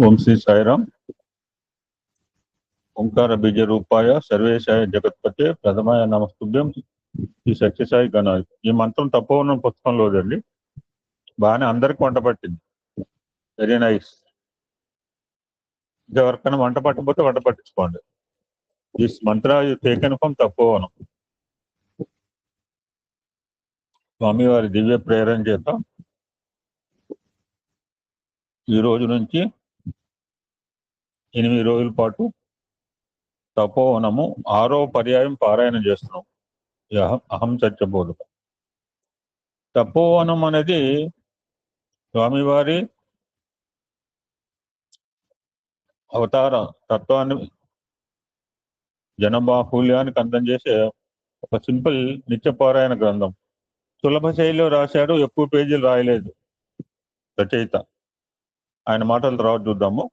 ఓం శ్రీ సాయిరామ్. ఓంకార బీజ రూపాయ సర్వేశాయ జగత్పతే ప్రథమాయ నమస్తుభ్యం శ్రీ సత్యసాయి గణాయ్. ఈ మంత్రం తపోవనం పుస్తకంలోదండి. బాగానే అందరికి వంట పట్టింది. Very nice. ఎవరికైనా వంట పట్టకపోతే వంట పట్టించుకోండి. This Mantra you taken from Tapovanam. స్వామి వారి దివ్య ప్రేరణ చేత ఈ రోజు నుంచి 8 రోజుల పాటు తపోవనము 6వ పర్యాయం పారాయణం చేస్తున్నాం. అహం సత్యబోధక. తపోవనం అనేది స్వామివారి అవతార తత్వాన్ని జనబాహుల్యానికి అందం చేసే ఒక సింపుల్ నిత్యపారాయణ గ్రంథం. సులభ శైలిలో రాశాడు, ఎక్కువ పేజీలు రాయలేదు రచయిత. ఆయన మాటలు తర్వాత చూద్దాము.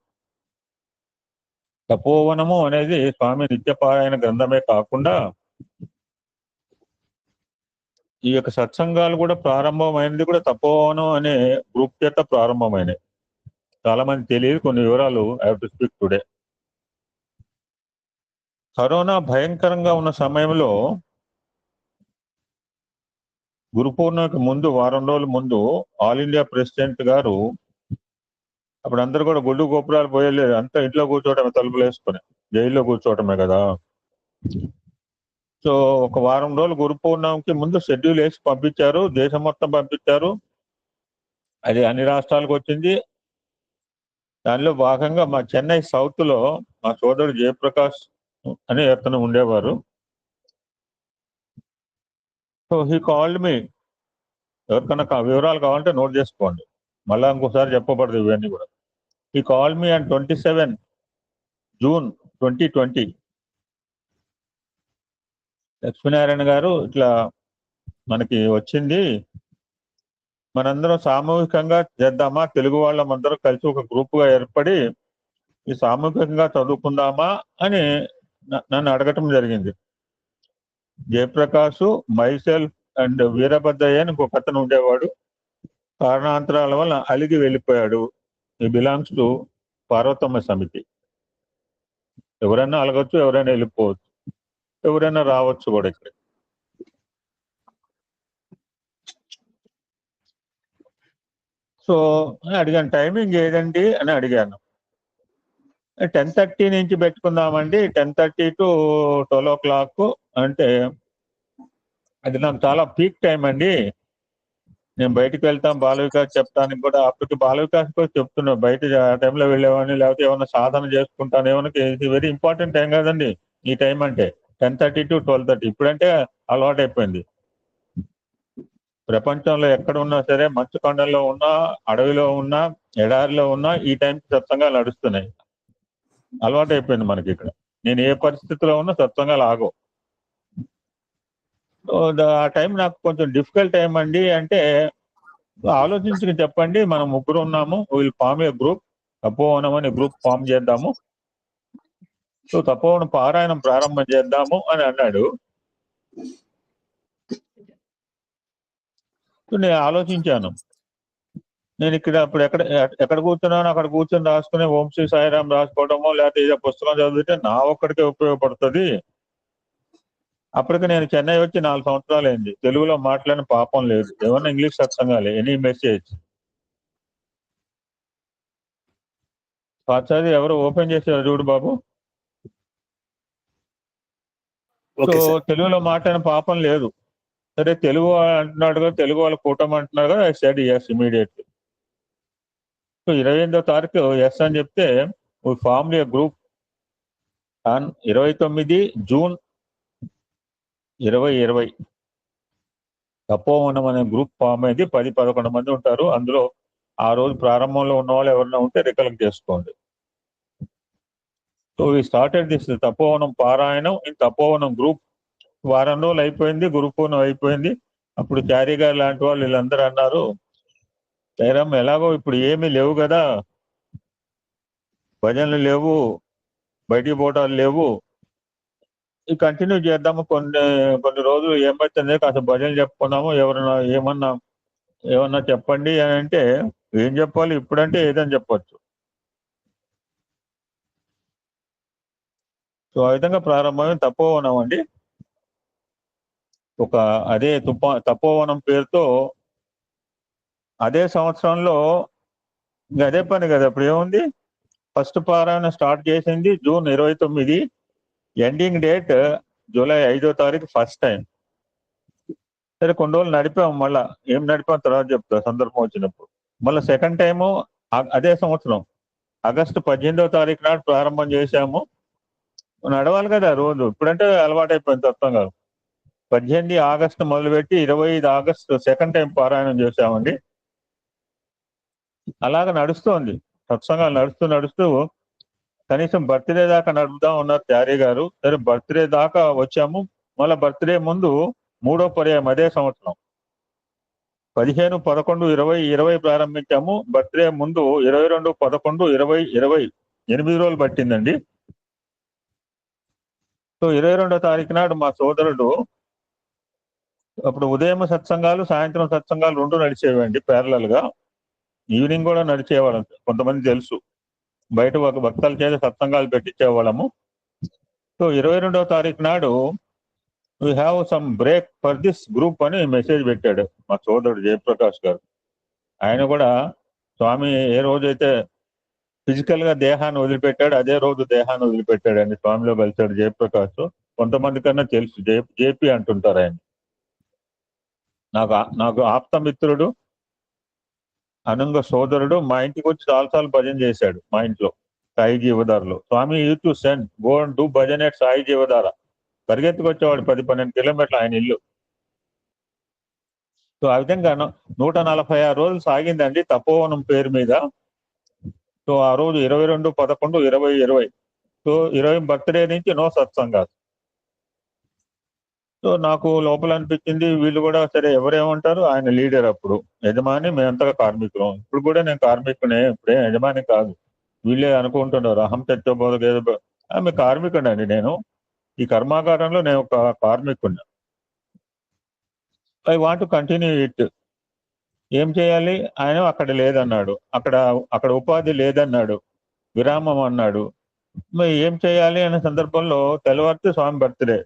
తపోవనము అనేది స్వామి నిత్యపారాయణ గ్రంథమే కాకుండా ఈ యొక్క సత్సంగాలు కూడా ప్రారంభమైనది కూడా తపోవనం అనే గ్రూప్ చేత ప్రారంభమైనవి. చాలా మంది తెలియదు. కొన్ని వివరాలు I have to speak today. Corona భయంకరంగా ఉన్న సమయంలో గురు పూర్ణిమకి ముందు వారం రోజుల ముందు ఆల్ ఇండియా ప్రెసిడెంట్ గారు, అప్పుడు అందరూ కూడా గుళ్ళు గోపురాలు పోయలేదు, అంతా ఇంట్లో కూర్చోవటమే, తలుపులు వేసుకొని. జైల్లో కూర్చోవటమే కదా. సో ఒక వారం రోజులు గురు పూర్ణిమకి ముందు షెడ్యూల్ వేసి పంపించారు. దేశం మొత్తం పంపించారు. అది అన్ని రాష్ట్రాలకు వచ్చింది. దానిలో భాగంగా మా చెన్నై సౌత్ లో మా సోదరుడు జయప్రకాష్ అని అతను ఉండేవారు. So he called me. ఎవరికన్నా వివరాలు కావాలంటే నోట్ చేసుకోండి, మళ్ళా ఇంకోసారి చెప్పబడదు ఇవన్నీ కూడా. He called me and 27 June 2020. Lakshminarayana గారు, ఇట్లా మనకి వచ్చింది, మనందరం సామూహికంగా చేద్దామా, తెలుగు వాళ్ళందరం కలిసి ఒక గ్రూప్ గా ఏర్పడి ఈ సామూహికంగా చదువుకుందామా అని నన్ను అడగటం జరిగింది. జయప్రకాష్, మైసెల్ఫ్ అండ్ వీరభద్రయ్య అని ఇంకొక అతను ఉండేవాడు. కారణాంతరాల వల్ల అలిగి వెళ్ళిపోయాడు. ఈ బిలాంగ్స్ టు పార్వతమ్మ సమితి. ఎవరైనా అలగొచ్చు, ఎవరైనా వెళ్ళిపోవచ్చు, ఎవరైనా రావచ్చు కూడా ఇక్కడ. సో అడిగాను, టైమింగ్ ఏదండి అని అడిగాను. 10:30 నుంచి పెట్టుకుందామండి, 10:30 to 12 o'clock అంటే అది నాకు చాలా పీక్ టైం అండి. నేను బయటకు వెళ్తాం, బాల వికాస్ చెప్తానికి కూడా, అప్పటికి బాల వికాస్ కూడా చెప్తున్నా, బయట ఆ టైంలో వెళ్ళేవాడిని, లేకపోతే ఏమన్నా సాధన చేసుకుంటాను, ఏమన్నా. ఇది వెరీ ఇంపార్టెంట్ టైం కదండి ఈ టైం అంటే, 10:30 to 12:30. ఇప్పుడంటే అలవాటు అయిపోయింది. ప్రపంచంలో ఎక్కడ ఉన్నా సరే, మంచు కొండల్లో ఉన్నా, అడవిలో ఉన్నా, ఎడారిలో ఉన్నా, ఈ టైంకి సత్సంగాలు నడుస్తున్నాయి. అలవాటు అయిపోయింది మనకి ఇక్కడ. నేను ఏ పరిస్థితిలో ఉన్నా సత్సంగాలు ఆగో. ఆ టైం నాకు కొంచెం డిఫికల్ట్ టైం అండి అంటే, ఆలోచించుకుని చెప్పండి, మనం ముగ్గురు ఉన్నాము, will form a group, Tapovanam అనే గ్రూప్ ఫామ్ చేద్దాము, సో తపోవనం పారాయణం ప్రారంభం చేద్దాము అని అన్నాడు. నేను ఆలోచించాను. నేను ఇక్కడ అప్పుడు ఎక్కడ కూర్చున్నాను, అక్కడ కూర్చొని రాసుకునే ఓం శ్రీ సాయిరామ్ రాసుకోవడమో, లేకపోతే ఏదో పుస్తకం చదివితే నా ఒక్కడికే ఉపయోగపడుతుంది. అప్పటికి నేను చెన్నై వచ్చి 4 సంవత్సరాలు అయింది. తెలుగులో మాట్లాడిన పాపం లేదు. ఏమన్నా ఇంగ్లీష్ సత్సంగాలే, ఎనీ మెసేజ్. పాచాది ఎవరు ఓపెన్ చేశారు చూడు బాబు. సో తెలుగులో మాట్లాడిన పాపం లేదు. సరే తెలుగు అంటున్నాడు కదా, తెలుగు వాళ్ళ కూటమి అంటున్నారు కదా, I said yes immediately. So 28వ తారీఖు ఎస్ అని చెప్తే form a group on 29 June 2020 Tapovanam అనే గ్రూప్ ఫామ్ అయింది. 10-11 మంది ఉంటారు. అందులో ఆ రోజు ప్రారంభంలో ఉన్న వాళ్ళు ఎవరైనా ఉంటే రికలెక్ట్ చేసుకోండి. So we started this Tapovanam పారాయణం ఇన్ తపోవనం గ్రూప్. వారం రోజులు అయిపోయింది, గురు పూర్ణం అయిపోయింది. అప్పుడు చారీ గారు లాంటి వాళ్ళు వీళ్ళందరూ అన్నారు, జయరామ్ ఎలాగో ఇప్పుడు ఏమీ లేవు కదా, భజనలు లేవు, బయటికి పోవటాలు లేవు, ఇది కంటిన్యూ చేద్దాము, కొన్ని రోజులు ఏమైతుంది, కాస్త భజనలు చెప్పుకున్నాము, ఎవరన్నా ఏమన్నా చెప్పండి అని అంటే, ఏం చెప్పాలి ఇప్పుడంటే ఏదని చెప్పొచ్చు. సో ఆ విధంగా ప్రారంభమైన తపోవనం అండి. ఒక అదే తపోవనం పేరుతో అదే సంవత్సరంలో ఇంకా అదే పని కదా, ఇప్పుడు ఏముంది, ఫస్ట్ పారాయణ స్టార్ట్ చేసింది జూన్ 29, ఎండింగ్ డేట్ జూలై 5వ తారీఖు ఫస్ట్ టైం. సరే కొన్ని రోజులు నడిపాము, మళ్ళా ఏం నడిపాం తర్వాత చెప్తా సందర్భం వచ్చినప్పుడు. మళ్ళీ సెకండ్ టైము అదే సంవత్సరం ఆగస్టు 18వ తారీఖు నాడు ప్రారంభం చేశాము. నడవాలి కదా రోజు, ఇప్పుడంటే అలవాటైపోయింది తత్వం కాదు. 18 ఆగస్టు మొదలుపెట్టి 25 ఆగస్టు సెకండ్ టైం పారాయణం చేశామండి. అలాగ నడుస్తోంది సత్సంగాలు, నడుస్తూ కనీసం బర్త్డే దాకా నడుపుదాం ఉన్నారు త్యారీ గారు. సరే బర్త్డే దాకా వచ్చాము. మళ్ళీ బర్త్డే ముందు 3వ పర్యాయం అదే సంవత్సరం 15, 11, 20, 20 ప్రారంభించాము. బర్త్డే ముందు 22, 11, 20, 20 8 రోజులు పట్టిందండి. సో 22వ తారీఖు నాడు మా సోదరుడు, అప్పుడు ఉదయం సత్సంగాలు సాయంత్రం సత్సంగాలు 2 నడిచేవండి ప్యారలల్ గా. ఈవినింగ్ కూడా నడిచేవాళ్ళం, కొంతమంది తెలుసు, బయట ఒక భక్తుల చేత సత్సంగాలు పెట్టించేవాళ్ళము. సో 22వ తారీఖు నాడు we have some break for this group అని మెసేజ్ పెట్టాడు మా సోదరుడు జయప్రకాష్ గారు. ఆయన కూడా స్వామి ఏ రోజైతే ఫిజికల్ గా దేహాన్ని వదిలిపెట్టాడు అదే రోజు దేహాన్ని వదిలిపెట్టాడు అని స్వామిలో కలిశాడు జయప్రకాష్. కొంతమంది కన్నా తెలుసు, జేపీ అంటుంటారు ఆయన. నాకు ఆప్త మిత్రుడు, అనుంగ సోదరుడు. మా ఇంటికి వచ్చి చాలాసార్లు భజన చేశాడు మా ఇంట్లో సాయి జీవధారలో. Swami you to send go and do bhajan at Sai Jeevadhara. పరిగెత్తుకొచ్చేవాడు 10-12 కిలోమీటర్లు ఆయన ఇల్లు. సో ఆ విధంగా 146 రోజులు సాగిందండి తపోవనం పేరు మీద. సో ఆ రోజు 22, 11, 20, 20. సో 20 బర్త్డే నుంచి నో సత్సంగాలు. సో నాకు లోపల అనిపించింది, వీళ్ళు కూడా సరే ఎవరేమంటారు, ఆయన లీడర్ అప్పుడు, యజమాని, మేమంతగా కార్మికులం. ఇప్పుడు కూడా నేను కార్మికునే, ఇప్పుడే యజమాని కాదు. వీళ్ళే అనుకుంటున్నారు అహం సత్యబోధక ఏదో. ఆమె కార్మికుడు అండి, నేను ఈ కర్మాగారంలో నేను ఒక కార్మికుడిని. I want to continue it. ఏం చేయాలి, ఆయన అక్కడ లేదన్నాడు, అక్కడ ఉపాధి లేదన్నాడు, విరామం అన్నాడు. మరి ఏం చేయాలి అనే సందర్భంలో తెల్లవారితే స్వామి బర్త్డే,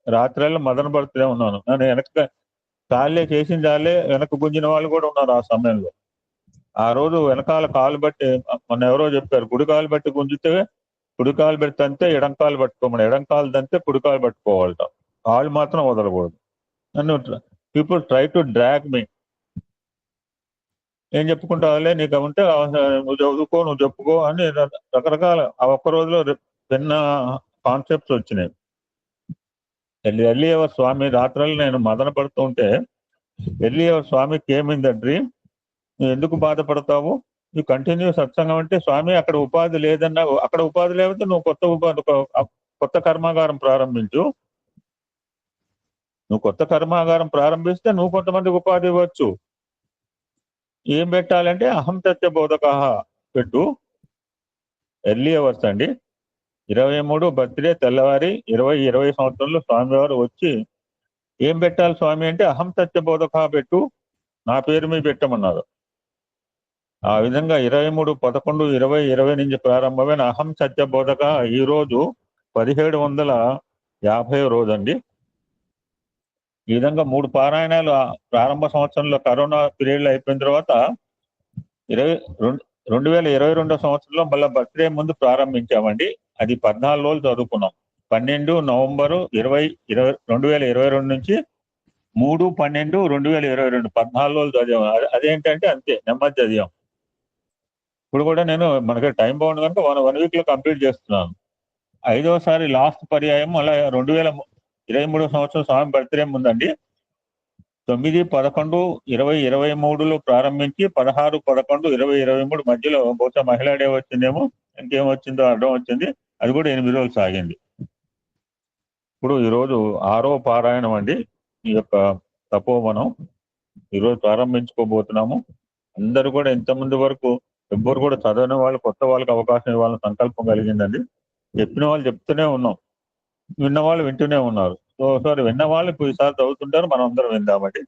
రాత్రిలో మదన బర్త్డే ఉన్నాను. నన్ను వెనక కాళ్ళే చేసిన చాలే వెనక గుంజిన వాళ్ళు కూడా ఉన్నారు ఆ సమయంలో. ఆ రోజు వెనకాల కాలు బట్టి, మొన్న ఎవరో చెప్పారు, కుడి కాలు బట్టి గుంజితే కుడి కాలు పెట్టి తంతే ఎడం కాలు పట్టుకోమని, ఎడం కాలు తంతే కుడి కాలు పట్టుకోవాలట, కాళ్ళు మాత్రం వదలకూడదు. నన్ను పీపుల్ ట్రై టు డ్రాగ్ మీ. ఏం చెప్పుకుంటావులే, నీకు ఉంటే నువ్వు చదువుకో, నువ్వు చెప్పుకో అని రకరకాల ఆ ఒక్క రోజులో చిన్న కాన్సెప్ట్స్ వచ్చినాయి. ఎర్లీ అవర్ స్వామి రాత్రులు నేను మదన పడుతూ ఉంటే, early hour Swami came in the dream. నువ్వు ఎందుకు బాధపడతావు, నువ్వు కంటిన్యూ సత్సంగం అంటే, స్వామి అక్కడ ఉపాధి లేదన్నా, అక్కడ ఉపాధి లేకపోతే నువ్వు కొత్త కర్మాగారం ప్రారంభించు. నువ్వు కొత్త కర్మాగారం ప్రారంభిస్తే నువ్వు కొంతమందికి ఉపాధి ఇవ్వచ్చు. ఏం పెట్టాలంటే అహం సత్య బోధక పెట్టు. ఎర్లీ అవర్స్ అండి, 23 బర్త్డే తెల్లవారి 20 సంవత్సరంలో స్వామివారు వచ్చి, ఏం పెట్టాలి స్వామి అంటే అహం సత్య బోధక పెట్టు, నా పేరు మీద పెట్టమన్నారు. ఆ విధంగా 23, 11, 20, 20 నుంచి ప్రారంభమైన అహం సత్య బోధక ఈ రోజు 1750 రోజు అండి. ఈ విధంగా 3 పారాయణాలు ప్రారంభ సంవత్సరంలో కరోనా పీరియడ్ లో అయిపోయిన తర్వాత 2022 సంవత్సరంలో మళ్ళీ బర్త్డే ముందు ప్రారంభించామండి. అది 14 రోజులు చదువుకున్నాం. 12 నవంబరు 2022 నుంచి 3/12/2022 14 రోజులు చదివాం. అదేంటంటే అంతే నెమ్మది చదివాం. ఇప్పుడు కూడా నేను మనకి టైం బాగుంది కనుక 1 వీక్ లో కంప్లీట్ చేస్తున్నాను. 5వసారి లాస్ట్ పర్యాయం అలా 2023 సంవత్సరం స్వామి బర్త్డే ముందండి 9, 11, 20, 23లో ప్రారంభించి 16, 11, 20, 23 మధ్యలో బహుశా మహిళా డే వచ్చిందేమో, ఇంకేం వచ్చిందో అడ్డం వచ్చింది, అది కూడా 8 రోజులు సాగింది. ఇప్పుడు ఈరోజు 6వ పారాయణం అండి ఈ యొక్క తపోవనం. ఈరోజు ప్రారంభించుకోబోతున్నాము. అందరూ కూడా ఇంతమంది వరకు ఎవ్వరు కూడా చదవని వాళ్ళు, కొత్త వాళ్ళకి అవకాశం ఇవ్వాలని సంకల్పం కలిగిందండి. చెప్పిన వాళ్ళు చెప్తూనే ఉన్నాం, విన్న వాళ్ళు వింటూనే ఉన్నారు. సో సార్ విన్న వాళ్ళు ఇప్పుడు ఈసారి చదువుతుంటారు, మనం అందరం విందామండి.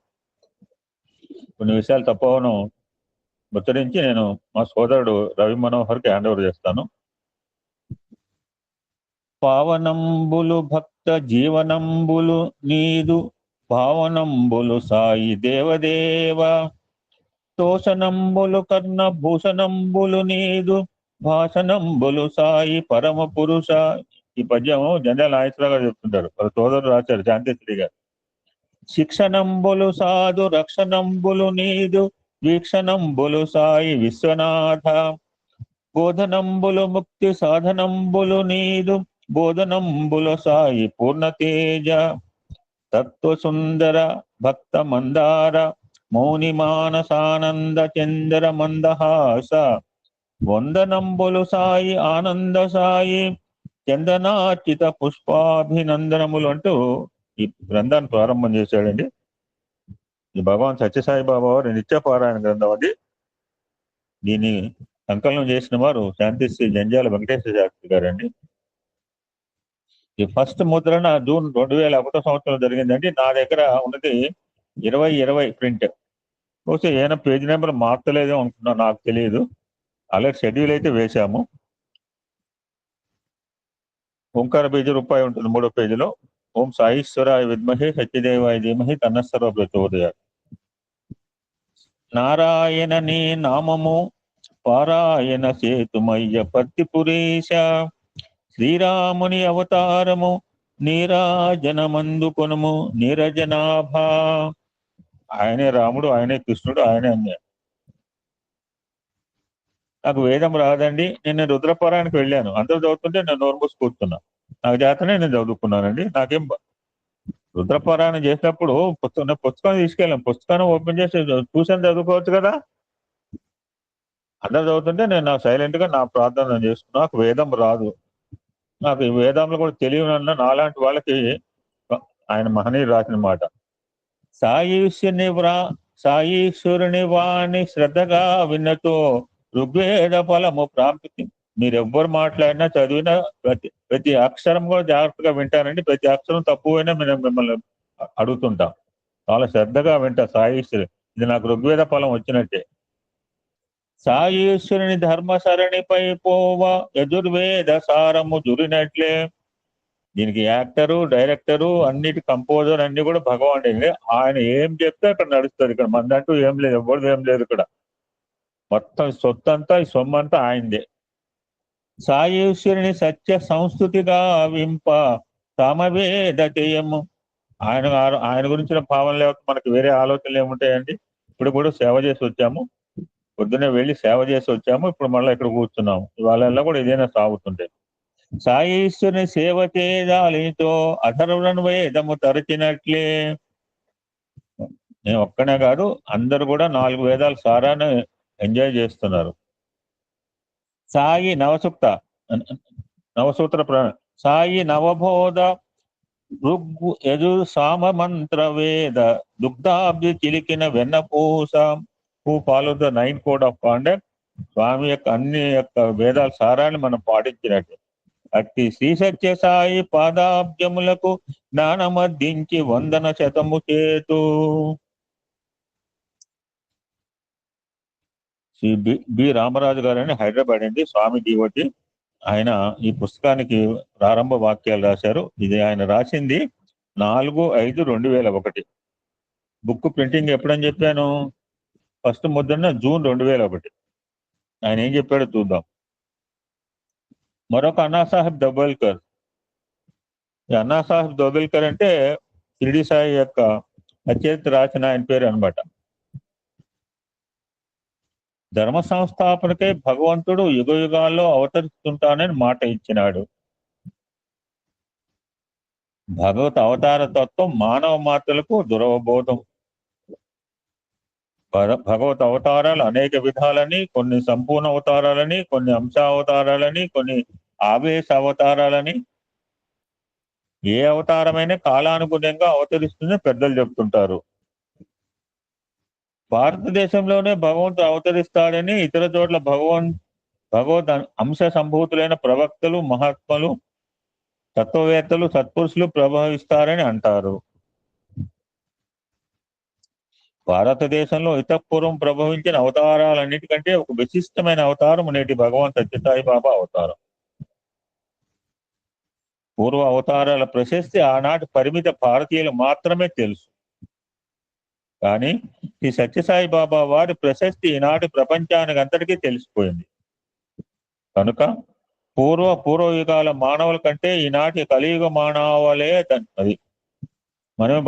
కొన్ని విషయాలు తపోవనం ముచ్చరించి నేను మా సోదరుడు రవి మనోహర్కి హ్యాండ్ ఓవర్ చేస్తాను. పావనంబులు భక్త జీవనంబులు నీదు భావనంబులు సాయి దేవదేవ. తోషణంబులు కర్ణ భూషణంబులు నీదు భాషణంబులు సాయి పరమ పురుష. ఈ పద్యం జంధ్యాల నాగేశ్వరరావు గారు చెప్తుంటారు, వాళ్ళ సోదరుడు రాశారు శాంతిశ్రీ గారు. శిక్షణంబులు సాధు రక్షణంబులు నీదు వీక్షణంబులు సాయి విశ్వనాథ. బోధనంబులు ముక్తి సాధనంబులు నీదు బోధనంబులు సాయి పూర్ణతేజ. తత్వసుందర భక్త మందార మౌని మానసానంద చంద్ర మందహాస. వందనంబులు సాయి ఆనంద సాయి చందనార్చిత పుష్పాభినందనములు అంటూ ఈ గ్రంథాన్ని ప్రారంభం చేశాడండి. ఈ భగవాన్ సత్యసాయి బాబా వారి నిత్య పారాయణ గ్రంథం అది. దీన్ని సంకలనం చేసిన వారు శాంతిశ్రీ జంధ్యాల వెంకటేశ్వర శాస్త్రి గారండి. ఈ ఫస్ట్ ముద్రణ జూన్ 2001 సంవత్సరం జరిగిందండి. నా దగ్గర ఉన్నది 2020 ప్రింట్. బహుశా ఏమైనా పేజీ నెంబర్ మార్చలేదో అనుకున్నా, నాకు తెలియదు. అలాగే షెడ్యూల్ అయితే వేశాము. ఓంకార బీజ రూపాయి ఉంటుంది 3వ పేజీలో. ఓం సాయిశ్వరాయ విద్మహే సత్యదేవాయ ధీమహి తన్నః సర్వ ప్రచోదయాత్. నారాయణ నీ నామము పారాయణ సేతుమయ్య పత్తిపురేశ. శ్రీరాముని అవతారము నీరాజనమందు కొనుము నీరజనాభా. ఆయనే రాముడు, ఆయనే కృష్ణుడు, ఆయనే అన్య. నాకు వేదం రాదండి. నేను రుద్రపురానికి వెళ్ళాను, అందరూ చదువుతుంటే నేను నోరు మూసి కూర్చున్నా. నాకు చేతనే నేను చదువుకున్నానండి. నాకేం రుద్రపురాణం చేసినప్పుడు పుస్తకం తీసుకెళ్ళాం, పుస్తకాన్ని ఓపెన్ చేసి చూసాను, చదువుకోవచ్చు కదా. అందరు చదువుతుంటే నేను నా సైలెంట్ గా నా ప్రార్థన చేసుకున్నా. నాకు వేదం రాదు, నాకు ఈ వేదంలో కూడా తెలియనన్న నాలాంటి వాళ్ళకి ఆయన మహనీయుడు రాసిన మాట. సాయీశ్వరుని వాణి శ్రద్ధగా విన్నతో ఋగ్వేద ఫలము ప్రాప్తి. మీరెవ్వరు మాట్లాడినా చదివినా ప్రతి అక్షరం కూడా జాగ్రత్తగా వింటానండి. ప్రతి అక్షరం తప్పువైనా మేము మిమ్మల్ని అడుగుతుంటాం. చాలా శ్రద్ధగా వింటా సాయీశ్వరు. ఇది నాకు ఋగ్వేద ఫలం వచ్చినట్టే. సాయీశ్వరుని ధర్మసరణిపై పోవ యజుర్వేద సారము జురినట్లే. దీనికి యాక్టరు, డైరెక్టరు, అన్నిటి కంపోజర్ అన్ని కూడా భగవానుడే. ఆయన ఏం చెప్తే అక్కడ నడుస్తుంది. ఇక్కడ మందంటూ ఏం లేదు, ఎవరిది ఏం లేదు. ఇక్కడ మొత్తం సొత్తంతా, ఈ సొమ్మంతా ఆయనదే. సాయీశ్వరుని సత్య సంస్కృతిగా వింప సామవేద చేయము. ఆయన గురించిన భావన లేకపోతే మనకి వేరే ఆలోచనలు ఏముంటాయండి. ఇప్పుడు కూడా సేవ చేసి వచ్చాము, పొద్దున్నే వెళ్ళి సేవ చేసి వచ్చాము, ఇప్పుడు మళ్ళీ ఇక్కడ కూర్చున్నాము. ఇవాళ కూడా ఇదేనా సాగుతుంటే. సాయీశ్వరుని సేవ చేయాలితో అథర్వణ వేదము తరచినట్లే. నేను ఒక్కనే కాదు, అందరు కూడా 4 వేదాల సారాన్ని ఎంజాయ్ చేస్తున్నారు. సాయి నవసూత్ర సాయి నవబోధ ఋగ్ యజు సామ మంత్ర వేద దుగ్ధాబ్ది చిలికిన వెన్నపూస. Who follow the 9 code of conduct. Swami యొక్క అన్ని యొక్క వేదాల సారాన్ని మనం పాటించినట్టు. అట్టి శ్రీ సత్య సాయి పాదాబ్జములకు జ్ఞానమర్దించి వందన శతము చేతు. శ్రీ బి రామరాజు గారని హైదరాబాద్ అండి, స్వామి డివోటి. ఆయన ఈ పుస్తకానికి ప్రారంభ వాక్యాలు రాశారు. ఇది ఆయన రాసింది 4/5/2001. బుక్ ప్రింటింగ్ ఎప్పుడని చెప్పాను? ఫస్ట్ ముద్రన జూన్ 2001. ఆయన ఏం చెప్పాడో చూద్దాం. మరొక అన్నాసాహెబ్ దబోల్కర్. ఈ అన్నాసాహెబ్ దబోల్కర్ అంటే షిరిడి సాయి యొక్క అత్యంత రాసిన ఆయన పేరు అనమాట. ధర్మ సంస్థాపనకై భగవంతుడు యుగ యుగాల్లో అవతరిస్తుంటానని మాట ఇచ్చినాడు. భగవత్ అవతార తత్వం మానవ మాత్రలకు దురవబోధం. భగవత్ అవతారాలు అనేక విధాలని, కొన్ని సంపూర్ణ అవతారాలని, కొన్ని అంశావతారాలని, కొన్ని ఆవేశ అవతారాలని. ఏ అవతారమైనా కాలానుగుణంగా అవతరిస్తుందని పెద్దలు చెప్తుంటారు. భారతదేశంలోనే భగవంతుడు అవతరిస్తాడని, ఇతర చోట్ల భగవద్ అంశ సంభూతులైన ప్రవక్తలు, మహాత్ములు, తత్వవేత్తలు, సత్పురుషులు ప్రభవిస్తారని అంటారు. భారతదేశంలో ఇతపూర్వం ప్రభవించిన అవతారాలన్నిటికంటే ఒక విశిష్టమైన అవతారం నేటి భగవాన్ సత్యసాయి బాబా అవతారం. పూర్వ అవతారాల ప్రశస్తి ఆనాటి పరిమిత భారతీయులు మాత్రమే తెలుసు. కానీ ఈ సత్యసాయి బాబా వారి ప్రశస్తి ఈనాటి ప్రపంచానికి అంతటికీ తెలిసిపోయింది. కనుక పూర్వయుగాల మానవుల కంటే ఈనాటి కలియుగ మానవులే అది. మనమే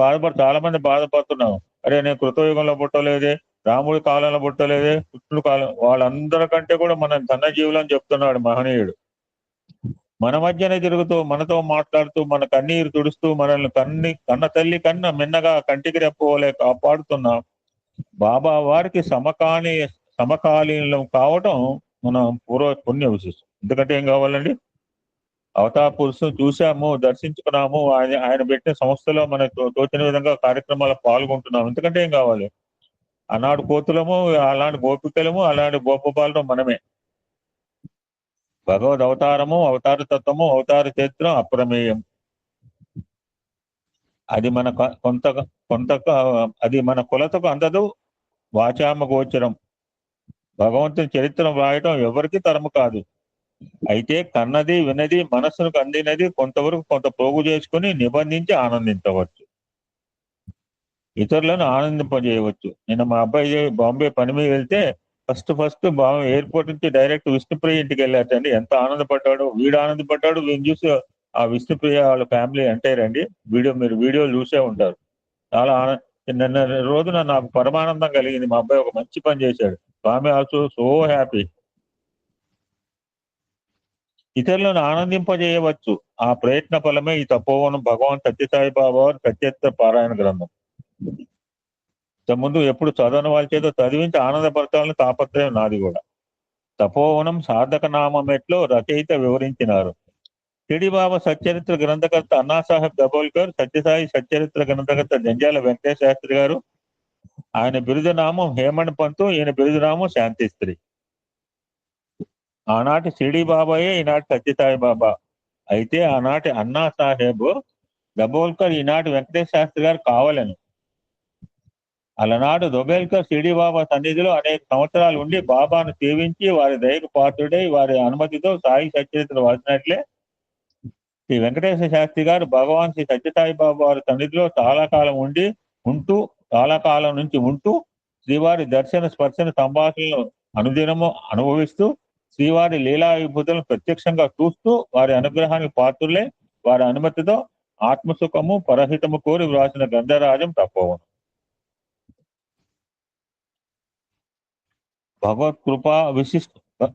చాలా మంది బాధపడుతున్నాం. అరే నేను కృతయుగంలో పుట్టలేదే, రాముడి కాలంలో పుట్టలేదే, కృష్ణుడి కాలం, వాళ్ళందరికంటే కూడా మనం ధన్యజీవులు అని చెప్తున్నాడు మహనీయుడు. మన మధ్యనే తిరుగుతూ, మనతో మాట్లాడుతూ, మన కన్నీరు తుడుస్తూ, మనల్ని కన్న తల్లి కన్నా మిన్నగా కంటికి రెప్పవలే కాపాడుతున్న బాబా వారికి సమకాలీనం కావటం మన పుణ్య విశేషం. ఎందుకంటే ఏం కావాలండి, అవతార పురుషుని చూసాము, దర్శించుకున్నాము, ఆయన పెట్టిన సంస్థలో మనకు తోచిన విధంగా కార్యక్రమాలు పాల్గొంటున్నాము. ఎందుకంటే ఏం కావాలి, ఆనాడు కోతులము, అలాంటి గోపికలము, అలాంటి గోపబాలము మనమే. భగవద్ అవతారము, అవతార తత్వము, అవతార చరిత్రం అప్రమేయం. అది మన అది మన కొలతకు అందదు, వాచామ గోచరం. భగవంతుని చరిత్ర వ్రాయటం ఎవరికి తరము కాదు. అయితే కన్నది, వినది, మనస్సుకు అందినది కొంతవరకు కొంత పోగు చేసుకుని నిబంధించి ఆనందించవచ్చు, ఇతరులను ఆనందింపజేయవచ్చు. నిన్న మా అబ్బాయి బాంబే పని మీద వెళ్తే ఫస్ట్ ఎయిర్పోర్ట్ నుంచి డైరెక్ట్ విష్ణుప్రియ ఇంటికి వెళ్ళారండి. ఎంత ఆనందపడ్డాడు, వీడు ఆనందపడ్డాడు. వీడిని చూసి ఆ విష్ణుప్రియ వాళ్ళ ఫ్యామిలీ అంటారండి, మీరు వీడియోలు చూసే ఉంటారు. చాలా నిన్న రోజున నాకు పరమానందం కలిగింది. మా అబ్బాయి ఒక మంచి పని చేశాడు. స్వామి ఆల్సో సో హ్యాపీ. ఇతరులను ఆనందింపజేయవచ్చు, ఆ ప్రయత్న ఫలమే ఈ తపోవనం భగవాన్ సత్యసాయి బాబా వారి సత్యత్వ పారాయణ గ్రంథం. ముందు ఎప్పుడు చదవని వాళ్ళ చేత చదివించి ఆనందపరచాలని తాపత్రయం నాది కూడా. తపోవనం సాధక నామమెట్లో రచయిత వివరించినారు. షిరిడి బాబా సచ్చరిత్ర గ్రంథకర్త అన్నాసాహెబ్ దబోల్కర్, సత్యసాయి సచ్చరిత్ర గ్రంథకర్త జంజాల వెంకటేశ శాస్త్రి గారు. ఆయన బిరుదునామం హేమండ్ పంతు, ఈయన బిరుదునామం శాంతిస్త్రీ. ఆనాటి షిరిడి బాబాయే ఈనాటి సత్యసాయి బాబా. అయితే ఆనాటి అన్నా సాహెబ్ దబోల్కర్ ఈనాటి వెంకటేశ శాస్త్రి గారు కావాలను. అలనాడు దొబేల్కర్ షిరిడి బాబా సన్నిధిలో అనేక సంవత్సరాలు ఉండి బాబాను సేవించి వారి దయకు పాత్రుడై వారి అనుమతితో సాయి సచ్చరిత్ర వాసినట్లే శ్రీ వెంకటేశ శాస్త్రి గారు భగవాన్ శ్రీ సత్యసాయి బాబా వారి సన్నిధిలో చాలా కాలం నుంచి ఉంటూ శ్రీవారి దర్శన స్పర్శన సంభాషణలు అనుదినము అనుభవిస్తూ శ్రీవారి లీలా విభూతులను ప్రత్యక్షంగా చూస్తూ వారి అనుగ్రహానికి పాత్రులే వారి అనుమతితో ఆత్మసుఖము పరహితము కోరి వ్రాసిన గంధరాజం తపోవనం.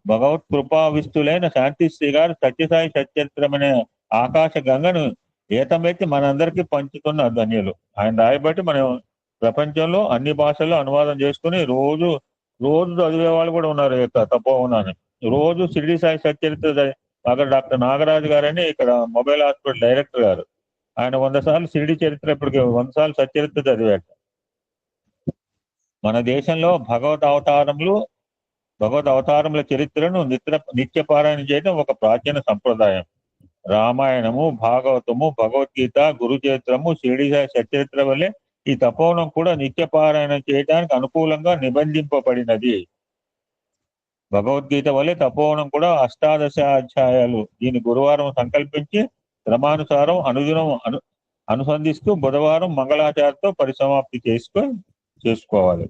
భగవత్ కృపావిస్తులైన శాంతిశ్రీ గారు సత్యసాయి సచ్చరిత్రమనే ఆకాశ గంగను ఏతమెత్తి మనందరికీ పంచుతున్న ధన్యులు. ఆయన రాయబట్టి మనం ప్రపంచంలో అన్ని భాషల్లో అనువాదం చేసుకుని రోజు చదివే వాళ్ళు కూడా ఉన్నారు. తపోవనాన్ని రోజు షిరిడి సాయి సచ్చరిత్ర అక్కడ డాక్టర్ నాగరాజు గారని ఇక్కడ మొబైల్ హాస్పిటల్ డైరెక్టర్ గారు, ఆయన 100 సార్లు షిరిడి చరిత్ర, ఇప్పటికి 100 సార్లు సచ్చరిత్ర చదివాట. మన దేశంలో భగవద్ అవతారముల చరిత్రను నిత్యపారాయణ చేయడం ఒక ప్రాచీన సంప్రదాయం. రామాయణము, భాగవతము, భగవద్గీత, గురు చరిత్రము, షిరిడి సచ్చరిత్ర వల్లే ఈ తపోవనం కూడా నిత్యపారాయణం చేయడానికి అనుకూలంగా నిబంధింపబడినది. భగవద్గీత వల్లే తపోవనం కూడా 18 అధ్యాయాలు. దీని గురువారం సంకల్పించి క్రమానుసారం అనుదినం అనుసంధిస్తూ బుధవారం మంగళాచారంతో పరిసమాప్తి చేసుకోవాలి.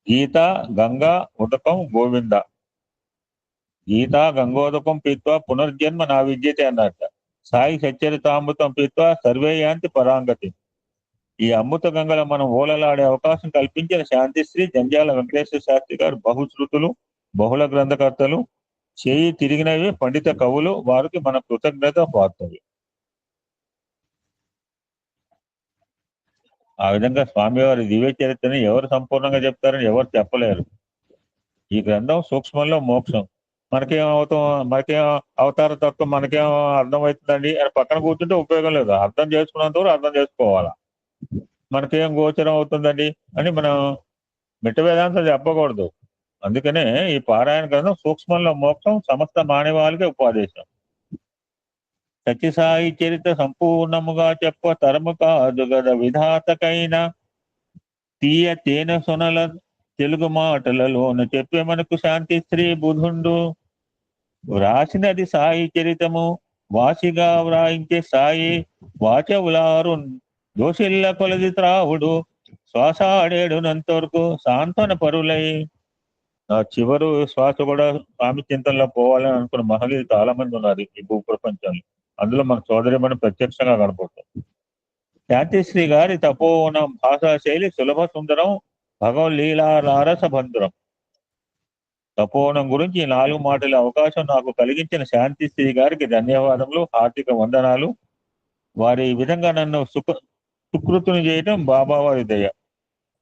గీత గంగా ఉదకం గోవింద. గీత గంగోదకం పీత్వా పునర్జన్మ నా విద్యతే అన్నట్ట. సాయి సచ్చరితామృతం పీత్వా సర్వే యాంతి పరాంగతి. ఈ అమృత గంగలో మనం ఓలలాడే అవకాశం కల్పించిన శాంతిశ్రీ జంజాల వెంకటేశ్వర శాస్త్రి గారు బహుశ్రుతులు, బహుళ గ్రంథకర్తలు, చేయి తిరిగినవి పండిత కవులు. వారికి మన కృతజ్ఞత పాత్రలు. ఆ విధంగా స్వామివారి దివ్య చరిత్రని ఎవరు సంపూర్ణంగా చెప్తారని ఎవరు చెప్పలేరు. ఈ గ్రంథం సూక్ష్మంలో మోక్షం. మనకేం అవతార తత్వం మనకేం అర్థమవుతుందండి అని పక్కన కూర్చుంటే ఉపయోగం లేదు. అర్థం చేసుకున్నంత వరకు అర్థం చేసుకోవాలా. మనకేం గోచరం అవుతుందండి అని మనం మిట్ట వేదాంతం చెప్పకూడదు. అందుకనే ఈ పారాయణ గ్రంథం సూక్ష్మంలో మోక్షం, సమస్త మానవాళికి ఉపదేశం. సత్యసాయి చరిత్ర సంపూర్ణముగా చెప్ప తరము కాదు గద విధాతకైన తీయ తేన సొనల తెలుగు మాటలలోను చెప్పే మనకు శాంతి శ్రీ బుధుండు. వ్రాసినది సాయి చరితము, వాసిగా వ్రాయించే సాయి వాచవులారు దోషిల్ల కొలది త్రావుడు శ్వాసాడేడునంతవరకు సాంత్వన పరులై. ఆ చివరు శ్వాస కూడా స్వామి చింతనలో పోవాలని అనుకున్న మహనీయులు చాలా మంది ఉన్నారు ఈ భూ ప్రపంచంలో. అందులో మన సోదరిమణి ప్రత్యక్షంగా కనపడుతుంది. శాంతిశ్రీ గారి తపోవనం భాషా శైలి సులభ సుందరం, భగవద్లీలారస బంధురం. తపోవనం గురించి ఈ 4 మాటల అవకాశం నాకు కలిగించిన శాంతిశ్రీ గారికి ధన్యవాదములు, హార్దిక వందనాలు. వారి ఈ విధంగా నన్ను సుకృతుని చేయటం బాబా వారి దయ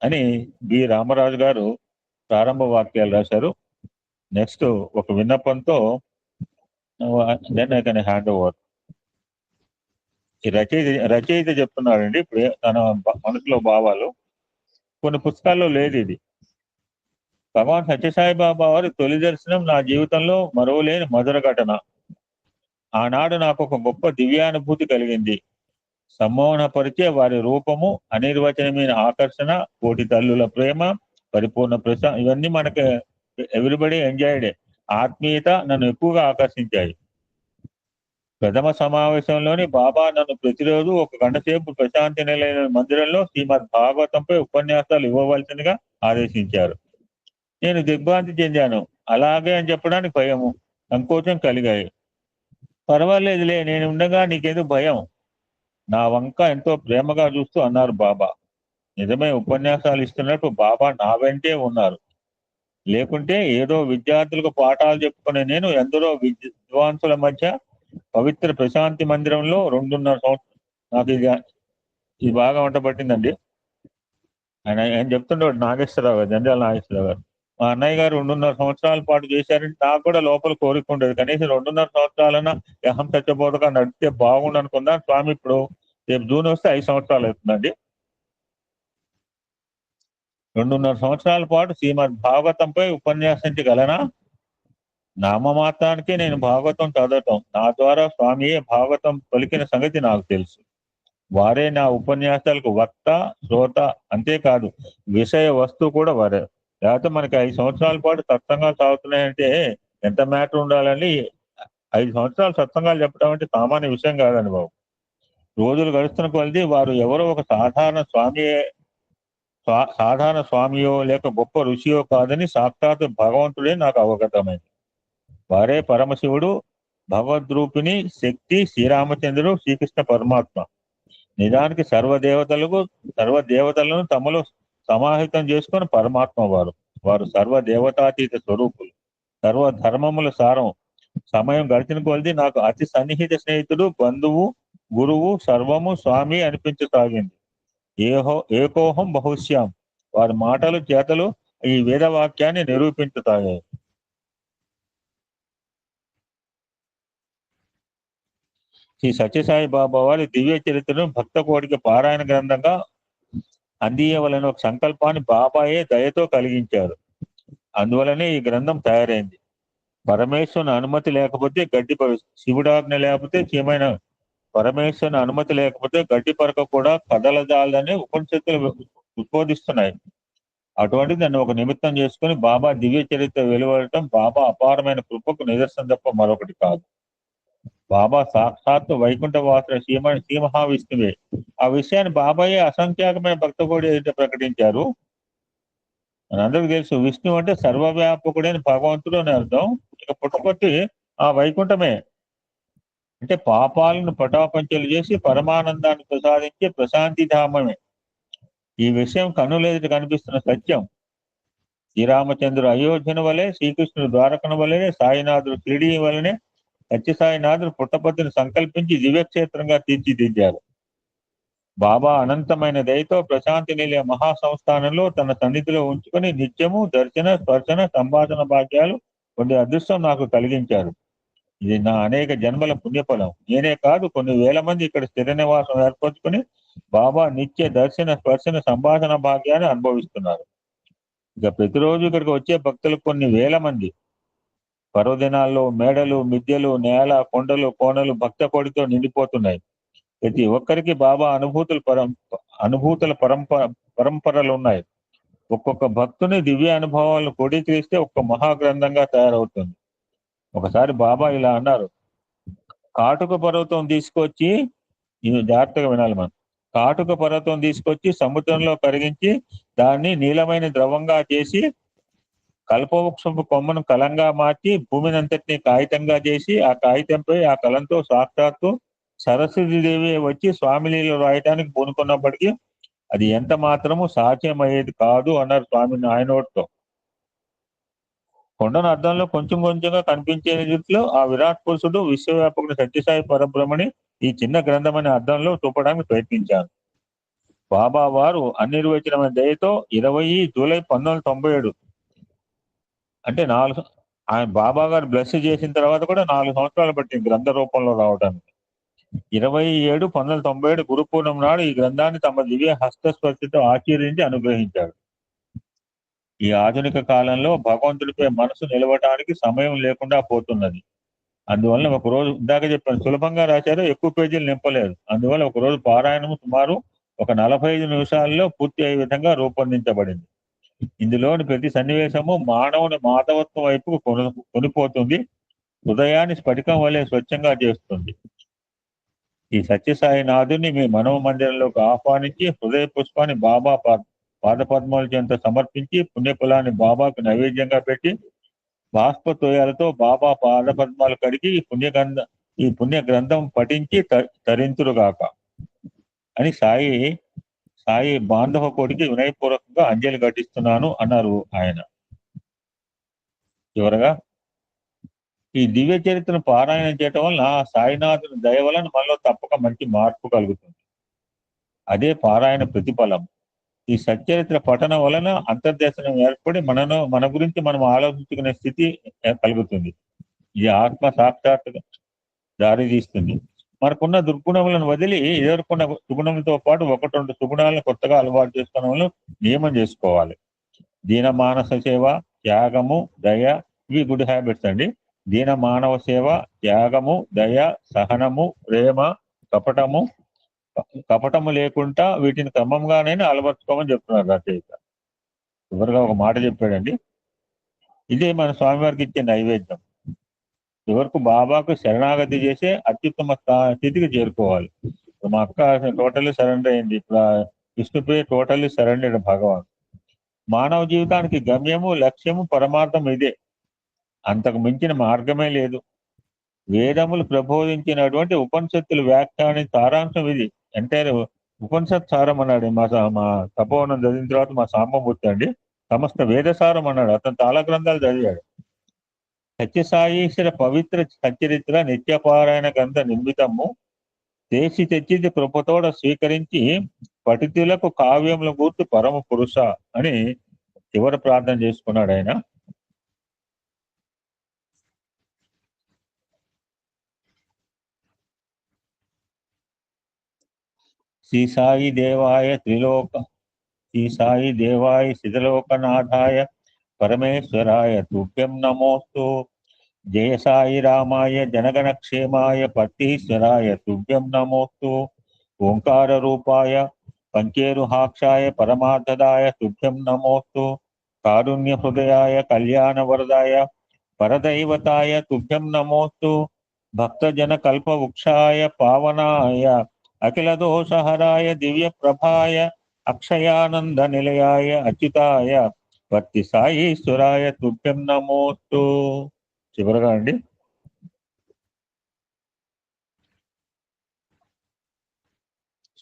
అని బి రామరాజు గారు ప్రారంభ వాక్యాలు రాశారు. నెక్స్ట్ ఒక విన్నపంతో then I can hand over. ఈ రచయిత చెప్తున్నాడండి ఇప్పుడు తన మనసులో భావాలు. కొన్ని పుస్తకాల్లో లేదు ఇది. భగవాన్ సత్యసాయి బాబా వారి తొలి దర్శనం నా జీవితంలో మరవలేని మధుర ఘటన. ఆనాడు నాకు ఒక గొప్ప దివ్యానుభూతి కలిగింది. సమ్మోహనపరిచే వారి రూపము, అనిర్వచనమైన ఆకర్షణ, కోటి తల్లుల ప్రేమ, పరిపూర్ణ ఇవన్నీ మనకి ఎవ్రీబడి ఎంజాయ్డే. ఆత్మీయత నన్ను ఎక్కువగా ఆకర్షించాయి. ప్రథమ సమావేశంలోని బాబా నన్ను ప్రతిరోజు 1 గంట సేపు ప్రశాంతి నిలైన మందిరంలో శ్రీమద్ భాగవతంపై ఉపన్యాసాలు ఇవ్వవలసిందిగా ఆదేశించారు. నేను దిగ్భ్రాంతి చెందాను. అలాగే అని చెప్పడానికి భయము, సంకోచం కలిగాయి. పర్వాలేదులే, నేను ఉండగా నీకెందుకు భయం, నా వంక ఎంతో ప్రేమగా చూస్తూ అన్నారు బాబా. నిజమే, ఉపన్యాసాలు ఇస్తున్నట్టు బాబా నా వెంటే ఉన్నారు. లేకుంటే ఏదో విద్యార్థులకు పాఠాలు చెప్పుకునే నేను ఎందరో విద్వాంసుల మధ్య పవిత్ర ప్రశాంతి మందిరంలో 2.5 సంవత్సరం నాకు ఇది బాగా వంట పట్టిందండి. ఆయన చెప్తుండేవాడు, నాగేశ్వరరావు గారు, జంజాల నాగేశ్వరరావు గారు. మా అన్నయ్య గారు 2.5 సంవత్సరాల పాటు చేశారంటే నాకు కూడా లోపల కోరిక ఉండేది. కనీసం 2.5 సంవత్సరాలన్నా అహం సత్యబోధగా నడిస్తే బాగుండు అనుకున్నా. స్వామి ఇప్పుడు రేపు జూన్ వస్తే 5 సంవత్సరాలు అవుతుందండి. 2.5 సంవత్సరాల పాటు శ్రీమద్ భాగవతంపై ఉపన్యాసించగలనా? నామమాత్రానికే నేను భాగవతం చదవటం, నా ద్వారా స్వామియే భాగవతం పలికిన సంగతి నాకు తెలుసు. వారే నా ఉపన్యాసాలకు వక్త, శ్రోత, అంతేకాదు విషయ వస్తువు కూడా వారే. లేకపోతే మనకి 5 సంవత్సరాల పాటు సత్సంగాలు సాగుతున్నాయంటే ఎంత మ్యాటర్ ఉండాలని. 5 సంవత్సరాలు సత్సంగాలు చెప్పడం అంటే సామాన్య విషయం కాదండి బాబు. రోజులు గడుస్తున్న కొలది వారు ఎవరో ఒక సాధారణ స్వామియో లేక గొప్ప ఋషియో కాదని సాక్షాత్ భగవంతుడే నాకు అవగతమైంది. వారే పరమశివుడు, భగవద్రూపిణి శక్తి, శ్రీరామచంద్రుడు, శ్రీకృష్ణ పరమాత్మ. నిజానికి సర్వదేవతలను తమలో సమాహితం చేసుకుని పరమాత్మ వారు సర్వదేవతాతీత స్వరూపులు, సర్వధర్మముల సారం. సమయం గడిచిన కొలది నాకు అతి సన్నిహిత స్నేహితుడు, బంధువు, గురువు, సర్వము స్వామి అనిపించసాగింది. ఏకోహం బహుశ్యాం. వారి మాటలు, చేతలు ఈ వేదవాక్యాన్ని నిరూపించసాగాయి. శ్రీ సత్యసాయి బాబా వారి దివ్య చరిత్రను భక్త కోటికి పారాయణ గ్రంథంగా అందియవలన ఒక సంకల్పాన్ని బాబాయే దయతో కలిగించారు. అందువలనే ఈ గ్రంథం తయారైంది. పరమేశ్వరుని అనుమతి లేకపోతే గడ్డి శివుడాజ్ఞ లేకపోతే చీమైన పరమేశ్వరుని అనుమతి లేకపోతే గడ్డి పరక కూడా కదలజాలని ఉపనిషత్తులు ఉద్బోధిస్తున్నాయి. అటువంటిది నన్ను ఒక నిమిత్తం చేసుకుని బాబా దివ్య చరిత్ర వెలువడటం బాబా అపారమైన కృపకు నిదర్శనం తప్ప మరొకటి కాదు. బాబా సాక్షాత్తు వైకుంఠ వాసుల శ్రీ మహావిష్ణువే. ఆ విషయాన్ని బాబాయే అసంఖ్యాకమైన భక్త కోడి ఎదుట ప్రకటించారు. మనందరికీ తెలుసు, విష్ణు అంటే సర్వవ్యాపకుడైన భగవంతుడు అని అర్థం. ఇక పుట్టపట్టి ఆ వైకుంఠమే అంటే పాపాలను పటాపంచలు చేసి పరమానందాన్ని ప్రసాదించే ప్రశాంతి ధామమే. ఈ విషయం కన్నులెదుట కనిపిస్తున్న సత్యం. శ్రీరామచంద్రుడు అయోధ్యను వలె, శ్రీకృష్ణుడు ద్వారకను వలె, సాయినాథుడు షిరిడి వలనే సత్యసాయినాథుడు పుట్టపర్తిని సంకల్పించి దివ్యక్షేత్రంగా తీర్చిదిద్దారు. బాబా అనంతమైన దయతో ప్రశాంతి నిలయ మహాసంస్థానంలో తన సన్నిధిలో ఉంచుకొని నిత్యము దర్శన, స్పర్శన, సంభాషణ భాగ్యాలు కొన్ని అదృష్టం నాకు కలిగించారు. ఇది నా అనేక జన్మల పుణ్యఫలం. నేనే కాదు, కొన్ని వేల మంది ఇక్కడ స్థిర నివాసం ఏర్పరచుకుని బాబా నిత్య దర్శన, స్పర్శన, సంభాషణ భాగ్యాన్ని అనుభవిస్తున్నారు. ఇక ప్రతిరోజు ఇక్కడికి వచ్చే భక్తులు కొన్ని వేల మంది. పర్వదినాల్లో మేడలు, మిద్దెలు, నేల, కొండలు, కోనలు భక్త కోడితో నిండిపోతున్నాయి. ప్రతి ఒక్కరికి బాబా అనుభూతుల పరంపరలు ఉన్నాయి. ఒక్కొక్క భక్తుని దివ్య అనుభవాలను క్రోడీకరిస్తే ఒక్క మహాగ్రంథంగా తయారవుతుంది. ఒకసారి బాబా ఇలా అన్నారు, కాటుక పర్వతం తీసుకొచ్చి, ఇది జాగ్రత్తగా వినాలి మనం, కాటుక పర్వతం తీసుకొచ్చి సముద్రంలో కరిగించి దాన్ని నీలమైన ద్రవంగా చేసి కల్పవృక్షపు కొమ్మను కలంగా మార్చి భూమిని అంతటినీ కాగితంగా చేసి ఆ కాగితంపై ఆ కలంతో సాక్షాత్తు సరస్వతీదేవి వచ్చి స్వామిలీలు రాయటానికి పూనుకున్నప్పటికీ అది ఎంత మాత్రము సాధ్యమయ్యేది కాదు అన్నారు స్వామిని ఆయన నోటితో. కొండను అద్దంలో కొంచెం కొంచెంగా కనిపించే రీతిలో ఆ విరాట్ పురుషుడు విశ్వవ్యాపకుడు సత్యసాయి పరబ్రహ్మని ఈ చిన్న గ్రంథమనే అద్దంలో చూపడానికి ప్రయత్నించాను. బాబా వారు అనిర్వచనమైన దయతో 20 జూలై 1997, అంటే ఆయన బాబా గారు బ్లెస్ చేసిన తర్వాత కూడా 4 సంవత్సరాలు పట్టింది గ్రంథ రూపంలో రావడానికి. 27/1997 గురు పూర్ణిమ నాడు ఈ గ్రంథాన్ని తమ దివ్య హస్తస్పర్శతో ఆచరించి అనుగ్రహించాడు. ఈ ఆధునిక కాలంలో భగవంతుడిపై మనసు నిలవటానికి సమయం లేకుండా పోతున్నది. అందువల్ల ఒకరోజు, ఇందాక చెప్పాను సులభంగా రాశారు, ఎక్కువ పేజీలు నింపలేదు. అందువల్ల ఒకరోజు పారాయణము సుమారు ఒక 45 నిమిషాల్లో పూర్తి అయ్యే విధంగా రూపొందించబడింది. ఇందులోని ప్రతి సన్నివేశము మానవుని మాధవత్వం వైపుకు కొనిపోతుంది, హృదయాన్ని స్ఫటికం వలె స్వచ్ఛంగా చేస్తుంది. ఈ సత్యసాయి నాథుని మీ మనవ మందిరంలోకి ఆహ్వానించి హృదయ పుష్పాన్ని బాబా పాదపద్మాల చెంత సమర్పించి పుణ్యఫలాన్ని బాబాకు నైవేద్యంగా పెట్టి బాష్ప తోయాలతో బాబా పాదపద్మాలు కడిగి ఈ పుణ్య గ్రంథం పఠించి తరింతురుగాక అని సాయి బాంధవ కోటికి వినయపూర్వకంగా అంజలి ఘటిస్తున్నాను అన్నారు ఆయన. చివరగా, ఈ దివ్య చరిత్రను పారాయణం చేయటం వలన సాయినాథుని దయ వలన మనలో తప్పక మంచి మార్పు కలుగుతుంది. అదే పారాయణ ప్రతిఫలం. ఈ సచ్చరిత్ర పఠనం వలన అంతర్దర్శనం ఏర్పడి మన గురించి మనం ఆలోచించుకునే స్థితి కలుగుతుంది. ఇది ఆత్మ సాక్షాత్తుగా దారితీస్తుంది. మనకున్న దుర్గుణములను వదిలి ఎదుర్కొన్న సుగుణములతో పాటు 1-2 సుగుణాలను కొత్తగా అలవాటు చేసుకోవడం నియమం చేసుకోవాలి. దీన మానస సేవ, త్యాగము, దయ, ఇవి గుడ్ హ్యాబిట్స్ అండి. దీన మానవ సేవ, త్యాగము, దయ, సహనము, ప్రేమ, కపటము లేకుండా వీటిని క్రమంగానే అలవర్చుకోమని చెప్తున్నారు రచయిత. చివరిగా ఒక మాట చెప్పాడండి, ఇదే మన స్వామివారికి ఇచ్చే నైవేద్యం. చివరకు బాబాకు శరణాగతి చేసే అత్యుత్తమ స్థితికి చేరుకోవాలి. మా అక్క టోటల్లీ సరెండర్ అయింది. ఇప్పుడు విష్ణుప్రియ టోటల్లీ సరెండర్డ్ భగవాన్. మానవ జీవితానికి గమ్యము, లక్ష్యము, పరమార్థం ఇదే, అంతకు మించిన మార్గమే లేదు. వేదములు ప్రబోధించినటువంటి ఉపనిషత్తులు వ్యాఖ్యాని సారాంశం ఇది. ఎంటైర్ ఉపనిషత్ సారం అన్నాడు మా తపోవనం చదివిన తర్వాత మా సాంబమూర్తి అండి. సమస్త వేదసారం అన్నాడు. అతను చాలా గ్రంథాలు చదివాడు. సత్యసాయీశ్వర పవిత్ర సచ్చరిత్ర నిత్యపారాయణ గ్రంథ నిర్మితము చేసి తెచ్చిది కృపతోడ స్వీకరించి పఠితులకు కావ్యముల గూర్చి పరమ పురుష అని చివరి ప్రార్థన చేసుకున్నాడు ఆయన. శ్రీ సాయి దేవాయ శ్రీలోకనాథాయ పరమేశ్వరాయ తుభ్యం నమోస్తు. జయ సాయి రామాయ జనగణ క్షేమాయ పత్తీశ్వరాయ తుభ్యం నమోస్తు. ఓంకార రూపాయ పంచేరుహాక్షాయ పరమార్థదాయ తుభ్యం నమోస్తు. కారుణ్య హృదయాయ కళ్యాణ వరదాయ పరదైవతాయ తుభ్యం నమోస్తు. భక్తజన కల్ప వృక్షాయ పావనాయ అఖిల దోషహరాయ దివ్య ప్రభాయ అక్షయానంద నిలయాయ అచ్యుతాయ వర్తి సాయీశ్వరాయ తుభ్యం నమోస్తు. చివరగా అండి,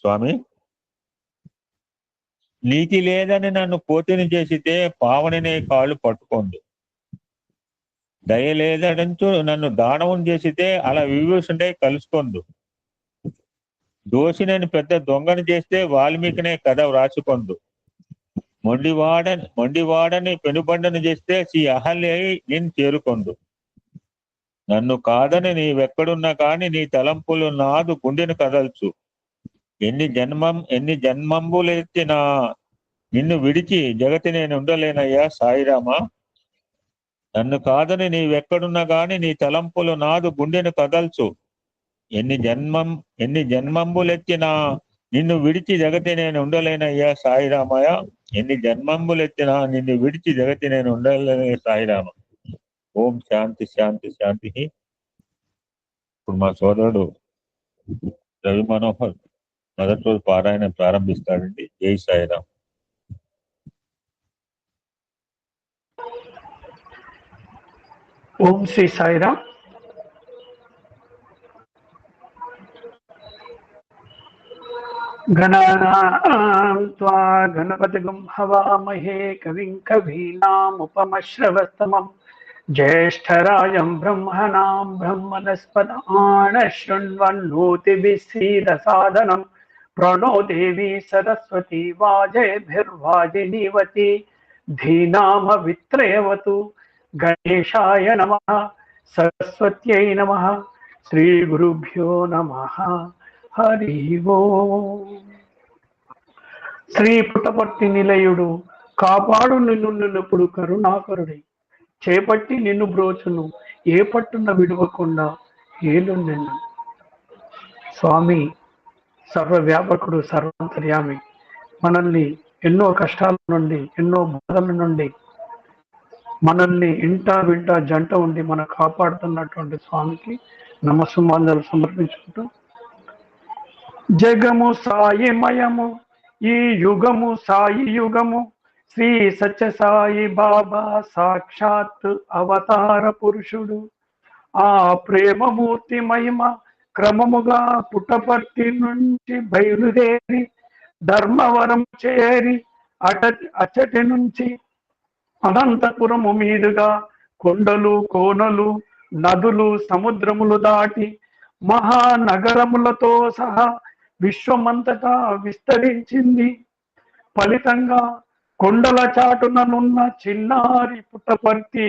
స్వామి నీతి లేదని నన్ను కోతిని చేసితే పావనినే కాళ్ళు పట్టుకోండు. దయ లేదంటూ నన్ను దానవం చేసితే అలా విభూషుండే కలుసుకొందు. దోషినని పెద్ద దొంగని చేస్తే వాల్మీకినే కథ వ్రాసుకొందు. మొండివాడని పెనుబండను చేస్తే శ్రీ అహల్య నేను చేరుకొందు. నన్ను కాదని నీవెక్కడున్నా కాని నీ తలంపులు నాదు గుండెను కదల్చు. ఎన్ని జన్మంబులెత్తినా నిన్ను విడిచి జగతి నేను ఉండలేనయ్యా సాయిరామా. నన్ను కాదని నీవెక్కడున్నా గాని నీ తలంపులు నాదు గుండెను కదల్చు. ఎన్ని జన్మంబులెత్తినా నిన్ను విడిచి జగతి నేను ఉండలేనయ్యా సాయిరామయ్య. ఎన్ని జన్మంబులెత్తినా నిన్ను విడిచి జగతి నేను ఉండలేనయ్యా సాయిరామ. ఓం శాంతి శాంతి శాంతి. ఇప్పుడు మా సోదరుడు రవి మనోహర్ మొదటి రోజు పారాయణ ప్రారంభిస్తాడండి. జై సాయిరామ్. ఓం శ్రీ సాయిరామ్. గణానాం త్వా గణపతిగం హవామహే కవిం కవీనాముపమశ్రవస్తమం జ్యేష్ఠరాజం బ్రహ్మణాం బ్రహ్మణస్పదాన శృణ్వన్నోతిభిస్సీదసాదనం ప్రణో దేవీ సరస్వతి వాజేభిర్వాజినీవతి ధీనామవిత్రయవతు. గణేశాయ నమః, సరస్వత్యై నమః, శ్రీ గురుభ్యో నమః. హరి ఓం. శ్రీ పుట్టపర్తి నిలయుడు కాపాడు నిన్నున్నప్పుడు కరుణాకరుడి చేపట్టి నిన్ను బ్రోచును ఏ పట్టున విడవకుండా ఏలు నిన్ను. స్వామి సర్వవ్యాపకుడు, సర్వాంతర్యామి. మనల్ని ఎన్నో కష్టాల నుండి, ఎన్నో బాధల నుండి మనల్ని ఇంటా వింటా జంట ఉండి మనం కాపాడుతున్నటువంటి స్వామికి నమస్సుమాంజలు సమర్పించుకుంటూ, జగము సాయిమయము ఈ యుగము సాయి యుగము, శ్రీ సత్య సాయి బాబా సాక్షాత్ అవతార పురుషుడు. ఆ ప్రేమమూర్తి మహిమ క్రమముగా పుట్టపర్తి నుంచి బయలుదేరి ధర్మవరం చేరి అచ్చటి నుంచి అనంతపురము మీదుగా కొండలు కోనలు నదులు సముద్రములు దాటి మహానగరములతో సహా విశ్వమంతటా విస్తరించింది. ఫలితంగా కొండల చాటుననున్న చిన్నారి పుట్టపర్తి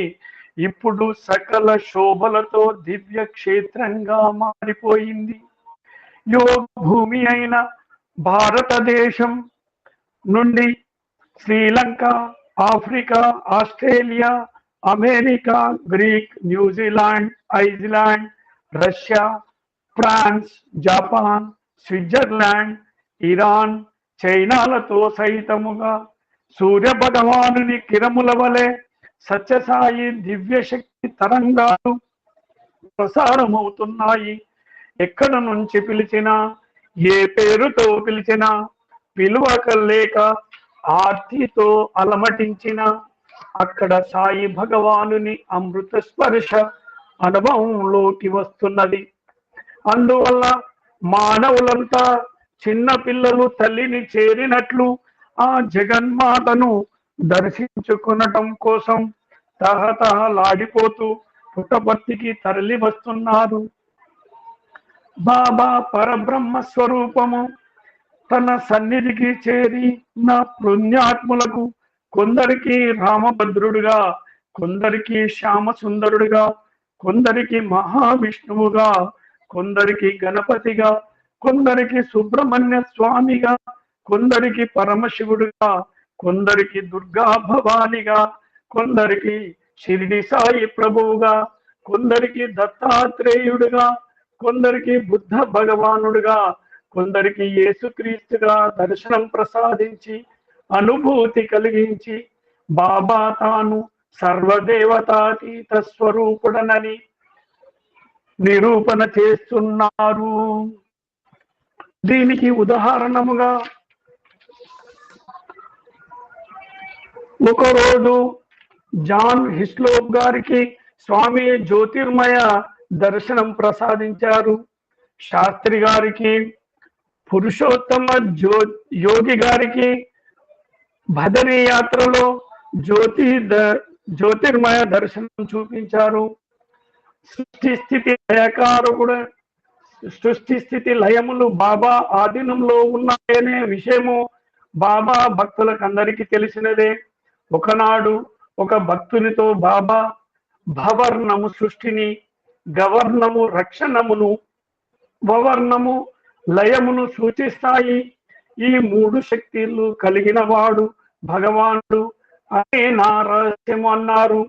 ఇప్పుడు సకల శోభలతో దివ్య క్షేత్రంగా మారిపోయింది. యోగ భూమి అయిన భారతదేశం నుండి Sri Lanka, Africa, Australia, America, Greek, New Zealand, Iceland, Russia, France, Japan, Switzerland, Iran, చైనాలతో సైతముగా సూర్య భగవానుని కిరముల వలె సత్యసాయి దివ్యశక్తి తరంగాలు ప్రసారమవుతున్నాయి. ఎక్కడ నుంచి పిలిచినా, ఏ పేరుతో పిలిచినా, పిలువకలేక ఆర్తితో అలమటించిన అక్కడ సాయి భగవానుని అమృత స్పర్శ అనుభవంలోకి వస్తున్నది. అందువల్ల మానవులంతా చిన్న పిల్లలు తల్లిని చేరినట్లు ఆ జగన్మాతను దర్శించుకునటం కోసం తహతహలాడిపోతూ పుట్టపర్తికి తరలి వస్తున్నారు. బాబా పరబ్రహ్మ స్వరూపము తన సన్నిధికి చేరి నా పుణ్యాత్ములకు కొందరికి రామభద్రుడుగా, కొందరికి శ్యామసుందరుడుగా, కొందరికి మహావిష్ణువుగా, కొందరికి గణపతిగా, కొందరికి సుబ్రహ్మణ్య స్వామిగా, కొందరికి పరమశివుడుగా, కొందరికి దుర్గా భవానిగా, కొందరికి షిరిడి సాయి ప్రభువుగా, కొందరికి దత్తాత్రేయుడుగా, కొందరికి బుద్ధ భగవానుడుగా, కొందరికి యేసుక్రీస్తుగా దర్శనం ప్రసాదించి అనుభూతి కలిగించి బాబా తాను సర్వదేవతాతీత స్వరూపుడనని నిరూపణ చేస్తున్నారు. దీనికి ఉదాహరణముగా ఒకరోజు జాన్ హిస్లోప్ గారికి స్వామి జ్యోతిర్మయ దర్శనం ప్రసాదించారు. శాస్త్రి గారికి, పురుషోత్తమ యోగి గారికి బదరీ యాత్రలో జ్యోతిర్మయ దర్శనం చూపించారు. సృష్టి స్థితి లయములు బాబా ఆధీనంలో ఉన్నాయనే విషయము బాబా భక్తులకు అందరికీ తెలిసినదే. ఒకనాడు ఒక భక్తునితో బాబా భవర్ణము సృష్టిని, గవర్ణము రక్షణమును, వవర్ణము లయమును సూచిస్తాయి. ఈ మూడు శక్తులు కలిగిన వాడు భగవానుడు అనే నా రహస్యము అన్నారు.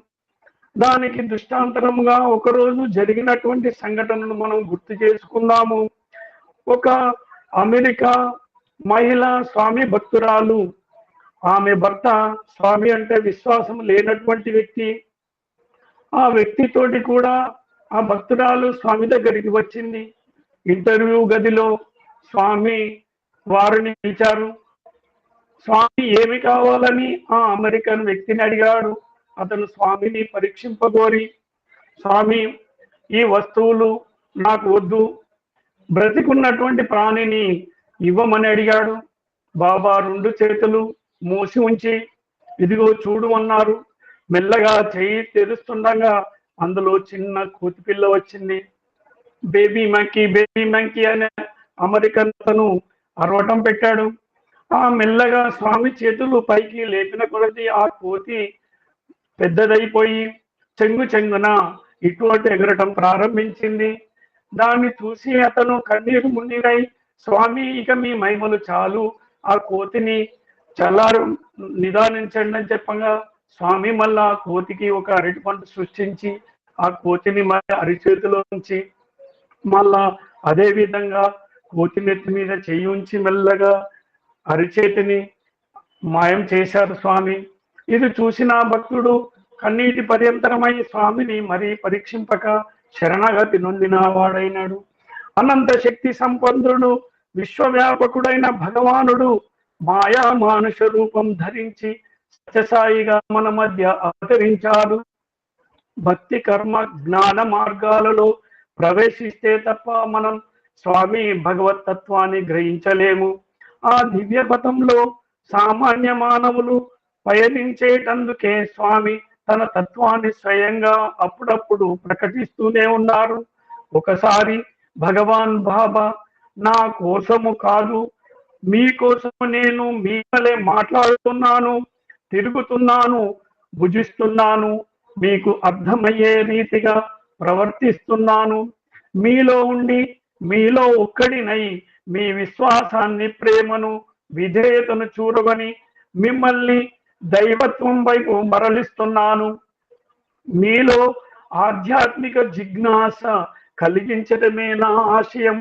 దానికి దృష్టాంతరముగా ఒకరోజు జరిగినటువంటి సంఘటనను మనం గుర్తు చేసుకుందాము. ఒక అమెరికా మహిళ స్వామి భక్తురాలు, ఆమె భర్త స్వామి అంటే విశ్వాసం లేనటువంటి వ్యక్తి. ఆ వ్యక్తితోటి కూడా ఆ భక్తురాలు స్వామి దగ్గరికి వచ్చింది. ఇంటర్వ్యూ గదిలో స్వామి వారిని పిలిచారు. స్వామి ఏమి కావాలని ఆ అమెరికన్ వ్యక్తిని అడిగాడు. అతను స్వామిని పరీక్షింపగోరి, స్వామి ఈ వస్తువులు నాకు వద్దు, బ్రతికున్నటువంటి ప్రాణిని ఇవ్వమని అడిగాడు. బాబా 2 చేతులు మూసి ఉంచి ఇదిగో చూడు అన్నారు. మెల్లగా చెయ్యి తెరుస్తుండగా అందులో చిన్న కోతిపిల్ల వచ్చింది. బేబీ మంకీ అనే అమెరికన్ అతను అరవటం పెట్టాడు. ఆ మెల్లగా స్వామి చేతులు పైకి లేపిన కొలది ఆ కోతి పెద్దదైపోయి చెంగున ఇటు అటు ఎగరటం ప్రారంభించింది. దాన్ని చూసి అతను కన్నీరు మున్నీరై, స్వామి ఇక మీ మహిమలు చాలు, ఆ కోతిని చల్లారు నిదానించండి అని చెప్పగా స్వామి మళ్ళా ఆ కోతికి ఒక అరటి పండు సృష్టించి ఆ కోతిని మళ్ళీ అరిచేతిలో ఉంచి మళ్ళా అదే విధంగా కోతి నెత్తి మీద చెయ్యి ఉంచి మెల్లగా అరిచేతిని మాయం చేశారు స్వామి. ఇది చూసిన భక్తుడు కన్నీటి పర్యంతరమై స్వామిని మరీ పరీక్షింపక శరణగతి నొందిన వాడైనాడు. అనంత శక్తి సంపన్నుడు విశ్వవ్యాపకుడైన భగవానుడు మాయా మానుష రూపం ధరించి సత్యసాయిగా మన మధ్య అవతరించారు. భక్తి కర్మ జ్ఞాన మార్గాలలో ప్రవేశిస్తే తప్ప మనం స్వామి భగవతత్వాన్ని గ్రహించలేము. ఆ దివ్య పథంలో సామాన్య మానవులు పయనించేటందుకే స్వామి తన తత్వాన్ని స్వయంగా అప్పుడప్పుడు ప్రకటిస్తూనే ఉన్నారు. ఒకసారి భగవాన్ బాబా నా కోసము కాదు, మీకోసము నేను మీవలే మాట్లాడుతున్నాను, తిరుగుతున్నాను, భుజిస్తున్నాను, మీకు అర్థమయ్యే రీతిగా ప్రవర్తిస్తున్నాను. మీలో ఉండి మీలో ఒక్కడినై మీ విశ్వాసాన్ని, ప్రేమను, విధేయతను చూరగొని మిమ్మల్ని దైవత్వం వైపు మరలిస్తున్నాను. మీలో ఆధ్యాత్మిక జిజ్ఞాస కలిగించడమే నా ఆశయం.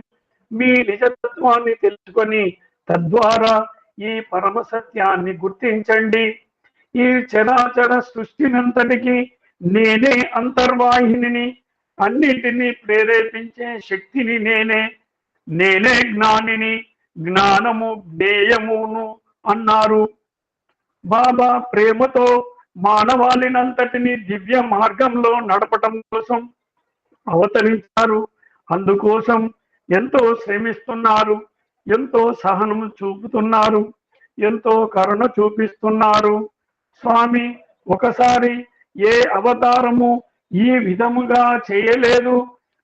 మీ నిజతత్వాన్ని తెలుసుకొని తద్వారా ఈ పరమ సత్యాన్ని గుర్తించండి. ఈ చరాచర సృష్టినంతటికి నేనే అంతర్వాహిని, అన్నిటినీ ప్రేరేపించే శక్తిని నేనే జ్ఞానిని, జ్ఞానము జ్ఞేయమును అన్నారు. బాబా ప్రేమతో మానవాళినంతటిని దివ్య మార్గంలో నడపటం కోసం అవతరించారు. అందుకోసం ఎంతో శ్రమిస్తున్నారు, ఎంతో సహనం చూపుతున్నారు, ఎంతో కరుణ చూపిస్తున్నారు. స్వామి ఒకసారి ఏ అవతారము ఈ విధముగా చేయలేదు.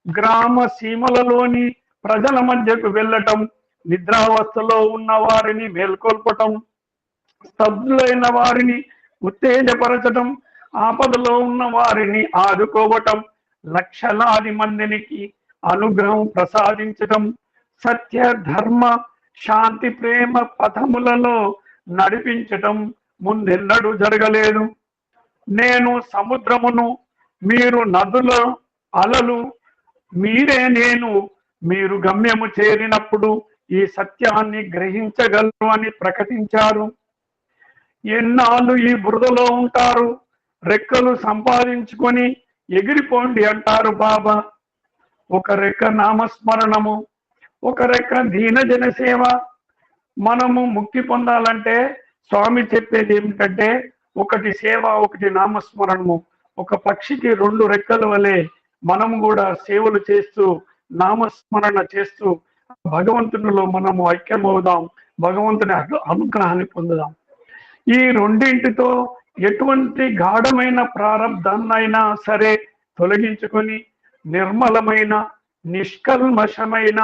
గ్రామ సీమలలోని ప్రజల మధ్యకు వెళ్ళటం, నిద్రావస్థలో ఉన్న వారిని మేల్కొల్పటం, స్తబ్దులైన వారిని ఉత్తేజపరచటం, ఆపదలో ఉన్న వారిని ఆదుకోవటం, లక్షలాది మందికి అనుగ్రహం ప్రసాదించటం, సత్య ధర్మ శాంతి ప్రేమ పథములలో నడిపించటం ముందెన్నడూ జరగలేదు. నేను సముద్రమును, మీరు నదుల అలలు, మీరే నేను. మీరు గమ్యము చేరినప్పుడు ఈ సత్యాన్ని గ్రహించగలరు అని ప్రకటించారు. ఎన్నాళ్ళు ఈ బురదలో ఉంటారు, రెక్కలు సంపాదించుకొని ఎగిరిపోండి అంటారు బాబా. ఒక రెక్క నామస్మరణము, ఒక రెక్క దీన జన సేవ. మనము ముక్తి పొందాలంటే స్వామి చెప్పేది ఏమిటంటే, ఒకటి సేవ, ఒకటి నామస్మరణము. ఒక పక్షికి 2 రెక్కల వలె మనము కూడా సేవలు చేస్తూ నామస్మరణ చేస్తూ భగవంతునిలో మనము ఐక్యమవుదాం, భగవంతుని అనుగ్రహాన్ని పొందుదాం. ఈ రెండింటితో ఎటువంటి గాఢమైన ప్రారంధాన్నైనా సరే తొలగించుకొని నిర్మలమైన, నిష్కల్మషమైన,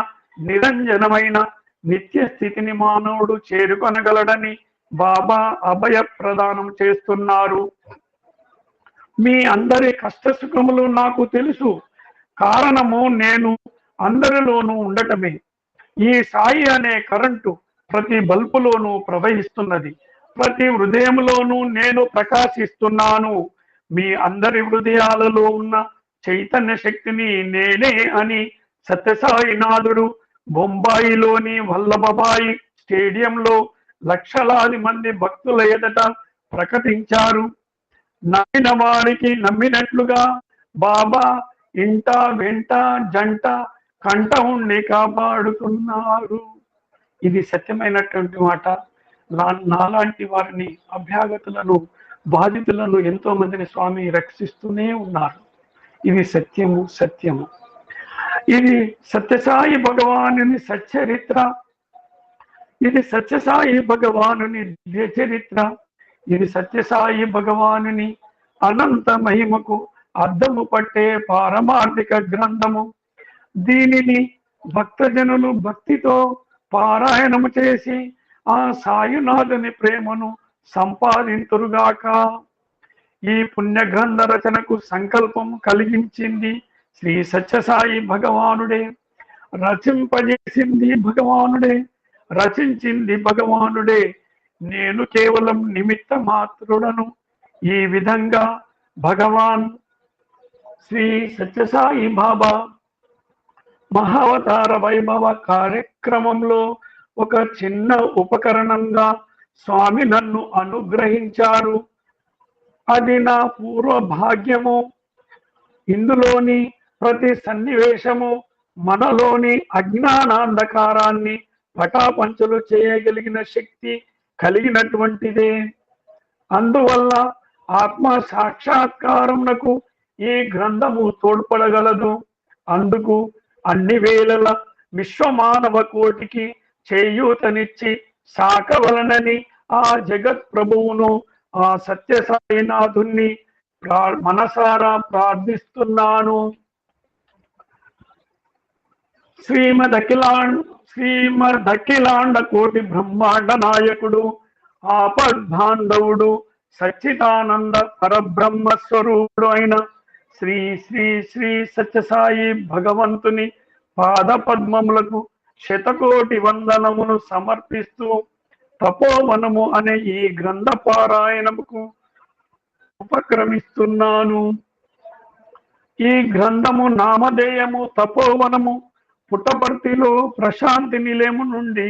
నిరంజనమైన నిత్య స్థితిని మానవుడు చేరుకొనగలడని బాబా అభయ ప్రదానం చేస్తున్నారు. మీ అందరి కష్ట సుఖములు నాకు తెలుసు. కారణము నేను అందరిలోనూ ఉండటమే. ఈ సాయి అనే కరెంటు ప్రతి బల్బులోనూ ప్రవహిస్తున్నది, ప్రతి హృదయంలోనూ నేను ప్రకాశిస్తున్నాను. మీ అందరి హృదయాలలో ఉన్న చైతన్య శక్తిని నేనే అని సత్యసాయినాథుడు బొంబాయిలోని వల్లభబాయి స్టేడియంలో లక్షలాది మంది భక్తుల ఎదుట ప్రకటించారు. నమ్మిన వారికి నమ్మినట్లుగా బాబా ఇంట వెంట జంట కంట ఉండి కాపాడుతున్నారు. ఇది సత్యమైనటువంటి మాట. నాలాంటి వారిని, అభ్యాగతులను, బాధితులను ఎంతో మందిని స్వామి రక్షిస్తూనే ఉన్నారు. ఇది సత్యము. సత్యము. ఇది సత్యసాయి భగవానుని సచ్చరిత్ర. ఇది సత్యసాయి భగవానుని దివ్య చరిత్ర. ఇది సత్యసాయి భగవానుని అనంత మహిమకు అద్దము పట్టే పారమార్థిక గ్రంథము. దీనిని భక్తజనులు భక్తితో పారాయణము చేసి ఆ సాయునాథుని ప్రేమను సంపాదింతురుగాక. ఈ పుణ్య గ్రంథ రచనకు సంకల్పం కలిగించింది శ్రీ సత్యసాయి భగవానుడే. రచింపజేసింది భగవానుడే. రచించింది భగవానుడే. నేను కేవలం నిమిత్త మాత్రుడను. ఈ విధంగా భగవాన్ శ్రీ సత్యసాయి బాబా మహావతార వైభవ కార్యక్రమంలో ఒక చిన్న ఉపకరణంగా స్వామి నన్ను అనుగ్రహించారు. అది నా పూర్వ భాగ్యము. ఇందులోని ప్రతి సన్నివేశము మనలోని అజ్ఞానాంధకారాన్ని పటాపంచలు చేయగలిగిన శక్తి కలిగినటువంటిదే. అందువల్ల ఆత్మ సాక్షాత్కారమునకు ఈ గ్రంథము తోడ్పడగలదు. అందుకు అన్ని వేళల విశ్వమానవ కోటికి చేయూతనిచ్చి సాకవలనని ఆ జగత్ ప్రభువును, ఆ సత్యసాయినాథుణ్ణి మనసారా ప్రార్థిస్తున్నాను. శ్రీమదఖిలాండ కోటి బ్రహ్మాండ నాయకుడు, ఆపద్బాంధవుడు, సచ్చిదానంద పరబ్రహ్మ స్వరూపుడు అయిన శ్రీ శ్రీ శ్రీ సత్యసాయి భగవంతుని పాద పద్మములకు శతకోటి వందనమును సమర్పిస్తూ తపోవనము అనే ఈ గ్రంథ పారాయణముకు ఉపక్రమిస్తున్నాను. ఈ గ్రంథము నామధేయము తపోవనము. పుట్టపర్తిలో ప్రశాంతి నిలయము నుండి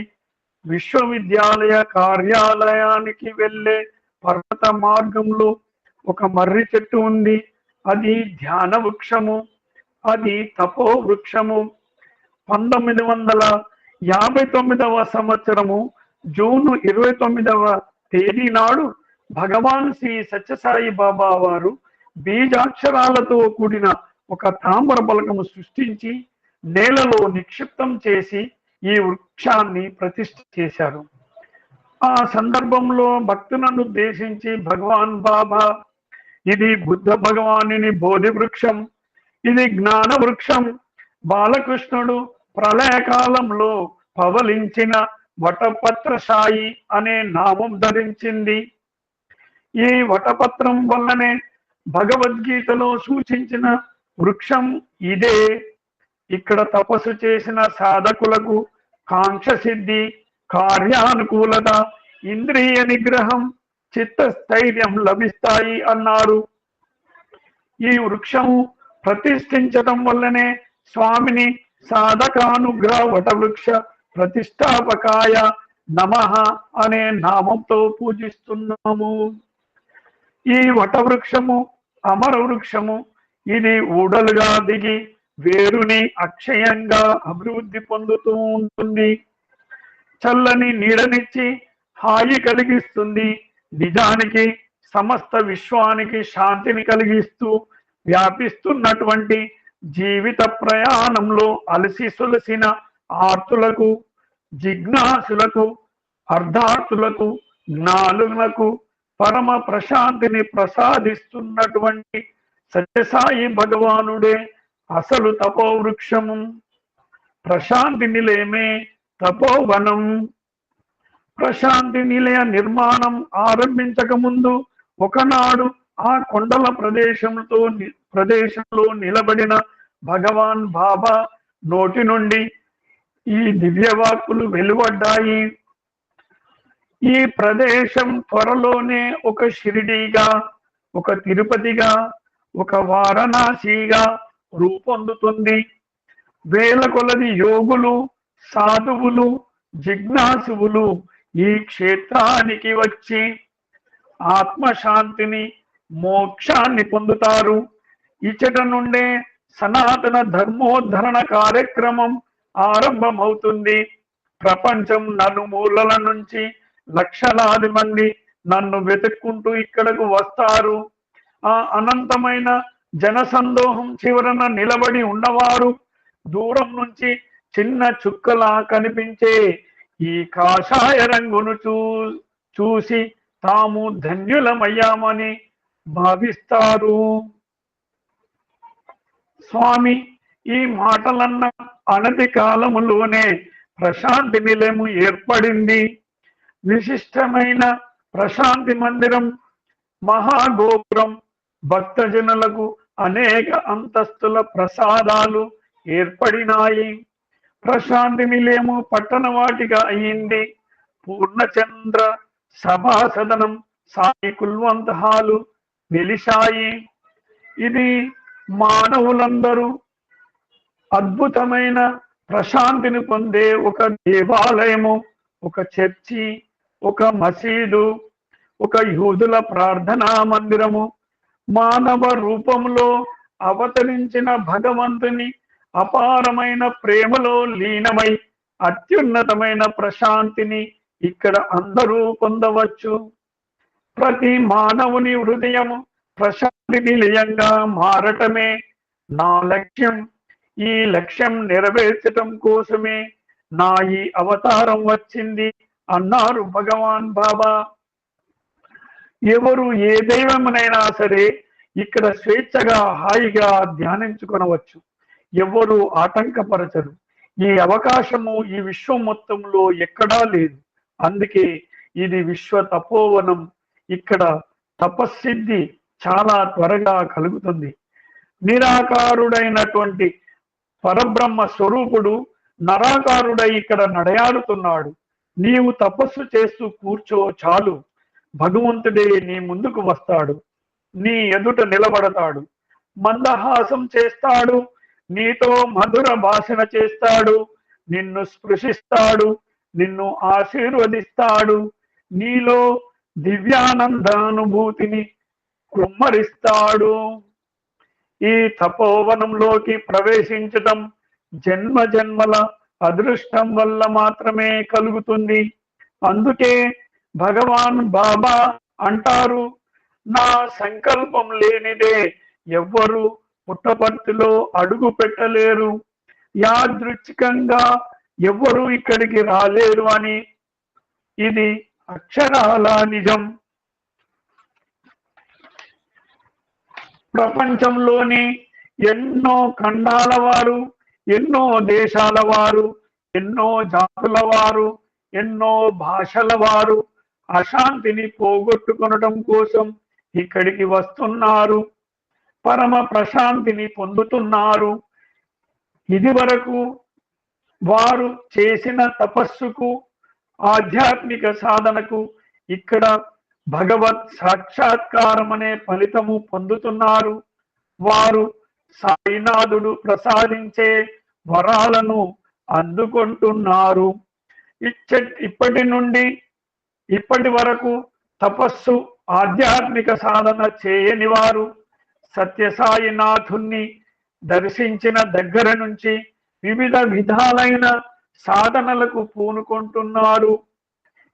విశ్వవిద్యాలయ కార్యాలయానికి వెళ్ళే పర్వత మార్గంలో ఒక మర్రి చెట్టు ఉంది. అది ధ్యాన వృక్షము. అది తపో వృక్షము. 1959వ సంవత్సరము జూన్ 29వ తేదీ నాడు భగవాన్ శ్రీ సత్యసాయి బాబా వారు బీజాక్షరాలతో కూడిన ఒక తామ్ర పలకము సృష్టించి నేలలో నిక్షిప్తం చేసి ఈ వృక్షాన్ని ప్రతిష్ఠ చేశారు. ఆ సందర్భంలో భక్తులను ఉద్దేశించి భగవాన్ బాబా, ఇది బుద్ధ భగవానుని బోధి వృక్షం, ఇది జ్ఞాన వృక్షం, బాలకృష్ణుడు ప్రళయకాలంలో పవలించిన వటపత్రశాయి అనే నామం ధరించింది. ఈ వటపత్రం వల్లనే భగవద్గీతలో సూచించిన వృక్షం ఇదే. ఇక్కడ తపస్సు చేసిన సాధకులకు కాంక్ష సిద్ధి, కార్యానుకూలత, ఇంద్రియ నిగ్రహం, చిత్తస్థైర్యం లభిస్తాయి అన్నారు. ఈ వృక్షము ప్రతిష్ఠించటం వల్లనే స్వామిని సాధకానుగ్రహ వటవృక్ష ప్రతిష్టాపకాయ నమః అనే నామంతో పూజిస్తున్నాము. ఈ వటవృక్షము అమర వృక్షము. ఇది ఊడలుగా దిగి వేరుని అక్షయంగా అభివృద్ధి పొందుతూ ఉంటుంది. చల్లని నీడనిచ్చి హాయి కలిగిస్తుంది. నిజానికి సమస్త విశ్వానికి శాంతిని కలిగిస్తూ వ్యాపిస్తున్నటువంటి జీవిత ప్రయాణంలో అలసి సొలసిన ఆర్తులకు, జిజ్ఞాసులకు, అర్ధార్థులకు, జ్ఞానులకు పరమ ప్రశాంతిని ప్రసాదిస్తున్నటువంటి సత్యసాయి భగవానుడే అసలు తపోవృక్షము. ప్రశాంతి నిలయమే తపోవనం. ప్రశాంతి నిలయ నిర్మాణం ఆరంభించక ముందు ఒకనాడు ఆ కొండల ప్రదేశంలో నిలబడిన భగవాన్ బాబా నోటి నుండి ఈ దివ్యవాక్కులు వెలువడ్డాయి. ఈ ప్రదేశం త్వరలోనే ఒక షిరిడీగా, ఒక తిరుపతిగా, ఒక వారణాసిగా రూపొందుతుంది. వేల కొలది యోగులు, సాధువులు, జిజ్ఞాసువులు ఈ క్షేత్రానికి వచ్చి ఆత్మశాంతిని, మోక్షాన్ని పొందుతారు. ఇచ్చట నుండే సనాతన ధర్మోద్ధరణ కార్యక్రమం ఆరంభమవుతుంది. ప్రపంచం నలుమూలల నుంచి లక్షలాది మంది నన్ను వెతుక్కుంటూ ఇక్కడకు వస్తారు. ఆ అనంతమైన జనసందోహం చివరన నిలబడి ఉన్నవారు దూరం నుంచి చిన్న చుక్కలా కనిపించే ఈ కాషాయ రంగును చూసి తాము ధన్యులమయ్యామని భావిస్తారు. స్వామి ఈ మాటలన్న అనతి కాలములోనే ప్రశాంతి నిలయము ఏర్పడింది. విశిష్టమైన ప్రశాంతి మందిరం, మహాగోపురం, భక్తజనులకు అనేక అంతస్తుల ప్రసాదాలు ఏర్పడినాయి. ప్రశాంతి నిలయము పట్టణవాటిగా అయింది. పూర్ణచంద్ర సభాసదనం, సాయి కుల్వంత్ హాలు వెలిశాయి. ఇది మానవులందరూ అద్భుతమైన ప్రశాంతిని పొందే ఒక దేవాలయము, ఒక చర్చి, ఒక మసీదు, ఒక యూదుల ప్రార్థనా మందిరము. మానవ రూపంలో అవతరించిన భగవంతుని అపారమైన ప్రేమలో లీనమై అత్యున్నతమైన ప్రశాంతిని ఇక్కడ అందరూ పొందవచ్చు. ప్రతి మానవుని హృదయము ప్రశాంతి నిలయంగా మారటమే నా లక్ష్యం. ఈ లక్ష్యం నెరవేర్చటం కోసమే నా ఈ అవతారం వచ్చింది అన్నారు భగవాన్ బాబా. ఎవరు ఏ దైవమునైనా సరే ఇక్కడ స్వేచ్ఛగా హాయిగా ధ్యానించుకొనవచ్చు. ఎవరు ఆటంకపరచరు. ఈ అవకాశము ఈ విశ్వం మొత్తంలో ఎక్కడా లేదు. అందుకే ఇది విశ్వ తపోవనం. ఇక్కడ తపస్సిద్ధి చాలా త్వరగా కలుగుతుంది. నిరాకారుడైనటువంటి పరబ్రహ్మ స్వరూపుడు నరాకారుడై ఇక్కడ నడయాడుతున్నాడు. నీవు తపస్సు చేస్తూ కూర్చో చాలు, భగవంతుడే నీ ముందుకు వస్తాడు, నీ ఎదుట నిలబడతాడు, మందహాసం చేస్తాడు, నీతో మధుర భాషణ చేస్తాడు, నిన్ను స్పృశిస్తాడు, నిన్ను ఆశీర్వదిస్తాడు, నీలో దివ్యానందానుభూతిని కుమ్మరిస్తాడు. ఈ తపోవనంలోకి ప్రవేశించటం జన్మ జన్మల అదృష్టం వల్ల మాత్రమే కలుగుతుంది. అందుకే భగవాన్ బాబా అంటారు, నా సంకల్పం లేనిదే ఎవ్వరు పుట్టపర్తిలో అడుగు పెట్టలేరు, యాదృచ్ఛికంగా ఎవ్వరూ ఇక్కడికి రాలేరు అని. ఇది అక్షరాల నిజం. ప్రపంచంలోని ఎన్నో ఖండాల వారు, ఎన్నో దేశాల వారు, ఎన్నో జాతుల వారు, ఎన్నో భాషల వారు అశాంతిని పోగొట్టుకొనడం కోసం ఇక్కడికి వస్తున్నారు. పరమ ప్రశాంతిని పొందుతున్నారు. ఇది వరకు వారు చేసిన తపస్సుకు, ఆధ్యాత్మిక సాధనకు ఇక్కడ భగవత్ సాక్షాత్కారం అనే ఫలితము పొందుతున్నారు. వారు సాయినాథుడు ప్రసాదించే వరాలను అందుకుంటున్నారు. ఇప్పటి నుండి ఇప్పటి వరకు తపస్సు, ఆధ్యాత్మిక సాధన చేయని వారు సత్యసాయినాథుణ్ణి దర్శించిన దగ్గర నుంచి వివిధ విధాలైన సాధనలకు పూనుకుంటున్నారు.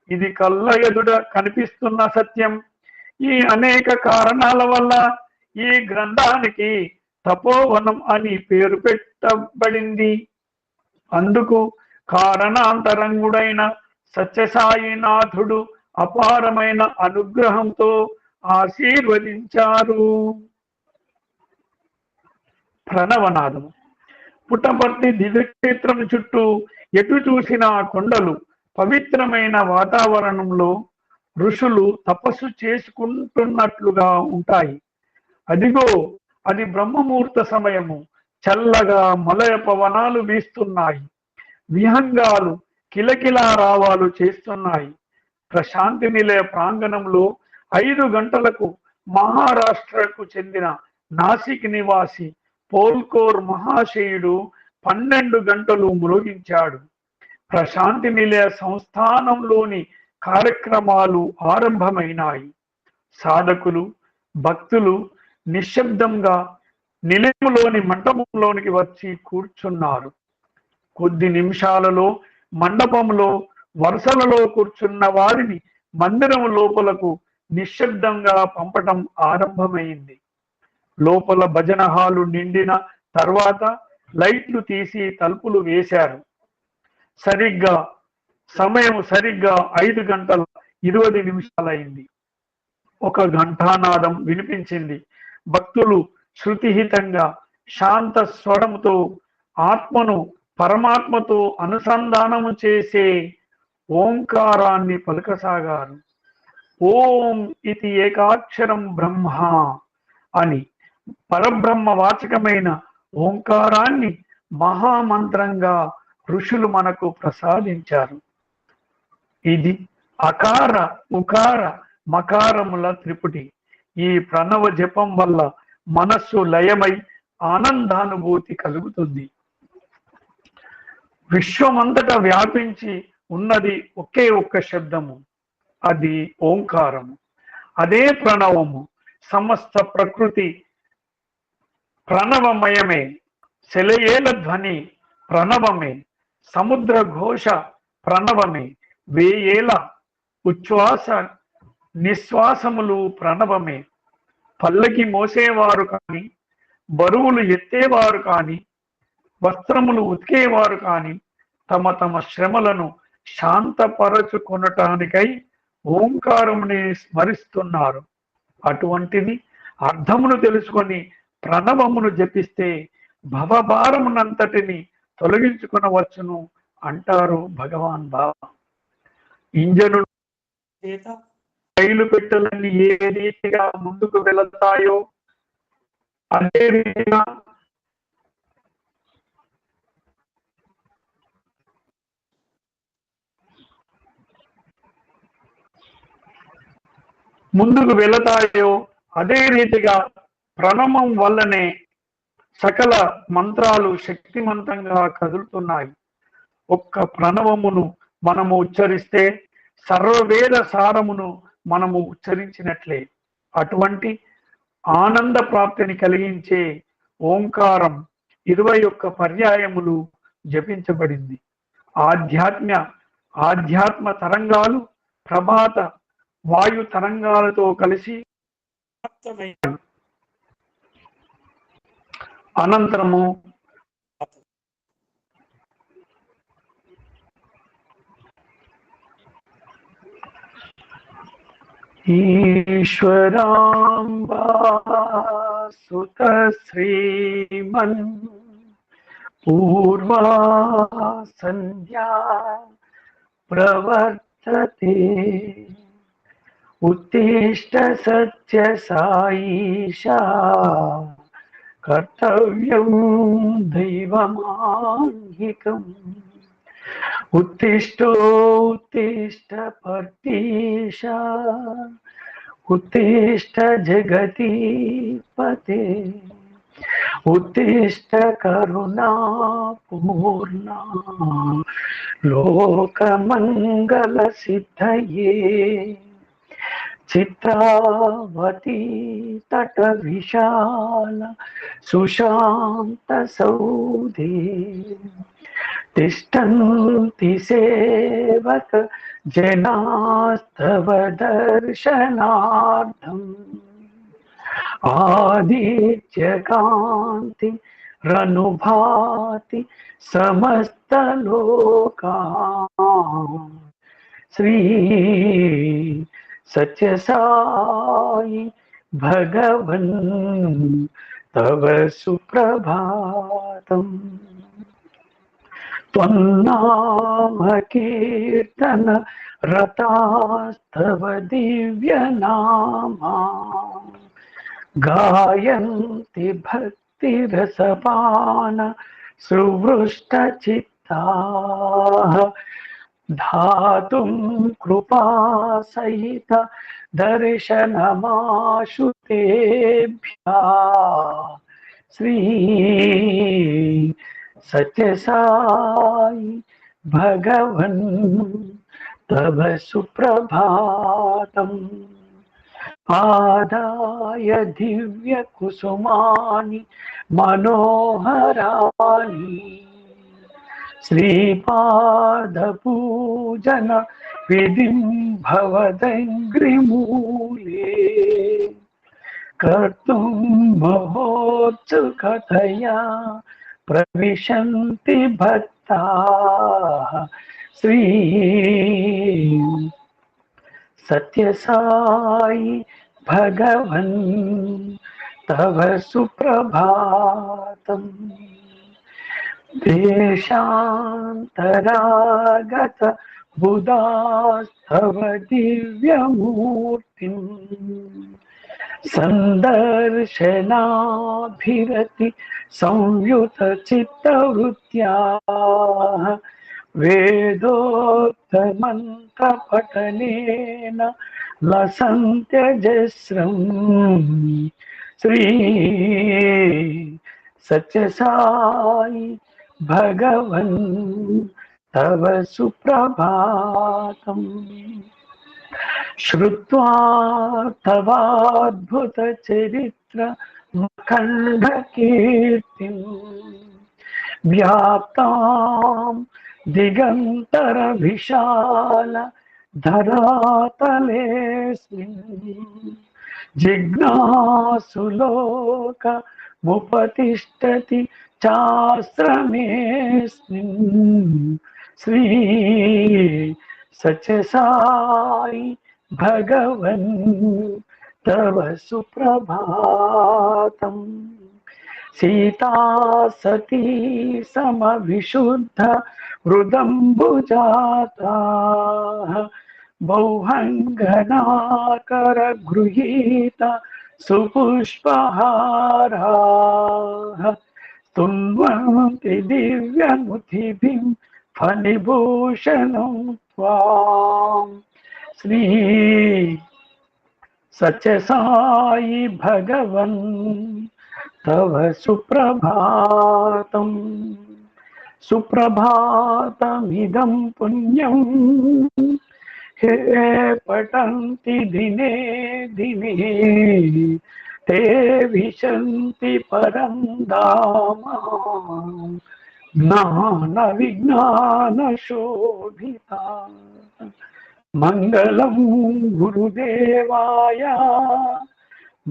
ఇది కళ్ళ ఎదుట కనిపిస్తున్న సత్యం. ఈ అనేక కారణాల వల్ల ఈ గ్రంథానికి తపోవనం అని పేరు పెట్టబడింది. అందుకు కారణాంతరంగుడైన సత్యసాయినాథుడు అపారమైన అనుగ్రహంతో ఆశీర్వదించారు. ప్రణవనాదము. పుట్టపర్తి దివ్యక్షేత్రం చుట్టూ ఎటు చూసిన కొండలు, పవిత్రమైన వాతావరణంలో ఋషులు తపస్సు చేసుకుంటున్నట్లుగా ఉంటాయి. అదిగో అది బ్రహ్మముహూర్త సమయము. చల్లగా మలయ పవనాలు వీస్తున్నాయి. విహంగాలు కిలకిలా రావాలు చేస్తున్నాయి. ప్రశాంతి నిలయ ప్రాంగణంలో 5 గంటలకు మహారాష్ట్రకు చెందిన నాసిక్ నివాసి పోల్కోర్ మహాశయుడు 12 గంటలు మ్రోగించాడు. ప్రశాంతి నిలయ సంస్థానంలోని కార్యక్రమాలు ఆరంభమైనాయి. సాధకులు, భక్తులు నిశ్శబ్దంగా నిలయములోని మంటపంలోనికి వచ్చి కూర్చున్నారు. కొద్ది నిమిషాలలో మండపంలో వరుసలలో కూర్చున్న వారిని మందిరం లోపలకు నిశ్శబ్దంగా పంపటం ఆరంభమైంది. లోపల భజన హాలు నిండిన తర్వాత లైట్లు తీసి తలుపులు వేశారు. సమయం సరిగ్గా 5:20 ఒక ఘంటానాదం వినిపించింది. భక్తులు శృతిహితంగా శాంత స్వరంతో ఆత్మను పరమాత్మతో అనుసంధానము చేసే ఓంకారాన్ని పలుకసాగారు. ఓం ఇది ఏకాక్షరం బ్రహ్మ అని పరబ్రహ్మ వాచకమైన ఓంకారాన్ని మహామంత్రంగా ఋషులు మనకు ప్రసాదించారు. ఇది అకార ఉకార మకారముల త్రిపుటి. ఈ ప్రణవ జపం వల్ల మనస్సు లయమై ఆనందానుభూతి కలుగుతుంది. విశ్వమంతటా వ్యాపించి ఉన్నది ఒకే ఒక్క శబ్దము, అది ఓంకారము. అదే ప్రణవము. సమస్త ప్రకృతి ప్రణవమయమే. సెలయేల ధ్వని ప్రణవమే. సముద్ర ఘోష ప్రణవమే. వేయేల ఉచ్ఛ్వాస నిశ్వాసములు ప్రణవమే. పల్లకి మోసేవారు కాని, బరువులు ఎత్తేవారు కాని, వస్త్రములు ఉతికేవారు కాని తమ తమ శ్రమలను శాంతపరచుకొనటానికై ఓంకారముని స్మరిస్తున్నారు. అటువంటిది అర్థమును తెలుసుకొని ప్రణవమును జపిస్తే భవభారమునంతటిని తొలగించుకొనవచ్చును అంటారు భగవాన్ బాబా. ఇంజను రైలు పెట్టెలన్నీ ఏ రీతిగా ముందుకు వెళతాయో అదే రీతిగా ప్రణవం వల్లనే సకల మంత్రాలు శక్తిమంతంగా కదులుతున్నాయి. ఒక్క ప్రణవమును మనము ఉచ్చరిస్తే సర్వవేద సారమును మనము ఉచ్చరించినట్లే. అటువంటి ఆనంద ప్రాప్తిని కలిగించే ఓంకారం 21 పర్యాయములు జపించబడింది. ఆధ్యాత్మ తరంగాలు ప్రభాత వాయు తరంగాలతో కలిసి అనంతరము ఈశ్వరాంబా సుత శ్రీమన్ పూర్వా సంధ్యా ప్రవర్తతే ఉత్తిష్ట సత్య సాయిషా కర్తవ్యం దైవమాన్హికం ఉత్తిష్ట పర్తీషా ఉత్తిష్ట జగతి పతే ఉత్తిష్ట కరుణా పూర్ణ లోకమంగళ సిద్ధయే చిత్రావతి తట విశాల సుశాంత సౌధే తిష్టంతి సేవక జనాస్తవ దర్శనార్థం ఆదిత్య కాంతి రనుభాతి సమస్త లోకా శ్రీ సత్య సాయి భగవన్ తవ సుప్రభాతం త్వన్నామ కీర్తన రతాస్తవ దివ్య నామా గాయంతి భక్తి రసపాన సువృష్ట చిత్తా ధాతుం కృపా సహిత దర్శనమాశు తేభ్యః శ్రీ సత్య సాయి భగవన్ తవ సుప్రభాతం ఆదాయ దివ్య కుసుమాని మనోహరాని శ్రీపాద పూజన విధిం భవదంగ్రిమూలే కర్తుం మహోత్సుకతయా ప్రవిశంతి భక్తాః శ్రీ సత్యసాయి భగవన్ తవ సుప్రభాతం దేశాంతరాగత బుధాస్తవ దివ్యమూర్తిం సందర్శనాభిరతి సంయుత చిత్తవృత్యా వేదోక్తమంత్ర పఠనేన లసంత్యజస్రం శ్రీ సత్యసాయి భగవన్ తవ సుప్రభాతం శ్రుత్వా తవాద్భుత చరిత్ర ఖండ కీర్తిం వ్యాప్తాం దిగంతర విశాల ధరాతలేస్మిన్ జిజ్ఞాసులోక ముపతిష్టతి చాస్త్రమేస్మిన్ శ్రీ సత్యసాయి భగవన్ తవ సుప్రభాతం సీతా సతీ సమవిశుద్ధ హృదంబుజాతా బౌహంగనాకర గృహీత సుపుష్పహారా స్తున్వంతి దివ్యముఖిభిం ఫణిభూషణం త్వాం శ్రీ సత్యసాయి భగవన్ తవ సుప్రభాతం సుప్రభాతమిదం పుణ్యం హే పఠంతి దినే దినే తే విశంతి పరం ధామ జ్ఞాన విజ్ఞాన శోభిత మంగళం గురుదేవాయ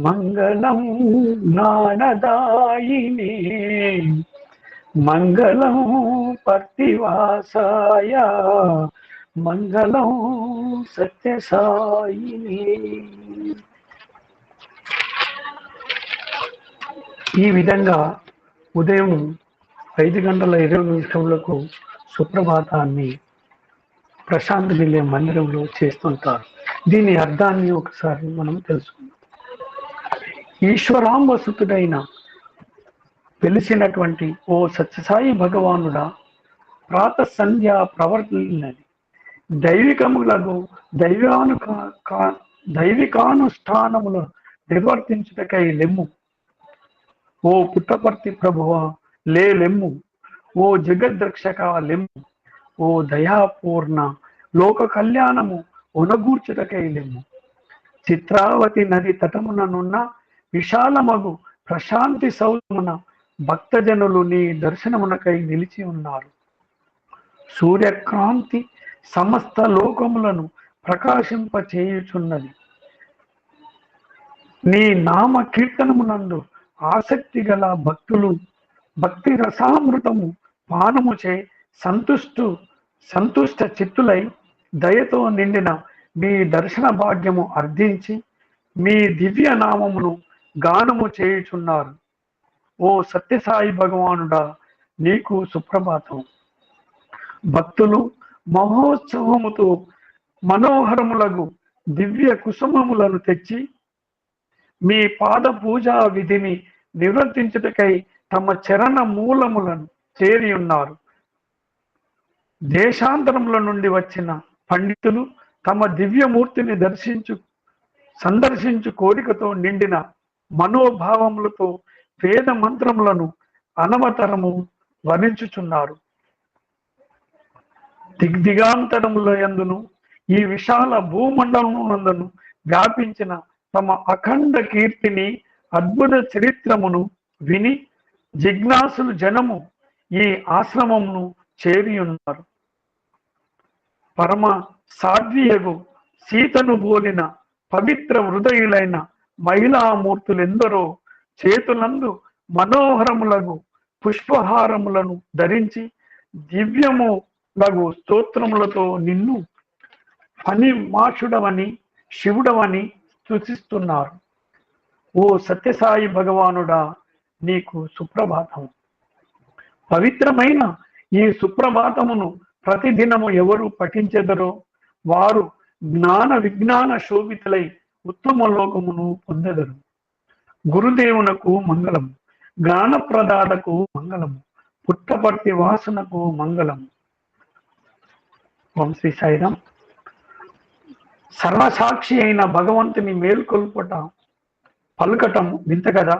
మంగళం జ్ఞానదాయినే మంగళం పర్తివాసాయ మంగళం సత్యసాయినే. ఈ విధంగా ఉదయం 5:20 సుప్రభాతాన్ని ప్రశాంత్ నిలయం మందిరంలో చేస్తుంటారు. దీని అర్థాన్ని ఒకసారి మనం తెలుసుకుందాం. ఈశ్వరాంబసుతుడైన వెలిసినటువంటి ఓ సత్యసాయి భగవానుడా, ప్రాత సంధ్య ప్రవర్తనది దైవికములకు దైవికానుష్ఠానములు నిర్వర్తించుటకై లెమ్ము. ఓ పుట్టపర్తి ప్రభువా లెమ్ము. ఓ జగద్రక్షక లెమ్ము. ఓ దయాపూర్ణ లోక కళ్యాణము ఉనగూర్చుటకై లెమ్ము. చిత్రావతి నది తటముననున్న విశాలమగు ప్రశాంతి సౌధమున భక్తజనులు నీ దర్శనమునకై నిలిచి ఉన్నారు. సూర్యక్రాంతి సమస్త లోకములను ప్రకాశింపచేయుచున్నది. నీ నామ కీర్తనమునందు ఆసక్తి గల భక్తులు భక్తి రసామృతము పానము చే సంతుష్ట చిత్తులై దయతో నిండిన మీ దర్శన భాగ్యము అర్థించి మీ దివ్య నామమును గానము చేయుచున్నారు. ఓ సత్యసాయి భగవానుడా, నీకు సుప్రభాతం. భక్తులు మహోత్సవముతో మనోహరములకు దివ్య కుసుమములను తెచ్చి మీ పాద పూజా విధిని నిర్వర్తించుటకై తమ చరణ మూలములను చేరి ఉన్నారు. దేశాంతరముల నుండి వచ్చిన పండితులు తమ దివ్యమూర్తిని సందర్శించు కోరికతో నిండిన మనోభావములతో వేద మంత్రములను అనవతరము వర్ణించుచున్నారు. దిగ్దిగాంతరముల యందును ఈ విశాల భూమండలమునందును వ్యాపించిన తమ అఖండ కీర్తిని అద్భుత చరిత్రమును విని జిజ్ఞాసులు జనము ఈ ఆశ్రమమును చేరి ఉన్నారు. పరమ సాధ్వియగు సీతను బోలిన పవిత్ర హృదయులైన మహిళామూర్తులెందరో చేతులందు మనోహరములగు పుష్పహారములను ధరించి దివ్యములగు స్తోత్రములతో నిన్ను ఫణిమాషుడవని శివుడవని స్తుతిస్తున్నారు. ఓ సత్యసాయి భగవానుడా, నీకు సుప్రభాతం. పవిత్రమైన ఈ సుప్రభాతమును ప్రతిదినము ఎవరు పఠించెదరో వారు జ్ఞాన విజ్ఞాన శోభితులై ఉత్తమ లోకమును పొందెదరు. గురుదేవునకు మంగళం, జ్ఞానప్రదాతకు మంగళము, పుట్టపర్తి వాసునకు మంగళము. ఓం శ్రీ సాయిరాం. సర్వసాక్షి అయిన భగవంతుని మేల్కొల్పట పలుకటం వింత కదా.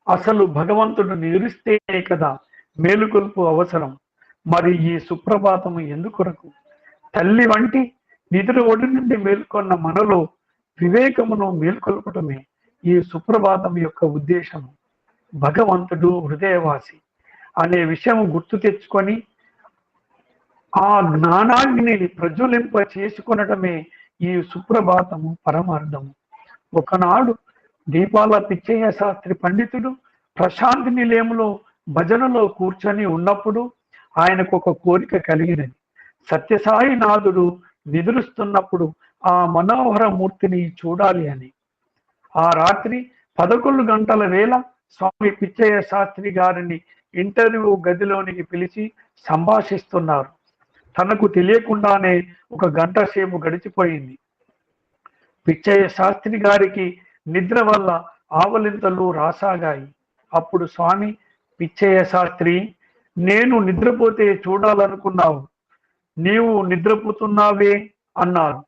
అసలు భగవంతుడు నిద్రిస్తేనే కదా మేలుకొల్పు అవసరం. మరి ఈ సుప్రభాతము ఎందుకొరకు? తల్లి వంటి నిద్ర ఒడి నుండి మేల్కొన్న మనలో వివేకమును మేల్కొల్పటమే ఈ సుప్రభాతం యొక్క ఉద్దేశము. భగవంతుడు హృదయవాసి అనే విషయం గుర్తు తెచ్చుకొని ఆ జ్ఞానాగ్నిని ప్రజ్వలింప చేసుకొనటమే ఈ సుప్రభాతము పరమార్థము. ఒకనాడు దీపాల పిచ్చయ్య శాస్త్రి పండితుడు ప్రశాంతి నిలయంలో భజనలో కూర్చొని ఉన్నప్పుడు ఆయనకు ఒక కోరిక కలిగినది. సత్యసాయి నాథుడు నిద్రిస్తున్నప్పుడు ఆ మనోహర మూర్తిని చూడాలి అని. ఆ రాత్రి 11 గంటల వేళ స్వామి పిచ్చయ్య శాస్త్రి గారిని ఇంటర్వ్యూ గదిలోనికి పిలిచి సంభాషిస్తున్నారు. తనకు తెలియకుండానే 1 గంట సేపు గడిచిపోయింది. పిచ్చయ్య శాస్త్రి గారికి నిద్ర వల్ల ఆవలింతలు రాసాగాయి. అప్పుడు స్వామి, పిచ్చయ్య శాస్త్రి, నేను నిద్రపోతే చూడాలనుకున్నావు, నీవు నిద్రపోతున్నావే అన్నారు.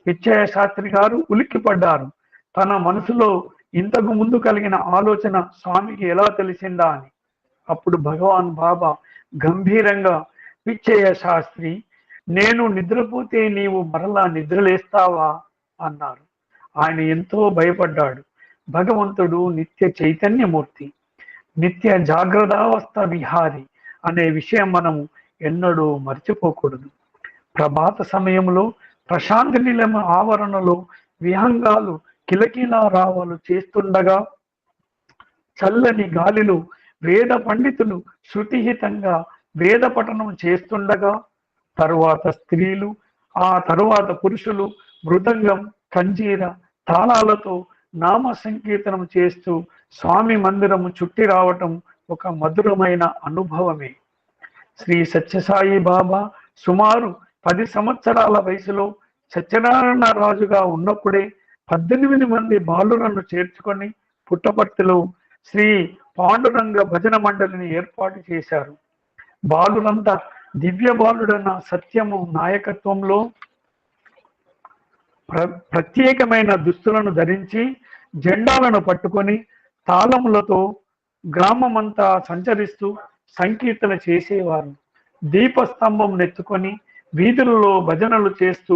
పిచ్చయ్య శాస్త్రి గారు ఉలిక్కిపడ్డారు. తన మనసులో ఇంతకు ముందు కలిగిన ఆలోచన స్వామికి ఎలా తెలిసిందా అని. అప్పుడు భగవాన్ బాబా గంభీరంగా, పిచ్చయ్య శాస్త్రి, నేను నిద్రపోతే నీవు మరలా నిద్రలేస్తావా అన్నారు. ఆయన ఎంతో భయపడ్డాడు. భగవంతుడు నిత్య చైతన్యమూర్తి, నిత్య జాగ్రత్తావస్థ విహారి అనే విషయం మనము ఎన్నడూ మర్చిపోకూడదు. ప్రభాత సమయంలో ప్రశాంతి నిలయం ఆవరణలో విహంగాలు కిలకిలా రావాలు చేస్తుండగా, చల్లని గాలిలో వేద పండితులు శృతిహితంగా వేద పఠనం చేస్తుండగా, తరువాత స్త్రీలు, ఆ తరువాత పురుషులు మృదంగం, కంజీర, తాళాలతో నామ సంకీర్తనం చేస్తూ స్వామి మందిరము చుట్టి రావటం ఒక మధురమైన అనుభవమే. శ్రీ సత్యసాయి బాబా సుమారు 10 సంవత్సరాల వయసులో సత్యనారాయణ రాజుగా ఉన్నప్పుడే 18 మంది బాలులను చేర్చుకొని పుట్టపర్తిలో శ్రీ పాండురంగ భజన మండలిని ఏర్పాటు చేశారు. బాలురంతా దివ్య బాలుడన్న సత్యము నాయకత్వంలో ప్రత్యేకమైన దుస్తులను ధరించి జెండాలను పట్టుకొని తాళములతో గ్రామమంతా సంచరిస్తూ సంకీర్తన చేసేవారు. దీపస్తంభం నెత్తుకొని వీధులలో భజనలు చేస్తూ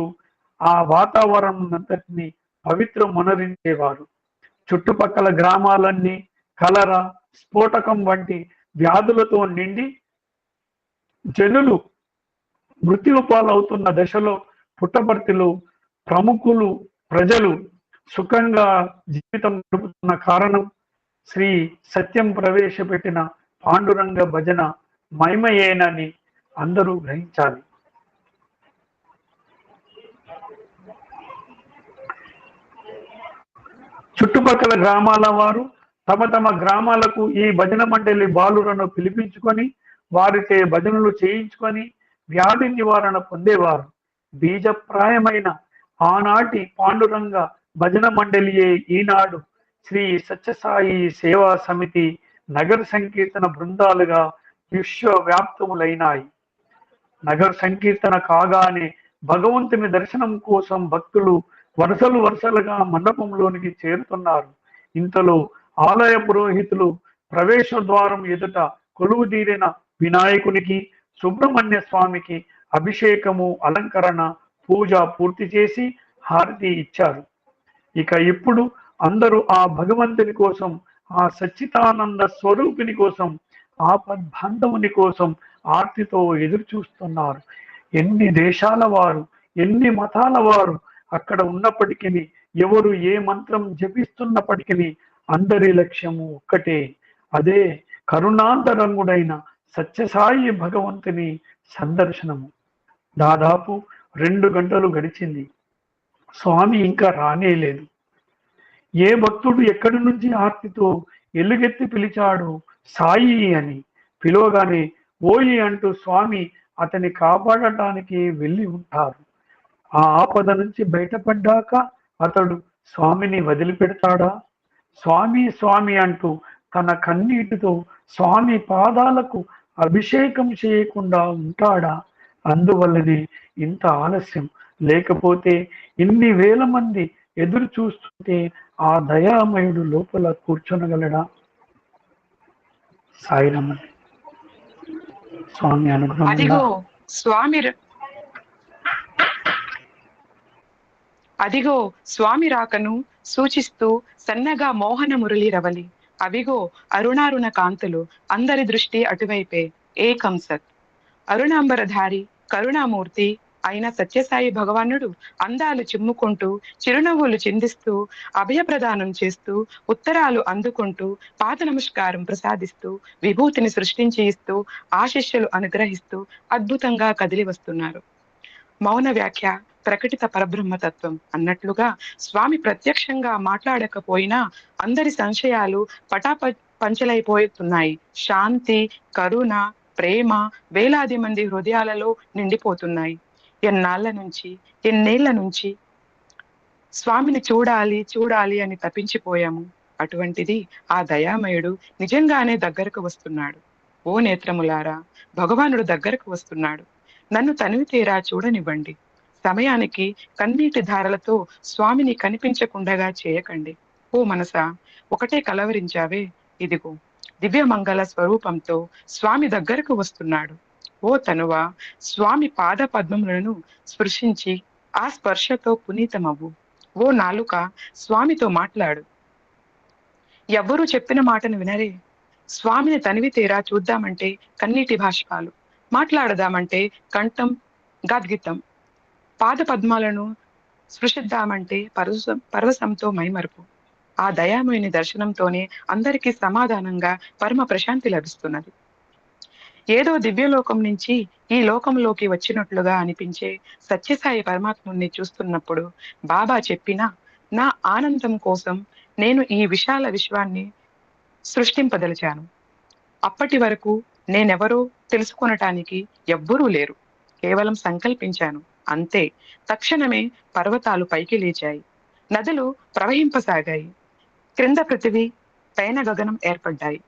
ఆ వాతావరణం అంతటిని పవిత్రం మనరించేవారు. చుట్టుపక్కల గ్రామాలన్నీ కలరా, స్ఫోటకం వంటి వ్యాధులతో నిండి జనులు మృత్యుపాలవుతున్న దశలో పుట్టపర్తిలో ప్రజలు సుఖంగా జీవితం గడుపుతున్న కారణం శ్రీ సత్యం ప్రవేశపెట్టిన పాండురంగ భజన మహిమయేనని అందరూ గ్రహించాలి. చుట్టుపక్కల గ్రామాల వారు తమ తమ గ్రామాలకు ఈ భజన మండలి బాలులను పిలిపించుకొని వారితో భజనలు చేయించుకొని వ్యాధి నివారణ పొందేవారు. బీజప్రాయమైన ఆనాటి పాండురంగ భజన మండలియే ఈనాడు శ్రీ సత్యసాయి సేవా సమితి నగర సంకీర్తన బృందాలుగా విశ్వవ్యాప్తములైనాయి. నగర సంకీర్తన కాగానే భగవంతుని దర్శనం కోసం భక్తులు వరుసలుగా మండపంలోనికి చేరుతున్నారు. ఇంతలో ఆలయ పురోహితులు ప్రవేశ ద్వారం ఎదుట కొలువుదీరిన వినాయకునికి, సుబ్రహ్మణ్య స్వామికి అభిషేకము, అలంకరణ, పూజ పూర్తి చేసి హారతి ఇచ్చారు. ఇక ఇప్పుడు అందరూ ఆ భగవంతుని కోసం, ఆ సచ్చిదానంద స్వరూపిణి కోసం, ఆపద్బాంధవుని కోసం ఆర్తితో ఎదురు చూస్తున్నారు. ఎన్ని దేశాల వారు, ఎన్ని మతాల వారు అక్కడ ఉన్నప్పటికీ, ఎవరు ఏ మంత్రం జపిస్తున్నప్పటికీ అందరి లక్ష్యము ఒక్కటే. అదే కరుణాంతరంగుడైన సత్యసాయి భగవంతుని సందర్శనము. దాదాపు 2 గంటలు గడిచింది. స్వామి ఇంకా రానేలేదు. ఏ భక్తుడు ఎక్కడి నుంచి ఆర్తితో ఎలుగెత్తి పిలిచాడో సాయి అని, పిలవగానే ఓయి అంటూ స్వామి అతని కాపాడటానికి వెళ్ళి ఉంటారు. ఆ ఆపద నుంచి బయటపడ్డాక అతడు స్వామిని వదిలిపెడతాడా? స్వామి స్వామి అంటూ తన కన్నీటితో స్వామి పాదాలకు అభిషేకం చేయకుండా ఉంటాడా? అందువల్లనే ఇంత ఆలస్యం. లేకపోతే ఇన్ని వేల మంది ఎదురు చూస్తుంటే ఆ దయామయుడు లోపల కూర్చొనగలడా? సాయిరామ. స్వామి అనుగ్రహం. అదిగో స్వామి అదిగో స్వామి రాకను సూచిస్తూ సన్నగా మోహన మురళి రవలి. అవిగో అరుణారుణ కాంతులు, అందరి దృష్టి అటువైపే. ఏకం సత్. అరుణాంబరధారి కరుణామూర్తి అయిన సత్యసాయి భగవానుడు అందాలు చిమ్ముకుంటూ, చిరునవ్వులు చిందిస్తూ, అభయప్రదానం చేస్తూ, ఉత్తరాలు అందుకుంటూ, పాద నమస్కారం ప్రసాదిస్తూ, విభూతిని సృష్టించి ఇస్తూ, ఆశిష్యులు అనుగ్రహిస్తూ అద్భుతంగా కదిలి వస్తున్నారు. మౌన వ్యాఖ్య ప్రకటిత పరబ్రహ్మతత్వం అన్నట్లుగా స్వామి ప్రత్యక్షంగా మాట్లాడకపోయినా అందరి సంశయాలు పంచలైపోతున్నాయి. శాంతి, కరుణ, ప్రేమ వేలాది మంది హృదయాలలో నిండిపోతున్నాయి. ఎన్నేళ్ల నుంచి స్వామిని చూడాలి చూడాలి అని తప్పించిపోయాము. అటువంటిది ఆ దయామయుడు నిజంగానే దగ్గరకు వస్తున్నాడు. ఓ నేత్రములారా, భగవానుడు దగ్గరకు వస్తున్నాడు. నన్ను తనివి తీరా చూడనివ్వండి. సమయానికి కన్నీటి ధారలతో స్వామిని కనిపించకుండగా చేయకండి. ఓ మనసా, ఒకటే కలవరించావే, ఇదిగో దివ్యమంగళ స్వరూపంతో స్వామి దగ్గరకు వస్తున్నాడు. ఓ తనువా, స్వామి పాద పద్మములను స్పృశించి ఆ స్పర్శతో పునీతమవ్వు. ఓ నాలుక, స్వామితో మాట్లాడు. ఎవ్వరూ చెప్పిన మాటను వినరే. స్వామిని తనివి తీరా చూద్దామంటే కన్నీటి భాష్పాలు, మాట్లాడదామంటే కంఠం గాద్గితం, పాద పద్మాలను స్పృశిద్దామంటే పరవశంతో మైమరుపు. ఆ దయామయుని దర్శనంతోనే అందరికీ సమాధానంగా పరమ ప్రశాంతి లభిస్తున్నది. ఏదో దివ్యలోకం నుంచి ఈ లోకంలోకి వచ్చినట్లుగా అనిపించే సత్యసాయి పరమాత్ముని చూస్తున్నప్పుడు బాబా చెప్పిన నా ఆనందం కోసం నేను ఈ విశాల విశ్వాన్ని సృష్టింపదలిచాను. అప్పటి వరకు నేనెవరో తెలుసుకొనటానికి ఎవ్వరూ లేరు. కేవలం సంకల్పించాను అంతే. తక్షణమే పర్వతాలు పైకి లేచాయి, నదులు ప్రవహింపసాగాయి, క్రింద పృథివీ పైన గగనం ఏర్పడ్డాయి,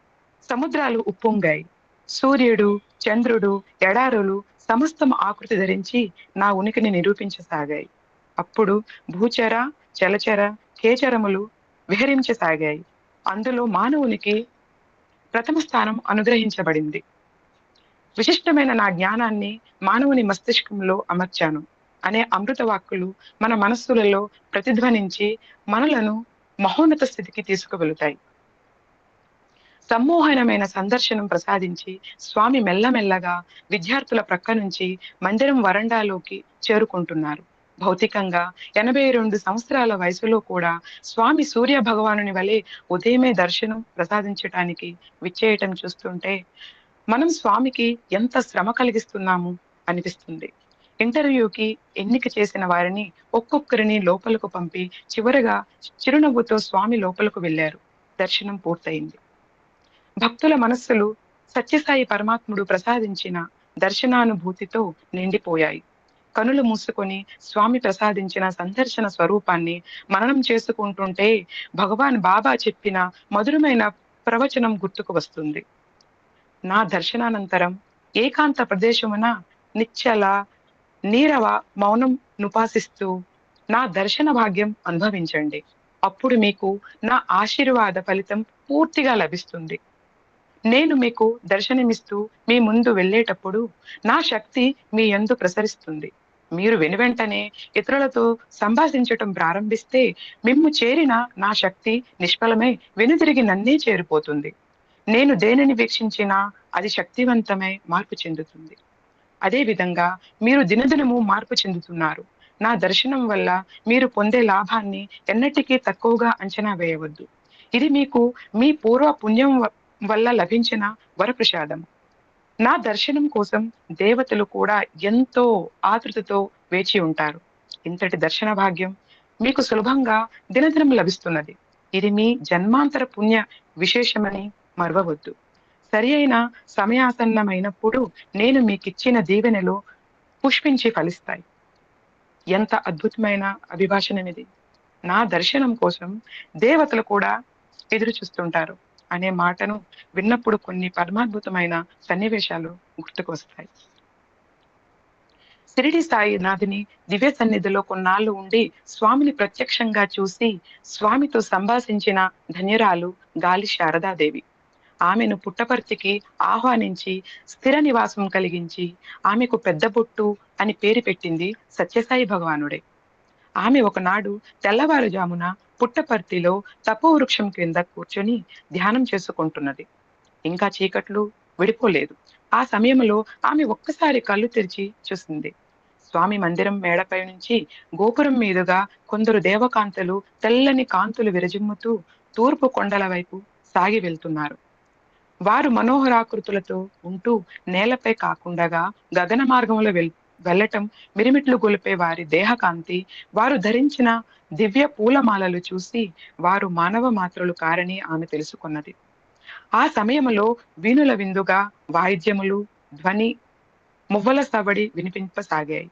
సముద్రాలు ఉప్పొంగాయి, సూర్యుడు, చంద్రుడు, ఎడారులు సమస్తం ఆకృతి ధరించి నా ఉనికిని నిరూపించసాగాయి. అప్పుడు భూచర, చలచర, కేచరములు విహరించసాగాయి. అందులో మానవునికి ప్రథమ స్థానం అనుగ్రహించబడింది. విశిష్టమైన నా జ్ఞానాన్ని మానవుని మస్తిష్కంలో అమర్చాను అనే అమృత వాక్కులు మన మనస్సులలో ప్రతిధ్వనించి మనలను మహోన్నత స్థితికి తీసుకువెళుతాయి. సమ్మోహనమైన సందర్శనం ప్రసాదించి స్వామి మెల్లమెల్లగా విద్యార్థుల ప్రక్క నుంచి మందిరం వరండాలోకి చేరుకుంటున్నారు. భౌతికంగా 82 సంవత్సరాల వయసులో కూడా స్వామి సూర్య భగవానుని వలె ఉదయమే దర్శనం ప్రసాదించటానికి విచ్చేయటం చూస్తుంటే మనం స్వామికి ఎంత శ్రమ కలిగిస్తున్నాము అనిపిస్తుంది. ఇంటర్వ్యూకి ఎన్నిక చేసిన వారిని ఒక్కొక్కరిని లోపలకు పంపి చివరగా చిరునవ్వుతో స్వామి లోపలకు వెళ్ళారు. దర్శనం పూర్తయింది. భక్తుల మనస్సులు సత్యసాయి పరమాత్ముడు ప్రసాదించిన దర్శనానుభూతితో నిండిపోయాయి. కనులు మూసుకొని స్వామి ప్రసాదించిన సందర్శన స్వరూపాన్ని మననం చేసుకుంటుంటే భగవాన్ బాబా చెప్పిన మధురమైన ప్రవచనం గుర్తుకు వస్తుంది. నా దర్శనానంతరం ఏకాంత ప్రదేశమున నిశ్చల నీరవ మౌనం నుపాసిస్తూ నా దర్శన భాగ్యం అనుభవించండి. అప్పుడు మీకు నా ఆశీర్వాద ఫలితం పూర్తిగా లభిస్తుంది. నేను మీకు దర్శనమిస్తూ మీ ముందు వెళ్ళేటప్పుడు నా శక్తి మీ యందు ప్రసరిస్తుంది. మీరు వెనువెంటనే ఇతరులతో సంభాషించటం ప్రారంభిస్తే మిమ్ము చేరిన నా శక్తి నిష్ఫలమై వెనుదిరిగి నన్నే చేరిపోతుంది. నేను దేనిని వీక్షించినా అది శక్తివంతమై మార్పు చెందుతుంది. అదే విధంగా మీరు దినదినము మార్పు చెందుతున్నారు. నా దర్శనం వల్ల మీరు పొందే లాభాన్ని ఎన్నటికీ తక్కువగా అంచనా వేయవద్దు. ఇది మీకు మీ పూర్వ పుణ్యం వల్ల లభించిన వరప్రసాదం. నా దర్శనం కోసం దేవతలు కూడా ఎంతో ఆతృతతో వేచి ఉంటారు. ఇంతటి దర్శన భాగ్యం మీకు సులభంగా దినదినం లభిస్తున్నది. ఇది మీ జన్మాంతర పుణ్య విశేషమని మరవవద్దు. సరి అయిన సమయాసన్నమైనప్పుడు నేను మీకిచ్చిన దీవెనలు పుష్పించి ఫలిస్తాయి. ఎంత అద్భుతమైన అభిభాషణం ఇది! నా దర్శనం కోసం దేవతలు కూడా ఎదురు చూస్తుంటారు అనే మాటను విన్నప్పుడు కొన్ని పరమాద్భుతమైన సన్నివేశాలు గుర్తుకొస్తాయి. షిరిడి సాయినాథుని దివ్య సన్నిధిలో కొన్నాళ్ళు ఉండి స్వామిని ప్రత్యక్షంగా చూసి స్వామితో సంభాషించిన ధన్యురాలు గాలి శారదాదేవి. ఆమెను పుట్టపర్తికి ఆహ్వానించి స్థిర నివాసం కలిగించి ఆమెకు పెద్ద బొట్టు అని పేరు పెట్టింది సత్యసాయి భగవానుడే. ఆమె ఒకనాడు తెల్లవారుజామున పుట్టపర్తిలో తపోవృక్షం కింద కూర్చొని ధ్యానం చేసుకుంటున్నది. ఇంకా చీకట్లు విడిపోలేదు. ఆ సమయంలో ఆమె ఒక్కసారి కళ్ళు తెరిచి చూసింది. స్వామి మందిరం మేడపై నుంచి గోపురం మీదుగా కొందరు దేవకాంతలు తెల్లని కాంతులు విరజిమ్ముతూ తూర్పు కొండల వైపు సాగి వెళ్తున్నారు. వారు మనోహరాకృతులతో ఉంటూ నేలపై కాకుండగా గగన మార్గంలో వెళ్ళటం మిరిమిట్లు గొలిపే వారి దేహకాంతి, వారు ధరించిన దివ్య పూలమాలలు చూసి వారు మానవ మాత్రలు కారని ఆమె తెలుసుకున్నది. ఆ సమయంలో వీణుల విందుగా వాయిద్యములు, ధ్వని, మువ్వల సవడి వినిపింపసాగాయి.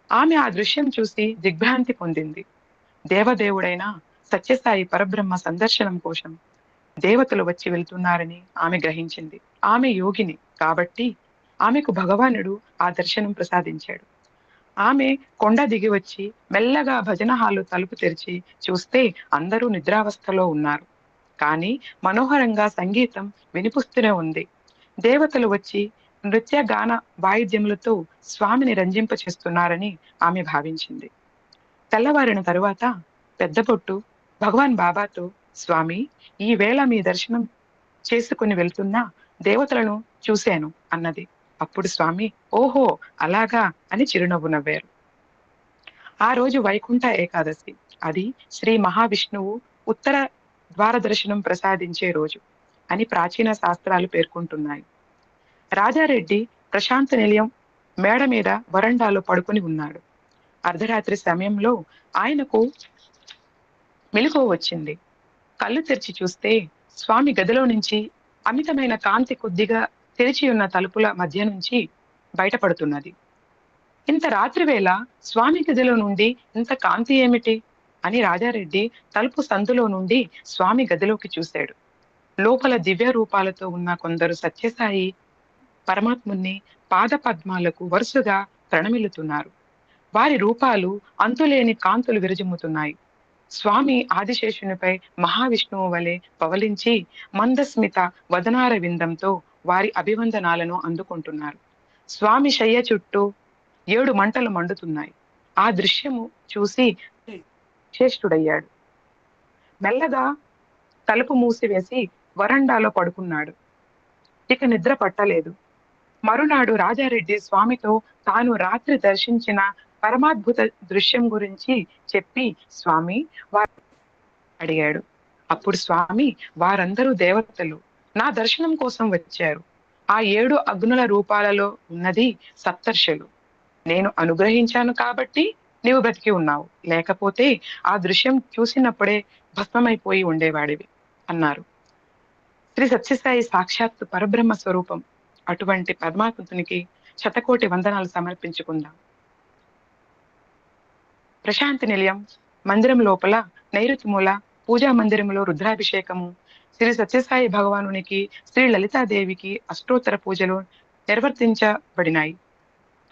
ఆమె ఆ దృశ్యం చూసి దిగ్భ్రాంతి పొందింది. దేవదేవుడైన సత్యసాయి పరబ్రహ్మ సందర్శనం కోసం దేవతలు వచ్చి వెళ్తున్నారని ఆమె గ్రహించింది. ఆమె యోగిని కాబట్టి ఆమెకు భగవానుడు ఆ దర్శనం ప్రసాదించాడు. ఆమె కొండ దిగి వచ్చి మెల్లగా భజన హాలు తలుపు తెరిచి చూస్తే అందరూ నిద్రావస్థలో ఉన్నారు. కానీ మనోహరంగా సంగీతం వినిపిస్తూనే ఉంది. దేవతలు వచ్చి నృత్య గాన వాయిద్యములతో స్వామిని రంజింప చేస్తున్నారని ఆమె భావించింది. తెల్లవారిన తరువాత పెద్దబొట్టు భగవాన్ బాబాతో, స్వామి, ఈ వేళ మీ దర్శనం చేసుకుని వెళ్తున్నా దేవతలను చూశాను అన్నది. అప్పుడు స్వామి, ఓహో అలాగా అని చిరునవ్వు నవ్వారు. ఆ రోజు వైకుంఠ ఏకాదశి. అది శ్రీ మహావిష్ణువు ఉత్తర ద్వార దర్శనం ప్రసాదించే రోజు అని ప్రాచీన శాస్త్రాలు పేర్కొంటున్నాయి. రాజారెడ్డి ప్రశాంత నిలయం మేడ మీద వరండాలో పడుకొని ఉన్నాడు. అర్ధరాత్రి సమయంలో ఆయనకు మెలకువ వచ్చింది. కళ్ళు తెరిచి చూస్తే స్వామి గదిలో నుంచి అమితమైన కాంతి కొద్దిగా తెరిచి ఉన్న తలుపుల మధ్య నుంచి బయటపడుతున్నది. ఇంత రాత్రి వేళ స్వామి గదిలో నుండి ఇంత కాంతి ఏమిటి అని రాజారెడ్డి తలుపు సందులో నుండి స్వామి గదిలోకి చూశాడు. లోపల దివ్య రూపాలతో ఉన్న కొందరు సత్యసాయి పరమాత్ముని పాద పద్మాలకు వరుసగా ప్రణమిల్లుతున్నారు. వారి రూపాలు అంతులేని కాంతులు విరజిమ్ముతున్నాయి. స్వామి ఆదిశేషునిపై మహావిష్ణువు వలె పవలించి మందస్మిత వదనార విందంతో వారి అభివందనాలను అందుకుంటున్నారు. స్వామి శయ్య చుట్టూ 7 మంటలు మండుతున్నాయి. ఆ దృశ్యము చూసి శ్రేష్ఠుడయ్యాడు. మెల్లగా తలుపు మూసివేసి వరండాలో పడుకున్నాడు. ఇక నిద్ర పట్టలేదు. మరునాడు రాజారెడ్డి స్వామితో తాను రాత్రి దర్శించిన పరమాద్భుత దృశ్యం గురించి చెప్పి, స్వామి వారు అడిగాడు. అప్పుడు స్వామి, వారందరూ దేవతలు నా దర్శనం కోసం వచ్చారు. ఆ 7 అగ్నుల రూపాలలో ఉన్నది సప్తర్షులు. నేను అనుగ్రహించాను కాబట్టి నీవు బ్రతికి ఉన్నావు, లేకపోతే ఆ దృశ్యం చూసినప్పుడే భస్మమైపోయి ఉండేవాడివి అన్నారు. శ్రీ సత్యసాయి సాక్షాత్తు పరబ్రహ్మ స్వరూపం. అటువంటి పరమాత్మునికి శతకోటి వందనాలు సమర్పించుకుందాం. ప్రశాంతి నిలయం మందిరం లోపల నైరుతి మూల పూజా మందిరంలో రుద్రాభిషేకము, శ్రీ సత్యసాయి భగవానునికి, శ్రీ లలితాదేవికి అష్టోత్తర పూజలు నిర్వర్తించబడినాయి.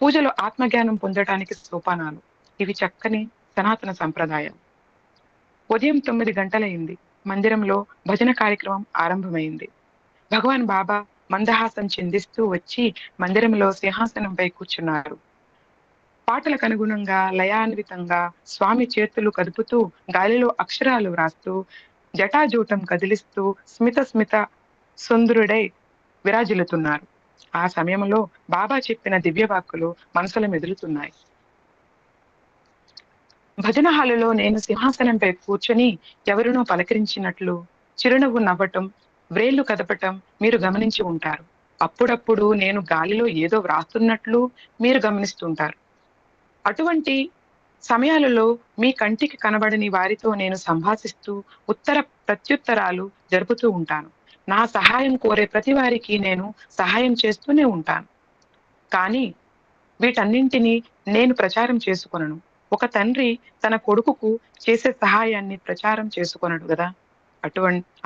పూజలు ఆత్మజ్ఞానం పొందటానికి సోపానాలు. ఇవి చక్కని సనాతన సంప్రదాయం. ఉదయం 9 గంటలైంది. మందిరంలో భజన కార్యక్రమం ఆరంభమైంది. భగవాన్ బాబా మందహాసం చిందిస్తూ వచ్చి మందిరంలో సింహాసనంపై కూర్చున్నారు. పాటలకు అనుగుణంగా లయాన్వితంగా స్వామి చేతులు కదుపుతూ గాలిలో అక్షరాలు వ్రాస్తూ జటాజూటం కదిలిస్తూ స్మిత స్మిత సుందరుడై విరాజిల్లుతున్నారు. ఆ సమయంలో బాబా చెప్పిన దివ్యవాక్కులు మనసులో మెదులుతున్నాయి. భజన హాలులో నేను సింహాసనంపై కూర్చొని ఎవరినో పలకరించినట్లు చిరునవ్వు నవ్వటం, వ్రేళ్లు కదపటం మీరు గమనించి ఉంటారు. అప్పుడప్పుడు నేను గాలిలో ఏదో వ్రాస్తున్నట్లు మీరు గమనిస్తుంటారు. అటువంటి సమయాలలో మీ కంటికి కనబడని వారితో నేను సంభాషిస్తూ ఉత్తర ప్రత్యుత్తరాలు జరుపుతూ ఉంటాను. నా సహాయం కోరే ప్రతి వారికి నేను సహాయం చేస్తూనే ఉంటాను. కానీ వీటన్నింటినీ నేను ప్రచారం చేసుకొనను. ఒక తండ్రి తన కొడుకుకు చేసే సహాయాన్ని ప్రచారం చేసుకొనడు కదా,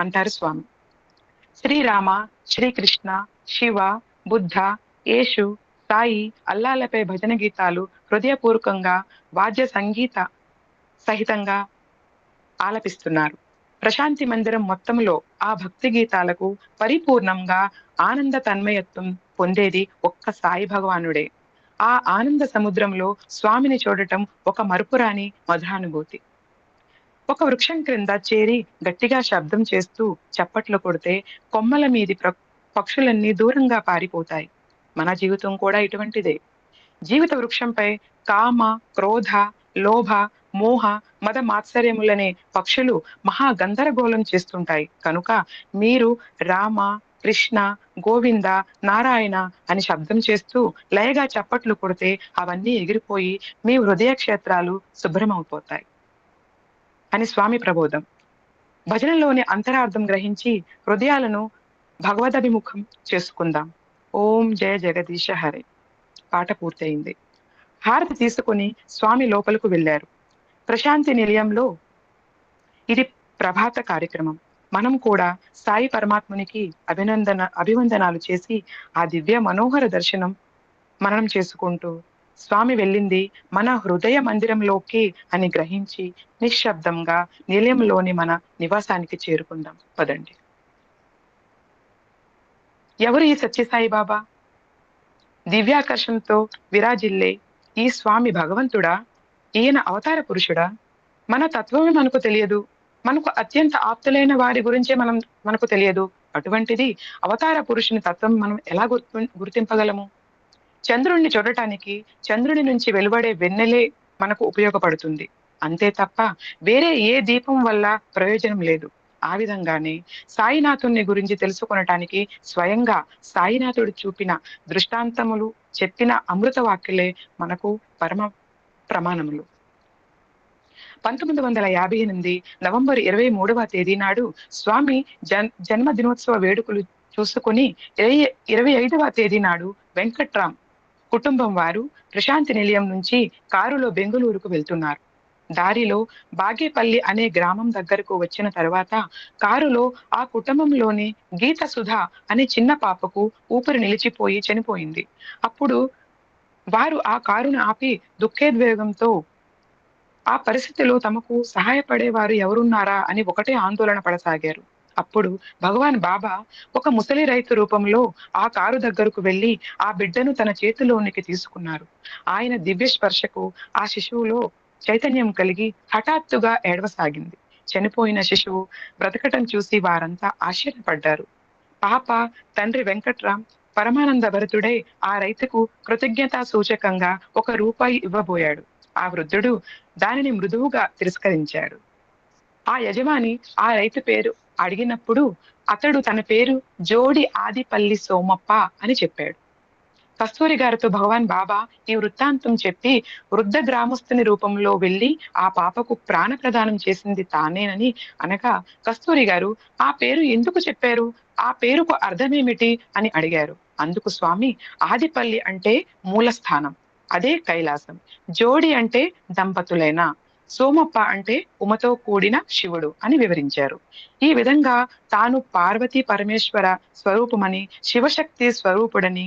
అంటారు స్వామి. శ్రీరామ, శ్రీకృష్ణ, శివ, బుద్ధ, యేసు, సాయి, అల్లాలపై భజన గీతాలు హృదయపూర్వకంగా వాద్య సంగీత సహితంగా ఆలపిస్తున్నారు. ప్రశాంతి మందిరం మొత్తంలో ఆ భక్తి గీతాలకు పరిపూర్ణంగా ఆనంద తన్మయత్వం పొందేది ఒక్క సాయి భగవానుడే. ఆ ఆనంద సముద్రంలో స్వామిని చూడటం ఒక మరుపురాని మధురానుభూతి. ఒక వృక్షం క్రింద చేరి గట్టిగా శబ్దం చేస్తూ చప్పట్లు కొడితే కొమ్మల మీది పక్షులన్నీ దూరంగా పారిపోతాయి. మన జీవితం కూడా ఇటువంటిదే. జీవిత వృక్షంపై కామ, క్రోధ, లోభ, మోహ, మద మాత్సర్యములనే పక్షులు మహా గందరగోళం చేస్తుంటాయి. కనుక మీరు రామ, కృష్ణ, గోవింద, నారాయణ అని శబ్దం చేస్తూ లయగా చప్పట్లు కొడితే అవన్నీ ఎగిరిపోయి మీ హృదయ క్షేత్రాలు శుభ్రమవుపోతాయి అని స్వామి ప్రబోధం. భజనలోని అంతరార్థం గ్రహించి హృదయాలను భగవదభిముఖం చేసుకుందాం. ఓం జయ జగదీశ హరే. పాట పూర్తయింది. హారతి తీసుకుని స్వామి లోపలకు వెళ్ళారు. ప్రశాంతి నిలయంలో ఇది ప్రభాత కార్యక్రమం. మనం కూడా సాయి పరమాత్మునికి అభివందనాలు చేసి ఆ దివ్య మనోహర దర్శనం మననం చేసుకుంటూ స్వామి వెళ్ళింది మన హృదయ మందిరంలోకి అని గ్రహించి నిశ్శబ్దంగా నిలయంలోని మన నివాసానికి చేరుకుందాం. పదండి. ఎవరు ఈ సత్యసాయి బాబా? దివ్యాకర్షణతో విరాజిల్లే ఈ స్వామి భగవంతుడా? ఈయన అవతార పురుషుడా? మన తత్వమే మనకు తెలియదు. మనకు అత్యంత ఆప్తులైన వారి గురించే మనకు తెలియదు. అటువంటిది అవతార పురుషుని తత్వం మనం ఎలా గుర్తింపగలము? చంద్రుణ్ణి చూడటానికి చంద్రుని నుంచి వెలువడే వెన్నెలే మనకు ఉపయోగపడుతుంది. అంతే తప్ప వేరే ఏ దీపం వల్ల ప్రయోజనం లేదు. ఆ విధంగానే సాయినాథుని గురించి తెలుసుకొనటానికి స్వయంగా సాయినాథుడు చూపిన దృష్టాంతములు, చెప్పిన అమృత వాక్యులే మనకు పరమ ప్రమాణములు. 1958 నవంబర్ 23వ తేదీ నాడు స్వామి జన్మదినోత్సవ వేడుకలు చూసుకుని 25వ తేదీ నాడు వెంకట్రామ్ కుటుంబం వారు ప్రశాంతి నిలయం నుంచి కారులో బెంగుళూరుకు వెళ్తున్నారు. దారిలో బాగేపల్లి అనే గ్రామం దగ్గరకు వచ్చిన తర్వాత కారులో ఆ కుటుంబంలోని గీత సుధా అనే చిన్న పాపకు ఊపిరి నిలిచిపోయి చనిపోయింది. అప్పుడు వారు ఆ కారును ఆపి దుఃఖోద్వేగంతో ఆ పరిస్థితిలో తమకు సహాయపడేవారు ఎవరున్నారా అని ఒకటే ఆందోళన పడసాగారు. అప్పుడు భగవాన్ బాబా ఒక ముసలి రైతు రూపంలో ఆ కారు దగ్గరకు వెళ్లి ఆ బిడ్డను తన చేతిలోనికి తీసుకున్నారు. ఆయన దివ్య స్పర్శకు ఆ శిశువులో చైతన్యం కలిగి హఠాత్తుగా ఏడవసాగింది. చనిపోయిన శిశువు బ్రతకటం చూసి వారంతా ఆశ్చర్యపడ్డారు. పాప తండ్రి వెంకట్రామ్ పరమానంద భరితుడై ఆ రైతుకు కృతజ్ఞతా సూచకంగా ₹1 ఇవ్వబోయాడు. ఆ వృద్ధుడు దానిని మృదువుగా తిరస్కరించాడు. ఆ యజమాని ఆ రైతు పేరు అడిగినప్పుడు అతడు తన పేరు జోడి ఆదిపల్లి సోమప్ప అని చెప్పాడు. కస్తూరి గారితో భగవాన్ బాబా ఈ వృత్తాంతం చెప్పి వృద్ధ గ్రామస్తుని రూపంలో వెళ్లి ఆ పాపకు ప్రాణ ప్రదానం చేసింది తానేనని అనగా కస్తూరి గారు ఆ పేరు ఎందుకు చెప్పారు, ఆ పేరుకు అర్థమేమిటి అని అడిగారు. అందుకు స్వామి ఆదిపల్లి అంటే మూలస్థానం, అదే కైలాసం. జోడి అంటే దంపతులైన, సోమప్ప అంటే ఉమతో కూడిన శివుడు అని వివరించారు. ఈ విధంగా తాను పార్వతీ పరమేశ్వర స్వరూపమని, శివశక్తి స్వరూపుడని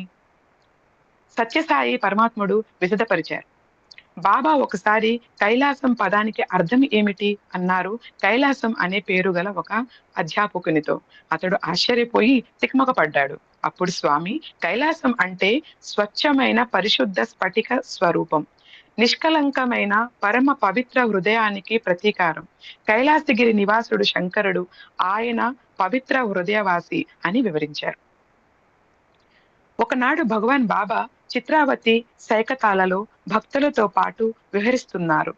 సత్యసాయి పరమాత్ముడు విశదపరిచారు. బాబా ఒకసారి కైలాసం పదానికి అర్థం ఏమిటి అన్నారు కైలాసం అనే పేరు గల ఒక అధ్యాపకునితో. అతడు ఆశ్చర్యపోయి తికమక పడ్డాడు. అప్పుడు స్వామి కైలాసం అంటే స్వచ్ఛమైన పరిశుద్ధ స్ఫటిక స్వరూపం, నిష్కలంకమైన పరమ పవిత్ర హృదయానికి ప్రతీకారం. కైలాసగిరి నివాసుడు శంకరుడు, ఆయన పవిత్ర హృదయవాసి అని వివరించారు. ఒకనాడు భగవాన్ బాబా చిత్రావతి సైకతాలలో భక్తులతో పాటు విహరిస్తున్నారు.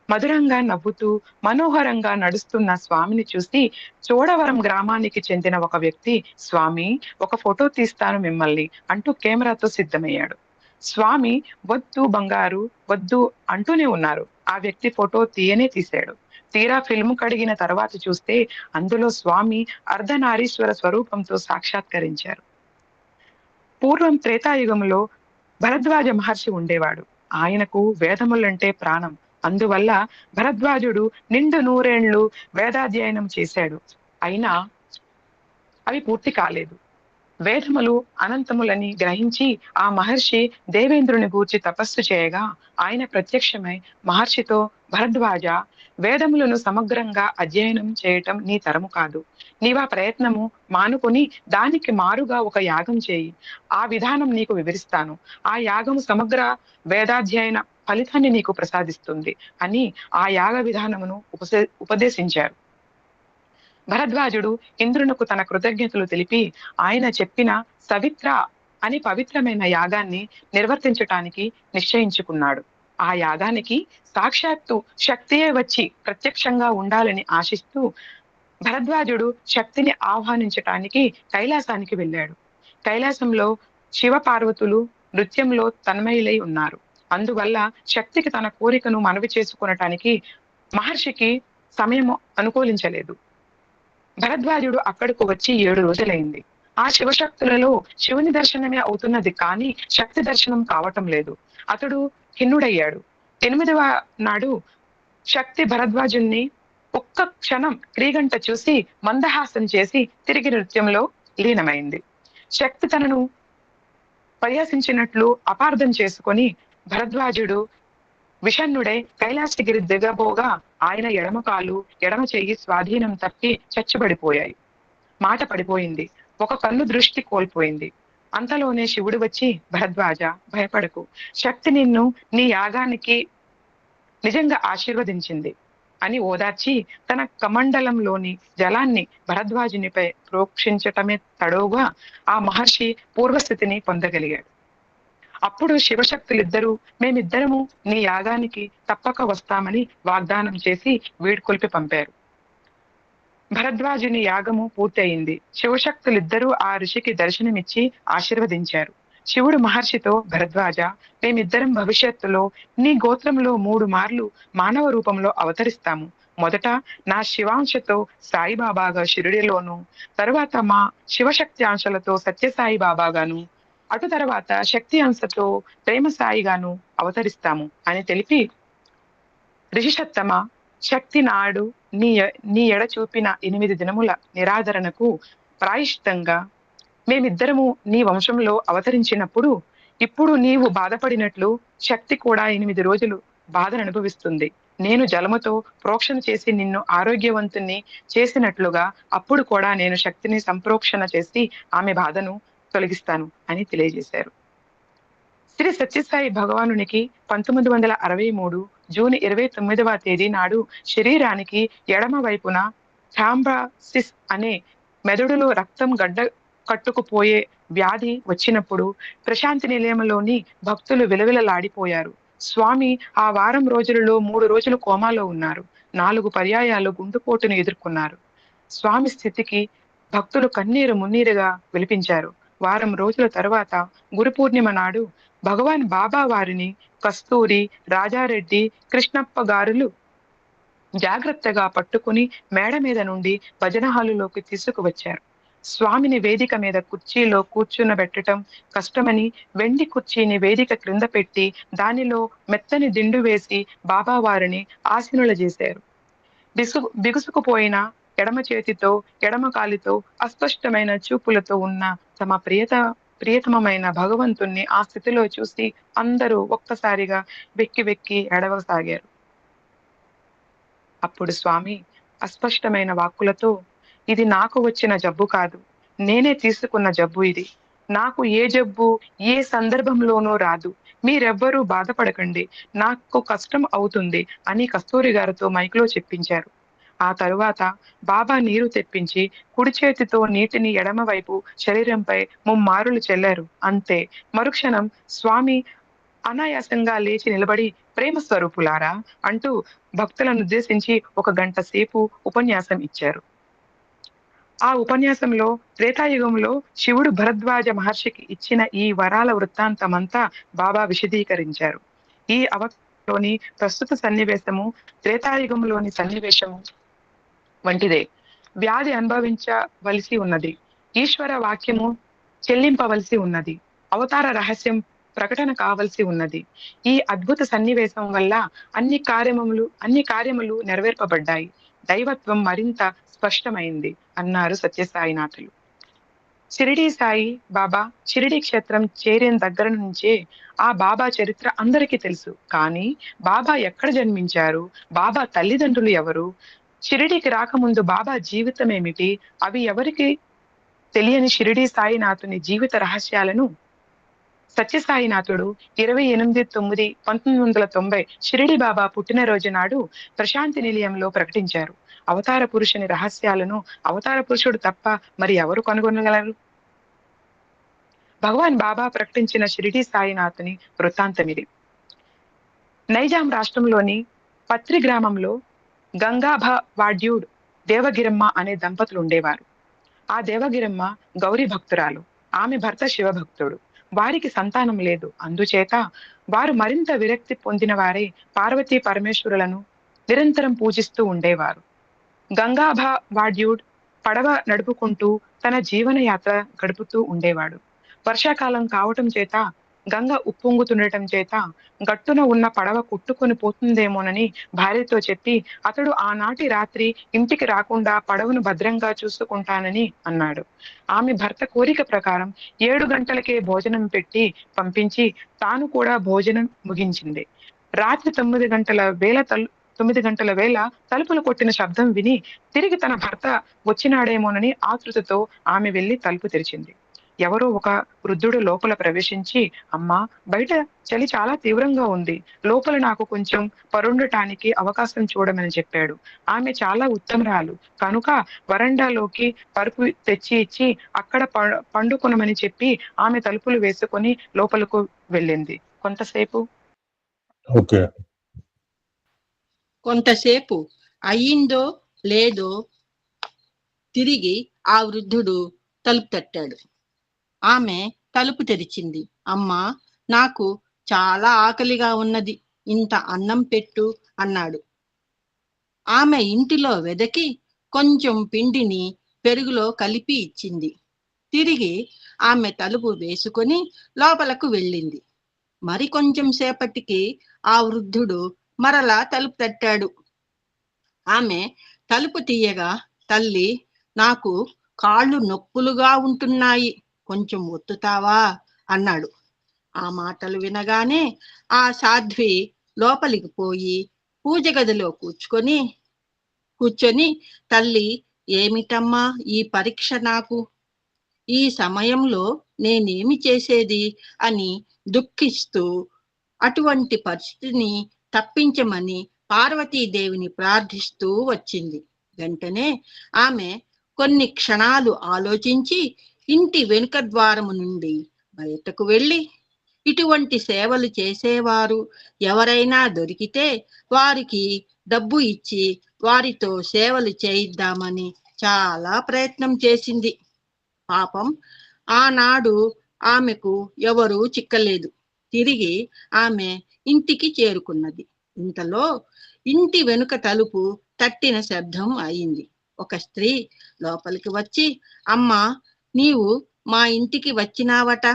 మధురంగా నవ్వుతూ మనోహరంగా నడుస్తున్న స్వామిని చూసి చోడవరం గ్రామానికి చెందిన ఒక వ్యక్తి, స్వామి, ఒక ఫోటో తీస్తాను మిమ్మల్ని అంటూ కెమెరాతో సిద్ధమయ్యాడు. స్వామి వద్దు బంగారు వద్దు అంటూనే ఉన్నారు. ఆ వ్యక్తి ఫోటో తీయనే తీశాడు. తీరా ఫిల్మ్ కడిగిన తర్వాత చూస్తే అందులో స్వామి అర్ధనారీశ్వర స్వరూపంతో సాక్షాత్కరించారు. పూర్వం త్రేతాయుగంలో భరద్వాజ మహర్షి ఉండేవాడు. ఆయనకు వేదములంటే ప్రాణం. అందువల్ల భరద్వాజుడు నిండు నూరేళ్లు వేదాధ్యయనం చేశాడు. అయినా అవి పూర్తి కాలేదు. వేదములు అనంతములని గ్రహించి ఆ మహర్షి దేవేంద్రుని గూర్చి తపస్సు చేయగా ఆయన ప్రత్యక్షమై మహర్షితో, భరద్వాజ, వేదములను సమగ్రంగా అధ్యయనం చేయటం నీ తరము కాదు. నీవా ప్రయత్నము మానుకొని దానికి మారుగా ఒక యాగం చేయి. ఆ విధానం నీకు వివరిస్తాను. ఆ యాగం సమగ్ర వేదాధ్యయన ఫలితాన్ని నీకు ప్రసాదిస్తుంది అని ఆ యాగ విధానమును ఉపదేశించారు. భరద్వాజుడు ఇంద్రునకు తన కృతజ్ఞతలు తెలిపి ఆయన చెప్పిన సవిత్ర అని పవిత్రమైన యాగాన్ని నిర్వర్తించటానికి నిశ్చయించుకున్నాడు. ఆ యాగానికి సాక్షాత్తు శక్తియే వచ్చి ప్రత్యక్షంగా ఉండాలని ఆశిస్తూ భరద్వాజుడు శక్తిని ఆహ్వానించటానికి కైలాసానికి వెళ్ళాడు. కైలాసంలో శివ పార్వతులు నృత్యంలో తన్మయులై ఉన్నారు. అందువల్ల శక్తికి తన కోరికను మనవి చేసుకునటానికి మహర్షికి సమయం అనుకూలించలేదు. భరద్వాజుడు అక్కడకు వచ్చి 7 రోజులైంది. ఆ శివశక్తులలో శివుని దర్శనమే అవుతున్నది కానీ శక్తి దర్శనం కావటం లేదు. అతడు ఖిన్నుడయ్యాడు. 8వ నాడు శక్తి భరద్వాజుణ్ణి ఒక్క క్షణం క్రీగంట చూసి మందహాసం చేసి తిరిగి నృత్యంలో లీనమైంది. శక్తి తనను పరిహసించినట్లు అపార్థం చేసుకొని భరద్వాజుడు విషణ్ణుడై కైలాసగిరి దిగబోగా ఆయన ఎడమ కాలు ఎడమ చెయ్యి స్వాధీనం తప్పి చచ్చుబడిపోయాయి. మాట పడిపోయింది. ఒక కన్ను దృష్టి కోల్పోయింది. అంతలోనే శివుడు వచ్చి, భరద్వాజ, భయపడకు, శక్తి నిన్ను నీ యాగానికి నిజంగా ఆశీర్వదించింది అని ఓదార్చి తన కమండలంలోని జలాన్ని భరద్వాజునిపై ప్రోక్షించటమే తడవుగా ఆ మహర్షి పూర్వస్థితిని పొందగలిగాడు. అప్పుడు శివశక్తులిద్దరూ మేమిద్దరము నీ యాగానికి తప్పక వస్తామని వాగ్దానం చేసి వీడ్కొల్పి పంపారు. భరద్వాజుని యాగము పూర్తయింది. శివశక్తులిద్దరూ ఆ ఋషికి దర్శనమిచ్చి ఆశీర్వదించారు. శివుడు మహర్షితో, భరద్వాజ, మేమిద్దరం భవిష్యత్తులో నీ గోత్రంలో 3 మార్లు మానవ రూపంలో అవతరిస్తాము. మొదట నా శివాంశతో సాయిబాబాగా షిరిడిలోను, తరువాత మా శివశక్తి అంశలతో సత్యసాయి బాబాగాను, అటు తర్వాత శక్తి అంశతో ప్రేమ సాయిగాను అవతరిస్తాము అని తెలిపి, ఋషిషత్తమ, శక్తి నాడు నీ ఎడ చూపిన 8 దినముల నిరాదరణకు ప్రాయశ్చిత్తంగా మేమిద్దరము నీ వంశంలో అవతరించినప్పుడు ఇప్పుడు నీవు బాధపడినట్లు శక్తి కూడా 8 రోజులు బాధను అనుభవిస్తుంది. నేను జలముతో ప్రోక్షణ చేసి నిన్ను ఆరోగ్యవంతుని చేసినట్లుగా అప్పుడు కూడా నేను శక్తిని సంప్రోక్షణ చేసి ఆమె బాధను తొలగిస్తాను అని తెలియజేశారు. శ్రీ సత్యసాయి భగవానునికి 1963 జూన్ 29వ తేదీ నాడు శరీరానికి ఎడమ వైపున థ్రాంబసిస్ అనే మెదడులో రక్తం గడ్డ కట్టుకుపోయే వ్యాధి వచ్చినప్పుడు ప్రశాంతి నిలయంలోని భక్తులు విలవిలలాడిపోయారు. స్వామి ఆ వారం రోజులలో 3 రోజులు కోమాలో ఉన్నారు. 4 పర్యాయాలు గుండెపోటును ఎదుర్కొన్నారు. స్వామి స్థితికి భక్తులు కన్నీరు మున్నీరుగా విలిపించారు. వారం రోజుల తర్వాత గురు పూర్ణిమ నాడు భగవాన్ బాబా వారిని కస్తూరి, రాజారెడ్డి, కృష్ణప్ప గారులు జాగ్రత్తగా పట్టుకుని మేడ మీద నుండి భజన హాలులోకి తీసుకువచ్చారు. స్వామిని వేదిక మీద కుర్చీలో కూర్చునబెట్టడం కష్టమని వెండి కుర్చీని వేదిక క్రింద పెట్టి దానిలో మెత్తని దిండు వేసి బాబా వారిని ఆసీనుల చేశారు. బిగుసుకుపోయిన ఎడమ చేతితో ఎడమ కాలితో అస్పష్టమైన చూపులతో ఉన్న తమ ప్రియతమమైన భగవంతుణ్ణి ఆ స్థితిలో చూసి అందరూ ఒక్కసారిగా వెక్కి వెక్కి ఏడవసాగారు. అప్పుడు స్వామి అస్పష్టమైన వాక్కులతో, ఇది నాకు వచ్చిన జబ్బు కాదు, నేనే తీసుకున్న జబ్బు ఇది. నాకు ఏ జబ్బు ఏ సందర్భంలోనూ రాదు. మీరెవ్వరూ బాధపడకండి. నాకు కష్టం అవుతుంది అని కస్తూరి గారితో మైక్లో చెప్పించారు. ఆ తరువాత బాబా నీరు తెప్పించి కుడి చేతితో నీటిని ఎడమవైపు శరీరంపై ముమ్మారులు చెల్లారు. అంతే. మరుక్షణం స్వామి అనాయాసంగా లేచి నిలబడి, ప్రేమ స్వరూపులారా అంటూ భక్తులనుద్దేశించి 1 గంట సేపు ఉపన్యాసం ఇచ్చారు. ఆ ఉపన్యాసంలో త్రేతాయుగంలో శివుడు భరద్వాజ మహర్షికి ఇచ్చిన ఈ వరాల వృత్తాంతమంతా బాబా విశదీకరించారు. ఈ అవలోని ప్రస్తుత సన్నివేశము త్రేతాయుగంలోని సన్నివేశము వంటిదే. వ్యాధి అనుభవించవలసి ఉన్నది. ఈశ్వర వాక్యము చెల్లింపవలసి ఉన్నది. అవతార రహస్యం ప్రకటన కావలసి ఉన్నది. ఈ అద్భుత సన్నివేశం వల్ల అన్ని కార్యములు నెరవేర్పబడ్డాయి. దైవత్వం మరింత స్పష్టమైంది అన్నారు సత్యసాయినాథులు. షిరిడీ సాయి బాబా షిరిడీ క్షేత్రం చేరిన దగ్గర నుంచే ఆ బాబా చరిత్ర అందరికీ తెలుసు. కానీ బాబా ఎక్కడ జన్మించారు, బాబా తల్లిదండ్రులు ఎవరు, షిరిడీకి రాకముందు బాబా జీవితం ఏమిటి, అవి ఎవరికి తెలియని షిరిడీ సాయినాథుని జీవిత రహస్యాలను సత్యసాయినాథుడు 28/9/1990 షిరిడి బాబా పుట్టినరోజు నాడు ప్రశాంతి నిలయంలో ప్రకటించారు. అవతార పురుషుని రహస్యాలను అవతార పురుషుడు తప్ప మరి ఎవరు కనుగొనగలరు? భగవాన్ బాబా ప్రకటించిన షిరిడి సాయినాథుని వృత్తాంతమిది. నైజాం రాష్ట్రంలోని పత్రి గ్రామంలో గంగాభవాడ్యూడ్ దేవగిరమ్మ అనే దంపతులు ఉండేవారు. ఆ దేవగిరమ్మ గౌరీ భక్తురాలు. ఆమె భర్త శివభక్తుడు. వారికి సంతానం లేదు. అందుచేత వారు మరింత విరక్తి పొందిన వారే పార్వతీ పరమేశ్వరులను నిరంతరం పూజిస్తూ ఉండేవారు. గంగాభవాడ్యూడ్ పడవ నడుపుకుంటూ తన జీవన యాత్ర గడుపుతూ ఉండేవాడు. వర్షాకాలం కావటం చేత గంగ ఉప్పొంగుతుండటం చేత గట్టున ఉన్న పడవ కొట్టుకొని పోతుందేమోనని భార్యతో చెప్పి అతడు ఆనాటి రాత్రి ఇంటికి రాకుండా పడవను భద్రంగా చూసుకుంటానని అన్నాడు. ఆమె భర్త కోరిక ప్రకారం 7 గంటలకే భోజనం పెట్టి పంపించి తాను కూడా భోజనం ముగించింది. రాత్రి 9 గంటల వేళ తలుపులు కొట్టిన శబ్దం విని తిరిగి తన భర్త వచ్చినాడేమోనని ఆతృతతో ఆమె వెళ్లి తలుపు తెరిచింది. ఎవరో ఒక వృద్ధుడు లోపల ప్రవేశించి, అమ్మా, బయట చలి చాలా తీవ్రంగా ఉంది. లోపల నాకు కొంచెం పరుండటానికి అవకాశం చూడమని చెప్పాడు. ఆమె చాలా ఉత్తమరాలు కనుక వరండాలోకి పరుపు తెచ్చి ఇచ్చి అక్కడ పండుకొనమని చెప్పి ఆమె తలుపులు వేసుకొని లోపలకు వెళ్ళింది. కొంతసేపు అయ్యిందో లేదో తిరిగి ఆ వృద్ధుడు తలుపు తట్టాడు. ఆమె తలుపు తెరిచింది. అమ్మా, నాకు చాలా ఆకలిగా ఉన్నది, ఇంత అన్నం పెట్టు అన్నాడు. ఆమె ఇంటిలో వెదకి కొంచెం పిండిని పెరుగులో కలిపి ఇచ్చింది. తిరిగి ఆమె తలుపు వేసుకొని లోపలకు వెళ్ళింది. మరి కొంచెం సేపటికి ఆ వృద్ధుడు మరలా తలుపు తట్టాడు. ఆమె తలుపు తీయగా, తల్లి, నాకు కాళ్ళు నొప్పులుగా ఉంటున్నాయి, కొంచెం ఒత్తుతావా అన్నాడు. ఆ మాటలు వినగానే ఆ సాధ్వి లోపలికి పోయి పూజ గదిలో కూర్చొని తల్లి, ఏమిటమ్మా ఈ పరీక్ష నాకు, ఈ సమయంలో నేనేమి చేసేది అని దుఃఖిస్తూ అటువంటి పరిస్థితిని తప్పించమని పార్వతీదేవిని ప్రార్థిస్తూ వచ్చింది. వెంటనే ఆమె కొన్ని క్షణాలు ఆలోచించి ఇంటి వెనుక ద్వారము నుండి బయటకు వెళ్ళి, ఇటువంటి సేవలు చేసేవారు ఎవరైనా దొరికితే వారికి డబ్బు ఇచ్చి వారితో సేవలు చేయిద్దామని చాలా ప్రయత్నం చేసింది. పాపం ఆనాడు ఆమెకు ఎవరూ చిక్కలేదు. తిరిగి ఆమె ఇంటికి చేరుకున్నది. ఇంతలో ఇంటి వెనుక తలుపు తట్టిన శబ్దం అయింది. ఒక స్త్రీ లోపలికి వచ్చి, అమ్మా, నీవు మా ఇంటికి వచ్చినావట,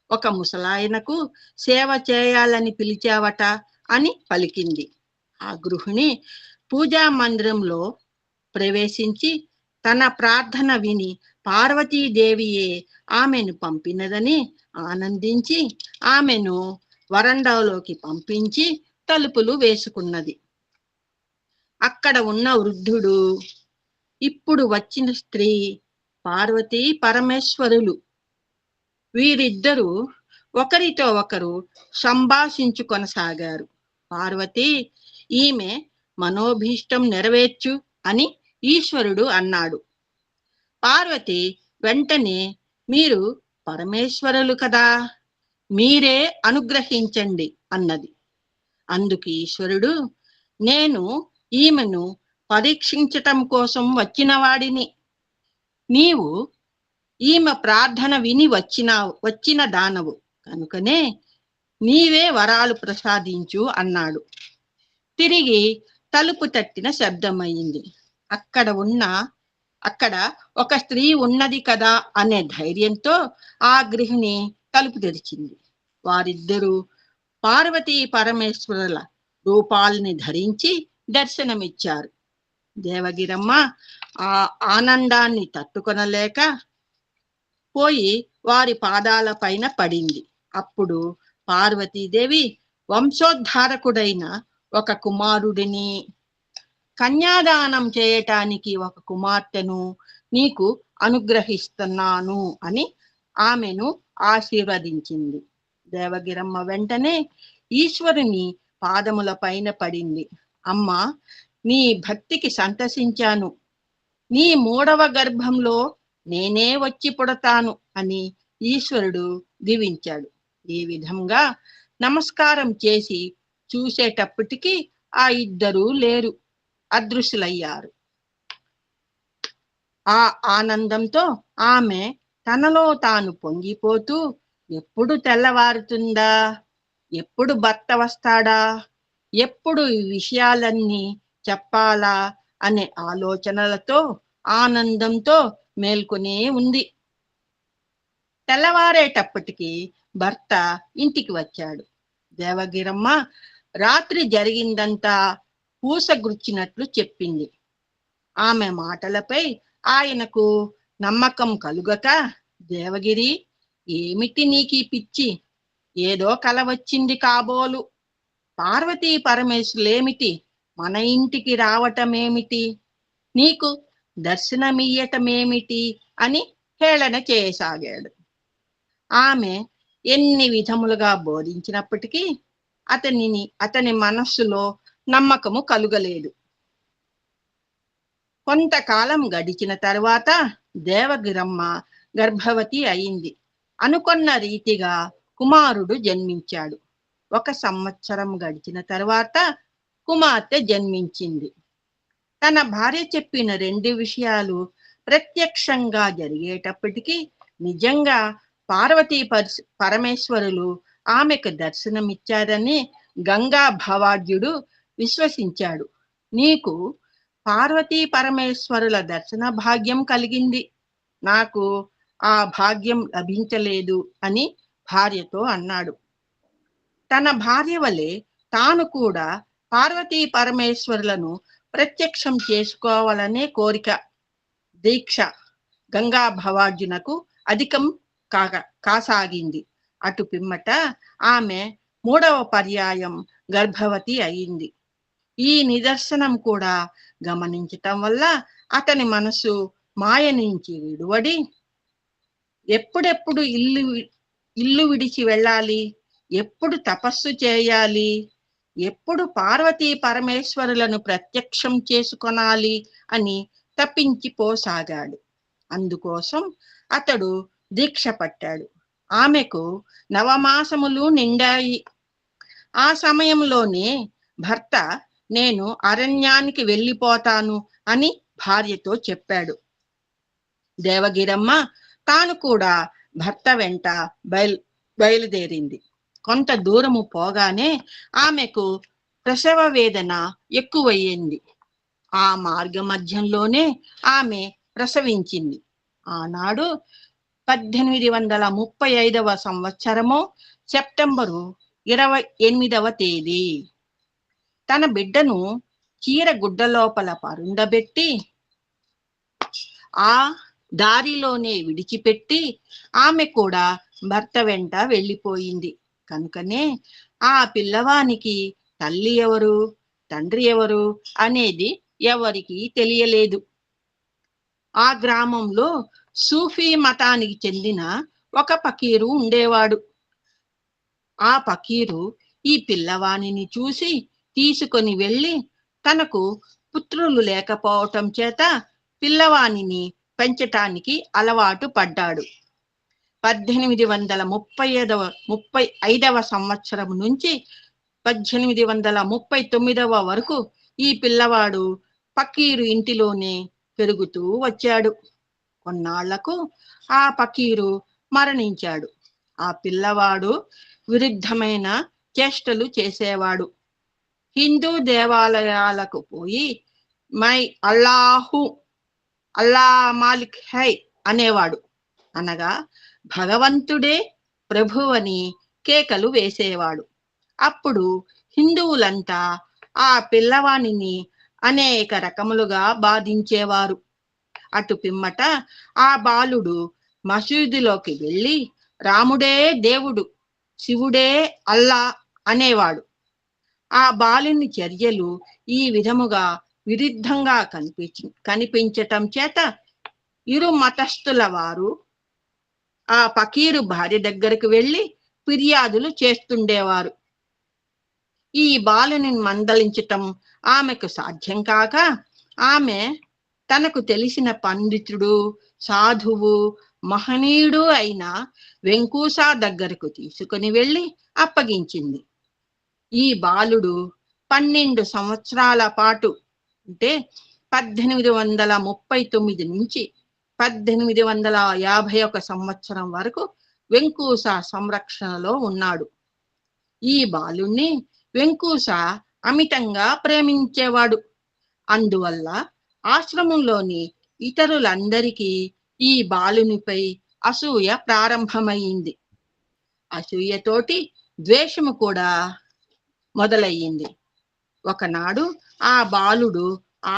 ఒక ముసలాయనకు సేవ చేయాలని పిలిచావట అని పలికింది. ఆ గృహిణి పూజా మందిరంలో ప్రవేశించి తన ప్రార్థన విని పార్వతీదేవియే ఆమెను పంపినదని ఆనందించి ఆమెను వరండాలోకి పంపించి తలుపులు వేసుకున్నది. అక్కడ ఉన్న వృద్ధుడు, ఇప్పుడు వచ్చిన స్త్రీ పార్వతీ పరమేశ్వరులు వీరిద్దరూ ఒకరితో ఒకరు సంభాషించుకొనసాగారు. పార్వతి, ఈమె మనోభీష్టం నెరవేర్చు అని ఈశ్వరుడు అన్నాడు. పార్వతి వెంటనే, మీరు పరమేశ్వరులు కదా, మీరే అనుగ్రహించండి అన్నది. అందుకు ఈశ్వరుడు, నేను ఈమెను పరీక్షించటం కోసం వచ్చిన వాడిని. నీవు ఈమె ప్రార్థన విని వచ్చిన దానవు కనుకనే నీవే వరాలు ప్రసాదించు అన్నాడు. తిరిగి తలుపు తట్టిన శబ్దమయ్యింది. అక్కడ ఒక స్త్రీ ఉన్నది కదా అనే ధైర్యంతో ఆ గృహిణి తలుపు తెరిచింది. వారిద్దరూ పార్వతీ పరమేశ్వరుల రూపాలని ధరించి దర్శనమిచ్చారు. దేవగిరమ్మ ఆ ఆనందాన్ని తట్టుకొనలేక పోయి వారి పాదాల పైన పడింది. అప్పుడు పార్వతీదేవి, వంశోద్ధారకుడైన ఒక కుమారుడిని, కన్యాదానం చేయటానికి ఒక కుమార్తెను నీకు అనుగ్రహిస్తున్నాను అని ఆమెను ఆశీర్వదించింది. దేవగిరమ్మ వెంటనే ఈశ్వరుని పాదముల పైన పడింది. అమ్మా, నీ భక్తికి సంతసించాను. నీ 3వ గర్భంలో నేనే వచ్చి పుడతాను అని ఈశ్వరుడు దీవించాడు. ఈ విధంగా నమస్కారం చేసి చూసేటప్పటికి ఆ ఇద్దరూ లేరు, అదృశ్యులయ్యారు. ఆ ఆనందంతో ఆమె తనలో తాను పొంగిపోతూ, ఎప్పుడు తెల్లవారుతుందా, ఎప్పుడు భర్త వస్తాడా, ఎప్పుడు ఈ విషయాలన్నీ చెప్పాలా అనే ఆలోచనలతో ఆనందంతో మేల్కొనే ఉంది. తెల్లవారేటప్పటికి భర్త ఇంటికి వచ్చాడు. దేవగిరమ్మ రాత్రి జరిగిందంతా పూసగుచ్చినట్లు చెప్పింది. ఆమె మాటలపై ఆయనకు నమ్మకం కలుగక, దేవగిరి, ఏమిటి నీకీ పిచ్చి, ఏదో కల వచ్చింది కాబోలు, పార్వతీ పరమేశ్వరులేమిటి మన ఇంటికి రావటమేమిటి, నీకు దర్శనమియ్యటమేమిటి అని హేళన చేయసాగాడు. ఆమె ఎన్ని విధములుగా బోధించినప్పటికీ అతని మనస్సులో నమ్మకము కలుగలేదు. కొంతకాలం గడిచిన తరువాత దేవగిరమ్మ గర్భవతి అయింది. అనుకున్న రీతిగా కుమారుడు జన్మించాడు. 1 సంవత్సరం గడిచిన తరువాత కుమార్తె జన్మించింది. తన భార్య చెప్పిన 2 విషయాలు ప్రత్యక్షంగా జరిగేటప్పటికీ నిజంగా పార్వతీ పరమేశ్వరులు ఆమెకు దర్శనమిచ్చారని గంగా భవార్యుడు విశ్వసించాడు. నీకు పార్వతీ పరమేశ్వరుల దర్శన భాగ్యం కలిగింది, నాకు ఆ భాగ్యం లభించలేదు అని భార్యతో అన్నాడు. తన భార్య వలె తాను కూడా పార్వతీ పరమేశ్వరులను ప్రత్యక్షం చేసుకోవాలనే కోరిక, దీక్ష గంగా భవార్జునకు అధికం కాసాగింది. అటు పిమ్మట ఆమె 3వ పర్యాయం గర్భవతి అయింది. ఈ నిదర్శనం కూడా గమనించటం వల్ల అతని మనసు మాయ నుంచి విడువడి, ఎప్పుడెప్పుడు ఇల్లు విడిచి వెళ్ళాలి, ఎప్పుడు తపస్సు చేయాలి, ఎప్పుడు పార్వతీ పరమేశ్వరులను ప్రత్యక్షం చేసుకొనాలి అని తప్పించిపోసాగాడు. అందుకోసం అతడు దీక్ష పట్టాడు. ఆమెకు 9 మాసములు నిండాయి. ఆ సమయంలోనే భర్త, నేను అరణ్యానికి వెళ్ళిపోతాను అని భార్యతో చెప్పాడు. దేవగిరమ్మ తాను కూడా భర్త వెంట బయలుదేరింది. కొంత దూరము పోగానే ఆమెకు ప్రసవ వేదన ఎక్కువయ్యింది. ఆ మార్గ మధ్యంలోనే ఆమె ప్రసవించింది. ఆనాడు 1835వ సంవత్సరము సెప్టెంబరు 28వ తేదీ. తన బిడ్డను చీర గుడ్డ లోపల పరుండబెట్టి ఆ దారిలోనే విడిచిపెట్టి ఆమె కూడా భర్త వెంట వెళ్ళిపోయింది. కనుకనే ఆ పిల్లవానికి తల్లి ఎవరు, తండ్రి ఎవరు అనేది ఎవరికి తెలియలేదు. ఆ గ్రామంలో సూఫీ మతానికి చెందిన ఒక పకీరు ఉండేవాడు. ఆ పకీరు ఈ పిల్లవానిని చూసి తీసుకొని వెళ్ళి తనకు పుత్రులు లేకపోవటం చేత పిల్లవానిని పెంచటానికి అలవాటు పడ్డాడు. 1835 సంవత్సరం నుంచి 1839 వరకు ఈ పిల్లవాడు పకీరు ఇంటిలోనే పెరుగుతూ వచ్చాడు. కొన్నాళ్లకు ఆ పకీరు మరణించాడు. ఆ పిల్లవాడు విరుద్ధమైన చేష్టలు చేసేవాడు. హిందూ దేవాలయాలకు పోయి మై అల్లా మాలిక్ హై అనేవాడు. అనగా భగవంతుడే ప్రభువని కేకలు వేసేవాడు. అప్పుడు హిందువులంతా ఆ పిల్లవానిని అనేక రకములుగా బాధించేవారు. అటు పిమ్మట ఆ బాలుడు మసీదులోకి వెళ్ళి రాముడే దేవుడు, శివుడే అల్లా అనేవాడు. ఆ బాలుని చర్యలు ఈ విధముగా విరుద్ధంగా కనిపించటం చేత ఇరు మతస్థుల వారు ఆ పకీరు భార్య దగ్గరకు వెళ్ళి ఫిర్యాదులు చేస్తుండేవారు. ఈ బాలుని మందలించటం ఆమెకు సాధ్యం కాక ఆమె తనకు తెలిసిన పండితుడు, సాధువు, మహనీయుడు అయిన వెంకూసా దగ్గరకు తీసుకుని వెళ్ళి అప్పగించింది. ఈ బాలుడు 12 సంవత్సరాల పాటు అంటే 1839 నుంచి 1851 సంవత్సరం వరకు వెంకూసా సంరక్షణలో ఉన్నాడు. ఈ బాలుణ్ణి వెంకూసా అమితంగా ప్రేమించేవాడు. అందువల్ల ఆశ్రమంలోని ఇతరులందరికీ ఈ బాలునిపై అసూయ ప్రారంభమైంది. అసూయతోటి ద్వేషము కూడా మొదలయ్యింది. ఒకనాడు ఆ బాలుడు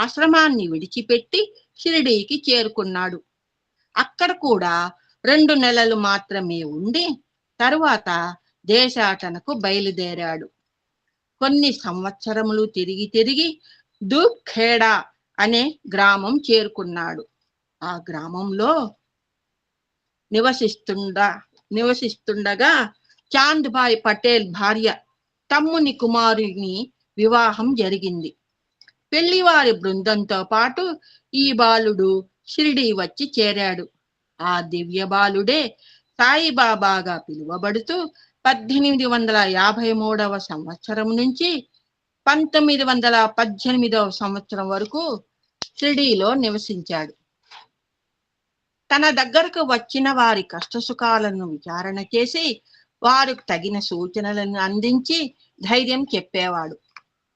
ఆశ్రమాన్ని విడిచిపెట్టి షిరిడీకి చేరుకున్నాడు. అక్కడ కూడా 2 నెలలు మాత్రమే ఉండి తరువాత దేశాటనకు బయలుదేరాడు. కొన్ని సంవత్సరములు తిరిగి దూప్ఖేడా అనే గ్రామం చేరుకున్నాడు. ఆ గ్రామంలో నివసిస్తుండగా చాంద్భాయ్ పటేల్ భార్య తమ్ముని కుమారుని వివాహం జరిగింది. పెళ్లివారి బృందంతో పాటు ఈ బాలుడు షిరిడి వచ్చి చేరాడు. ఆ దివ్య బాలుడే సాయిబాబాగా పిలువబడుతూ 1853 సంవత్సరం నుంచి 1918 సంవత్సరం వరకు షిరిడీలో నివసించాడు. తన దగ్గరకు వచ్చిన వారి కష్టసుఖాలను విచారణ చేసి వారికి తగిన సూచనలను అందించి ధైర్యం చెప్పేవాడు,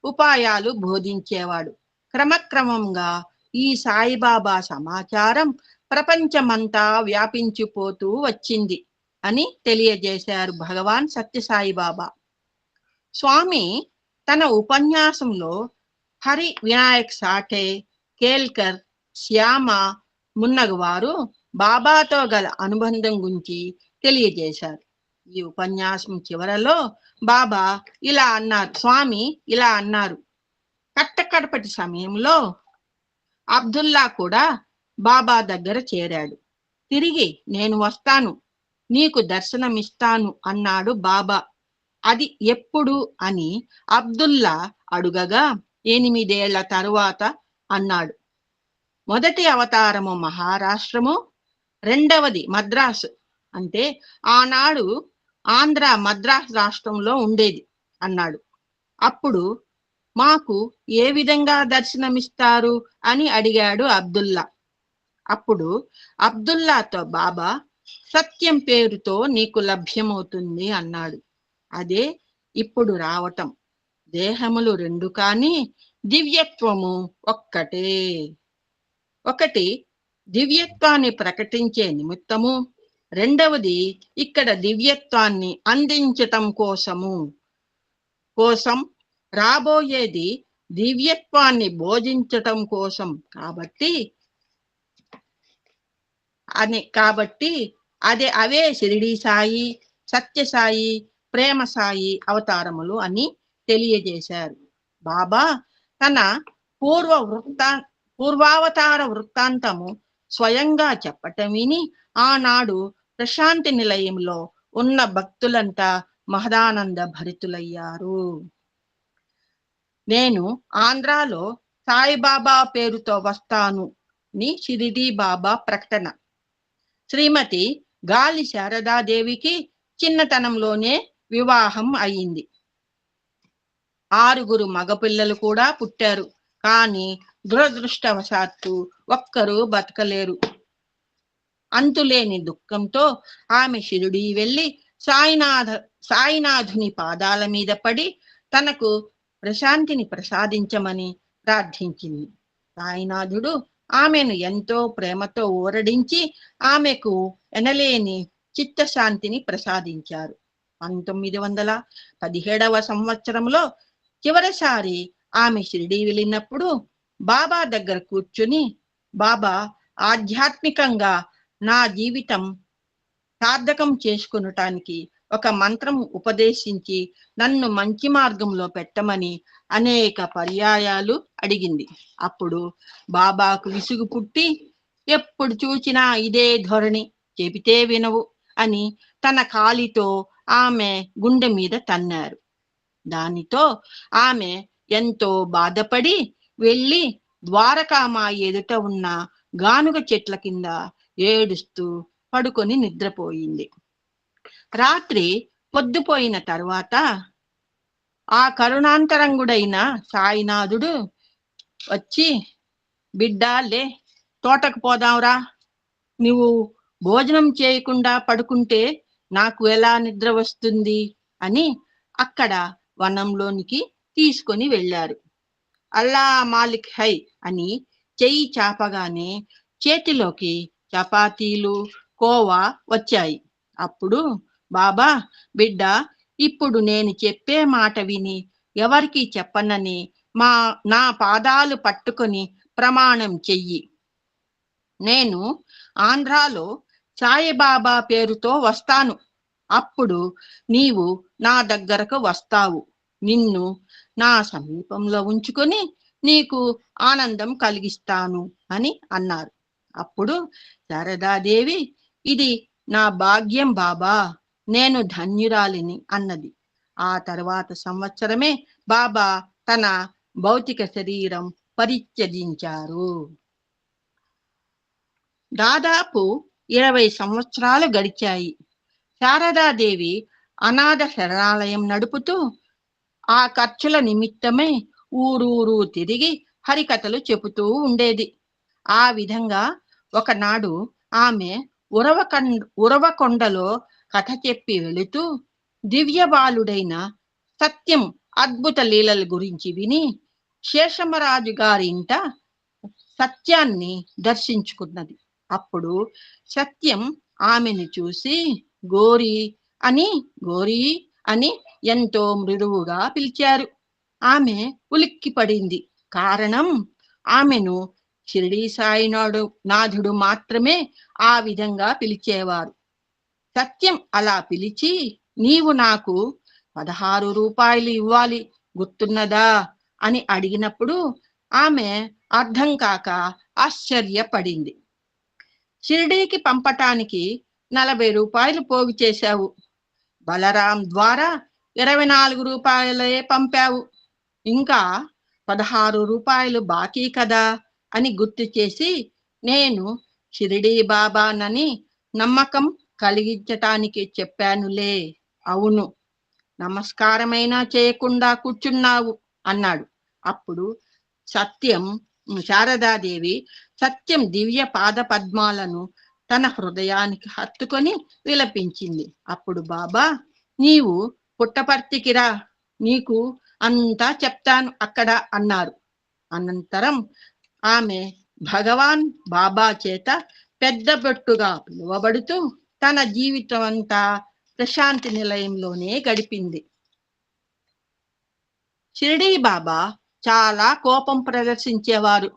ఉపాయాలు బోధించేవాడు. క్రమక్రమంగా ఈ సాయిబాబా సమాచారం ప్రపంచమంతా వ్యాపించిపోతూ వచ్చింది అని తెలియజేశారు భగవాన్ సత్యసాయిబాబా. స్వామి తన ఉపన్యాసంలో హరి వినాయక్ సాఠే, కేల్కర్, శ్యామ మున్నగువారు బాబాతో గల అనుబంధం గురించి తెలియజేశారు. ఈ ఉపన్యాసం చివరలో బాబా ఇలా అన్నారు, స్వామి ఇలా అన్నారు, కట్టకడపటి సమయంలో అబ్దుల్లా కూడా బాబా దగ్గర చేరాడు. తిరిగి నేను వస్తాను, నీకు దర్శనమిస్తాను అన్నాడు బాబా. అది ఎప్పుడు అని అబ్దుల్లా అడుగగా 8 ఏళ్ల తరువాత అన్నాడు. మొదటి అవతారము మహారాష్ట్రము, రెండవది మద్రాసు, అంటే ఆనాడు ఆంధ్ర మద్రాస్ రాష్ట్రంలో ఉండేది అన్నాడు. అప్పుడు మాకు ఏ విధంగా దర్శనమిస్తారు అని అడిగాడు అబ్దుల్లా. అప్పుడు అబ్దుల్లాతో బాబా సత్యం పేరుతో నీకు లభ్యమవుతుంది అన్నాడు. అదే ఇప్పుడు రావటం. దేహములు 2 కానీ దివ్యత్వము ఒక్కటే. ఒకటి దివ్యత్వాన్ని ప్రకటించే నిమిత్తము, రెండవది ఇక్కడ దివ్యత్వాన్ని అందించటం కోసం రాబోయేది దివ్యత్వాన్ని బోధించటం కోసం. కాబట్టి అవే షిరిడి సాయి, సత్యసాయి, ప్రేమ సాయి అవతారములు అని తెలియజేశారు. బాబా తన పూర్వావతార వృత్తాంతము స్వయంగా చెప్పటం విని ఆనాడు ప్రశాంతి నిలయంలో ఉన్న భక్తులంతా మహదానంద భరితులయ్యారు. నేను ఆంధ్రాలో సాయిబాబా పేరుతో వస్తాను ని షిరిడీ బాబా ప్రకటన. శ్రీమతి గాలి శారదాదేవికి చిన్నతనంలోనే వివాహం అయింది. 6 మగపిల్లలు కూడా పుట్టారు. కానీ దురదృష్టవశాత్తు ఒక్కరూ బతకలేరు. అంతులేని దుఃఖంతో ఆమె షిరిడీ వెళ్ళి సాయినాథుని పాదాల మీద పడి తనకు ప్రశాంతిని ప్రసాదించమని ప్రార్థించింది. సాయినాథుడు ఆమెను ఎంతో ప్రేమతో ఊరడించి ఆమెకు ఎనలేని చిత్తశాంతిని ప్రసాదించారు. 1917వ సంవత్సరంలో చివరిసారి ఆమె షిరిడీ వెళ్ళినప్పుడు బాబా దగ్గర కూర్చుని, బాబా, ఆధ్యాత్మికంగా నా జీవితం సార్థకం చేసుకొనటానికి ఒక మంత్రం ఉపదేశించి నన్ను మంచి మార్గంలో పెట్టమని అనేక పర్యాయాలు అడిగింది. అప్పుడు బాబాకు విసుగు పుట్టి, ఎప్పుడు చూసినా ఇదే ధోరణి, చెబితే వినవు అని తన కాలితో ఆమె గుండె మీద తన్నారు. దానితో ఆమె ఎంతో బాధపడి వెళ్ళి ద్వారకామాయి ఎదుట ఉన్న గానుగ చెట్ల కింద ఏడుస్తూ పడుకొని నిద్రపోయింది. రాత్రి పొద్దుపోయిన తర్వాత ఆ కరుణాంతరంగుడైన సాయినాథుడు వచ్చి, బిడ్డా లే, తోటకు పోదాంరా, నువ్వు భోజనం చేయకుండా పడుకుంటే నాకు ఎలా నిద్ర వస్తుంది అని అక్కడ వనంలోనికి తీసుకొని వెళ్ళారు. అల్లా మాలిక్ హై అని చెయ్యి చాపగానే చేతిలోకి చపాతీలు, కోవా వచ్చాయి. అప్పుడు బాబా, బిడ్డ, ఇప్పుడు నేను చెప్పే మాట విని ఎవరికి చెప్పనని నా పాదాలు పట్టుకొని ప్రమాణం చెయ్యి. నేను ఆంధ్రాలో సాయిబాబా పేరుతో వస్తాను. అప్పుడు నీవు నా దగ్గరకు వస్తావు. నిన్ను నా సమీపంలో ఉంచుకొని నీకు ఆనందం కలిగిస్తాను అని అన్నారు. అప్పుడు శారదాదేవి, ఇది నా భాగ్యం బాబా, నేను ధన్యురాలిని అన్నది. ఆ తర్వాత సంవత్సరమే బాబా తన భౌతిక శరీరం పరిత్యజించారు. దాదాపు 20 సంవత్సరాలు గడిచాయి. శారదాదేవి అనాథ శరణాలయం నడుపుతూ ఆ ఖర్చుల నిమిత్తమై ఊరూరు తిరిగి హరికథలు చెబుతూ ఉండేది. ఆ విధంగా ఒకనాడు ఆమె ఉరవకొండలో కథ చెప్పి వెళుతూ దివ్యబాలుడైన సత్యం అద్భుత లీలల గురించి విని శేషమరాజు గారి ఇంట సత్యాన్ని దర్శించుకున్నది. అప్పుడు సత్యం ఆమెను చూసి గోరీ అని ఎంతో మృదువుగా పిలిచారు. ఆమె ఉలిక్కి పడింది. కారణం, ఆమెను షిరిడీ సాయినాథుడు మాత్రమే ఆ విధంగా పిలిచేవారు. సత్యం అలా పిలిచి, నీవు నాకు 16 రూపాయలు ఇవ్వాలి, గుర్తున్నదా అని అడిగినప్పుడు ఆమె అర్థం కాక ఆశ్చర్యపడింది. షిరిడీకి పంపటానికి 40 రూపాయలు పోగు చేశావు, బలరాం ద్వారా 24 రూపాయలే పంపావు, ఇంకా 16 రూపాయలు బాకీ కదా అని గుర్తు చేసి, నేను షిరిడీ బాబానని నమ్మకం కలిగించటానికి చెప్పానులే. అవును, నమస్కారమైనా చేయకుండా కూర్చున్నావు అన్నాడు. అప్పుడు శారదాదేవి సత్యం దివ్య పాద పద్మాలను తన హృదయానికి హత్తుకొని విలపించింది. అప్పుడు బాబా, నీవు పుట్టపర్తికి రా, నీకు అంతా చెప్తాను అక్కడ అన్నారు. అనంతరం ఆమె భగవాన్ బాబా చేత పెద్ద బొట్టుగా పిలువబడుతూ తన జీవితం అంతా ప్రశాంతి నిలయంలోనే గడిపింది. షిరిడీ బాబా చాలా కోపం ప్రదర్శించేవారు.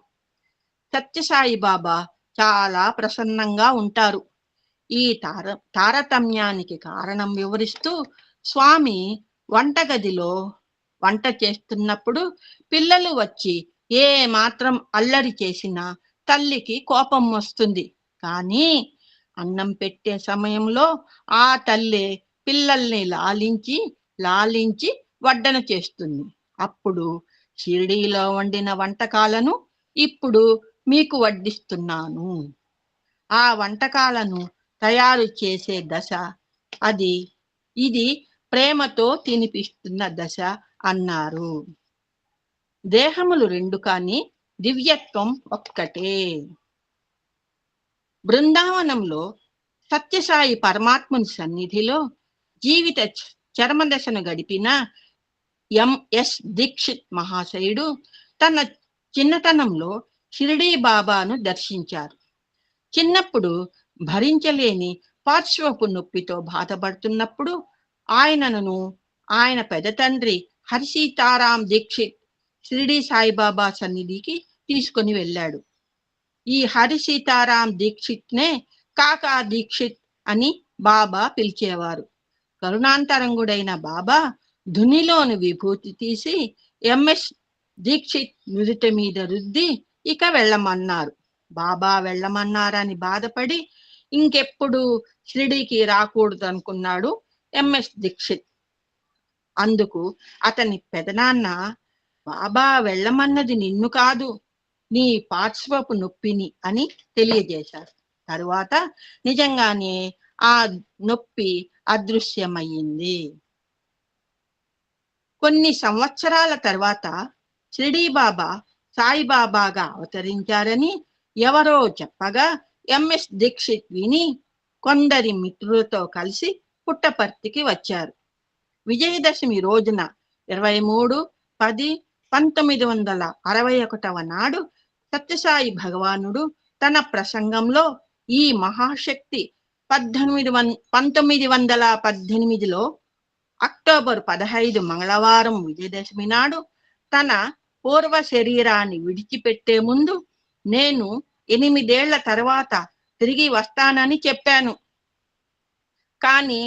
సత్యసాయి బాబా చాలా ప్రసన్నంగా ఉంటారు. ఈ తారతమ్యానికి కారణం వివరిస్తూ స్వామి వంటగదిలో వంట చేస్తున్నప్పుడు పిల్లలు వచ్చి ఏ మాత్రం అల్లరి చేసినా తల్లికి కోపం వస్తుంది. కానీ అన్నం పెట్టే సమయంలో ఆ తల్లే పిల్లల్ని లాలించి లాలించి వడ్డన చేస్తుంది. అప్పుడు షిరిడీలో వండిన వంటకాలను ఇప్పుడు మీకు వడ్డిస్తున్నాను. ఆ వంటకాలను తయారు చేసే దశ ఇది ప్రేమతో తినిపిస్తున్న దశ అన్నారు. దేహములు రెండు కానీ దివ్యత్వం ఒక్కటే. బృందావనంలో సత్యసాయి పరమాత్ముని సన్నిధిలో జీవిత చర్మదశను గడిపిన ఎంఎస్ దీక్షిత్ మహాశయుడు తన చిన్నతనంలో షిరిడీ బాబాను దర్శించారు. చిన్నప్పుడు భరించలేని పార్శ్వపు నొప్పితో బాధపడుతున్నప్పుడు ఆయనను ఆయన పెద్ద తండ్రి హరిసీతారాం దీక్షిత్ షిరిడీ సాయిబాబా సన్నిధికి తీసుకొని వెళ్ళాడు. ఈ హరిసీతారాం దీక్షిత్ నే కాకా దీక్షిత్ అని బాబా పిలిచేవారు. కరుణాంతరంగుడైన బాబా ధునిలోని విభూతి తీసి ఎంఎస్ దీక్షిత్ నుదుటి మీద రుద్ది ఇక వెళ్ళమన్నారు. బాబా వెళ్ళమన్నారని బాధపడి ఇంకెప్పుడు షిరిడీకి రాకూడదు అనుకున్నాడు ఎంఎస్ దీక్షిత్. అందుకు అతని పెదనాన్న, బాబా వెళ్ళమన్నది నిన్ను కాదు, నీ పార్శ్వపు నొప్పిని అని తెలియజేశారు. తరువాత నిజంగానే ఆ నొప్పి అదృశ్యమయ్యింది. కొన్ని సంవత్సరాల తర్వాత షిరిడీ బాబా సాయిబాబాగా అవతరించారని ఎవరో చెప్పగా ఎంఎస్ దీక్షిత్ విని కొందరి మిత్రులతో కలిసి పుట్టపర్తికి వచ్చారు. విజయదశమి రోజున 23/10/1961 నాడు సత్యసాయి భగవానుడు తన ప్రసంగంలో ఈ మహాశక్తి 1918లో అక్టోబర్ 15 మంగళవారం విజయదశమి నాడు తన పూర్వ శరీరాన్ని విడిచిపెట్టే ముందు నేను 8 ఏళ్ల తర్వాత తిరిగి వస్తానని చెప్పాను. కానీ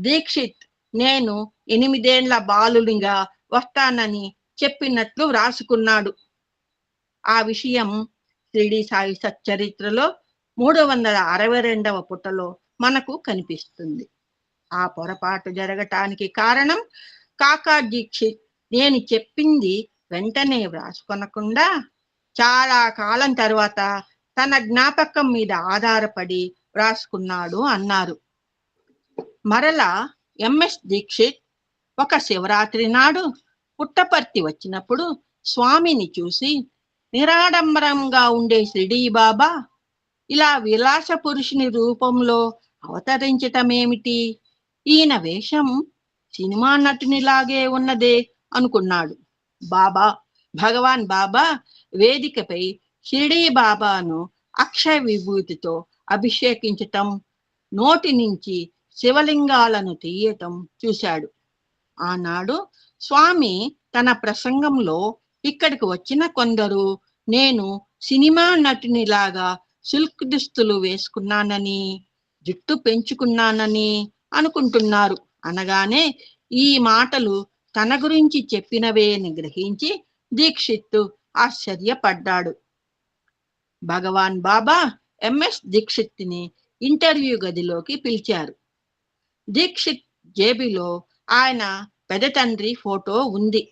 దీక్షిత్ నేను 8 ఏళ్ల బాలునిగా వస్తానని చెప్పినట్లు వ్రాసుకున్నాడు. ఆ విషయం షిరిడీ సాయి సచ్చరిత్రలో 362వ పుటలో మనకు కనిపిస్తుంది. ఆ పొరపాటు జరగటానికి కారణం కాకా దీక్షిత్ నేను చెప్పింది వెంటనే వ్రాసుకొనకుండా చాలా కాలం తర్వాత తన జ్ఞాపకం మీద ఆధారపడి వ్రాసుకున్నాడు అన్నారు. మరలా ఎంఎస్ దీక్షిత్ ఒక శివరాత్రి నాడు పుట్టపర్తి వచ్చినప్పుడు స్వామిని చూసి, నిరాడంబరంగా ఉండే షిరిడీ బాబా ఇలా విలాస పురుషుని రూపంలో అవతరించటమేమిటి? ఈయన వేషం సినిమా నటునిలాగే ఉన్నదే అనుకున్నాడు. భగవాన్ బాబా వేదికపై షిరిడీ బాబాను అక్షయ విభూతితో అభిషేకించటం, నోటి నుంచి శివలింగాలను తీయటం చూశాడు. ఆనాడు స్వామి తన ప్రసంగంలో ఇక్కడికి వచ్చిన కొందరు నేను సినిమా నటునిలాగా సిల్క్ దుస్తులు వేసుకున్నానని, జుట్టు పెంచుకున్నానని అనుకుంటున్నారు అనగానే ఈ మాటలు తన గురించి చెప్పినవే అని గ్రహించి దీక్షిత్ ఆశ్చర్యపడ్డాడు. భగవాన్ బాబా ఎంఎస్ దీక్షిత్ ని ఇంటర్వ్యూ గదిలోకి పిలిచారు. దీక్షిత్ జేబులో ఆయన పెద్ద తండ్రి ఫోటో ఉంది.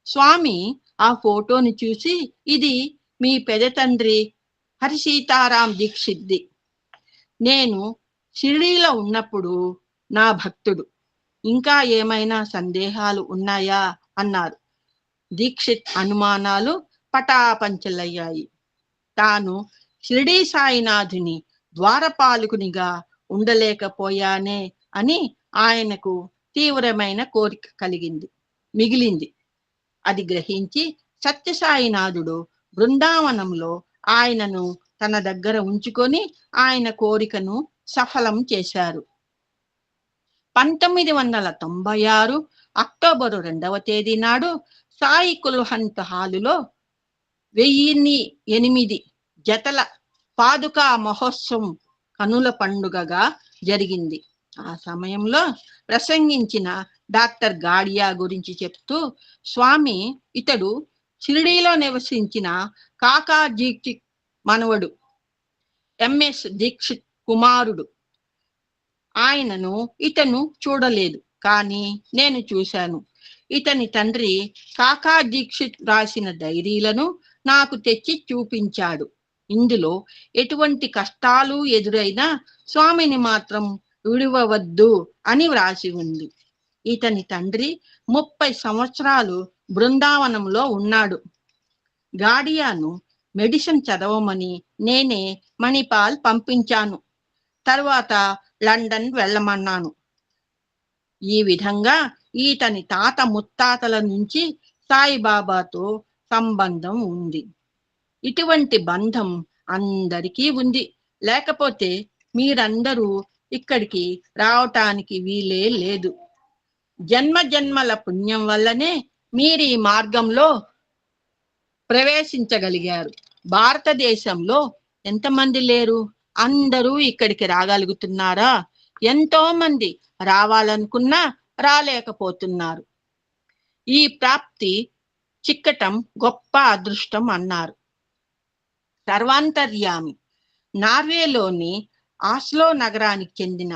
స్వామి ఆ ఫోటోని చూసి, ఇది మీ పెద్ద తండ్రి హరిసీతారాం దీక్షిత్ది. నేను షిరిడీలో ఉన్నప్పుడు నా భక్తుడు. ఇంకా ఏమైనా సందేహాలు ఉన్నాయా అన్నారు. దీక్షిత్ అనుమానాలు పటాపంచలయ్యాయి. తాను షిరిడీ సాయినాథుని ద్వారపాలకునిగా ఉండలేకపోయానే అని ఆయనకు తీవ్రమైన కోరిక మిగిలింది. అది గ్రహించి సత్యసాయినాథుడు బృందావనంలో ఆయనను తన దగ్గర ఉంచుకొని ఆయన కోరికను సఫలం చేశారు. 1996 అక్టోబరు 2వ తేదీ నాడు సాయి కుల్హంత్ హాలులో 1008 జతల పాదుకా మహోత్సవం కనుల పండుగగా జరిగింది. ఆ సమయంలో ప్రసంగించిన డాక్టర్ గాడియా గురించి చెప్తూ, స్వామి ఇతడు షిరిడీలో నివసించిన కాకా దీక్షిత్ మనవడు. ఎంఎస్ దీక్షిత్ కుమారుడు. ఆయనను ఇతను చూడలేదు, కానీ నేను చూశాను. ఇతని తండ్రి కాకా దీక్షిత్ రాసిన డైరీలను నాకు తెచ్చి చూపించాడు. ఇందులో ఎటువంటి కష్టాలు ఎదురైనా స్వామిని మాత్రం విడివవద్దు అని వ్రాసి ఉంది. ఇతని తండ్రి 30 సంవత్సరాలు బృందావనంలో ఉన్నాడు. గాడియాను మెడిసిన్ చదవమని నేనే మణిపాల్ పంపించాను. తర్వాత లండన్ వెళ్ళమన్నాను. ఈ విధంగా ఈతని తాత ముత్తాతల నుంచి సాయిబాబాతో సంబంధం ఉంది. ఇటువంటి బంధం అందరికీ ఉంది. లేకపోతే మీరందరూ ఇక్కడికి రావటానికి వీలే లేదు. జన్మ జన్మల పుణ్యం వల్లనే మీరు ఈ మార్గంలో ప్రవేశించగలిగారు. భారతదేశంలో ఎంతమంది లేరు? అందరూ ఇక్కడికి రాగలుగుతున్నారా? ఎంతో మంది రావాలనుకున్నా రాలేకపోతున్నారు. ఈ ప్రాప్తి చిక్కటం గొప్ప అదృష్టం అన్నారు. సర్వాంతర్యామి నార్వేలోని ఆస్లో నగరానికి చెందిన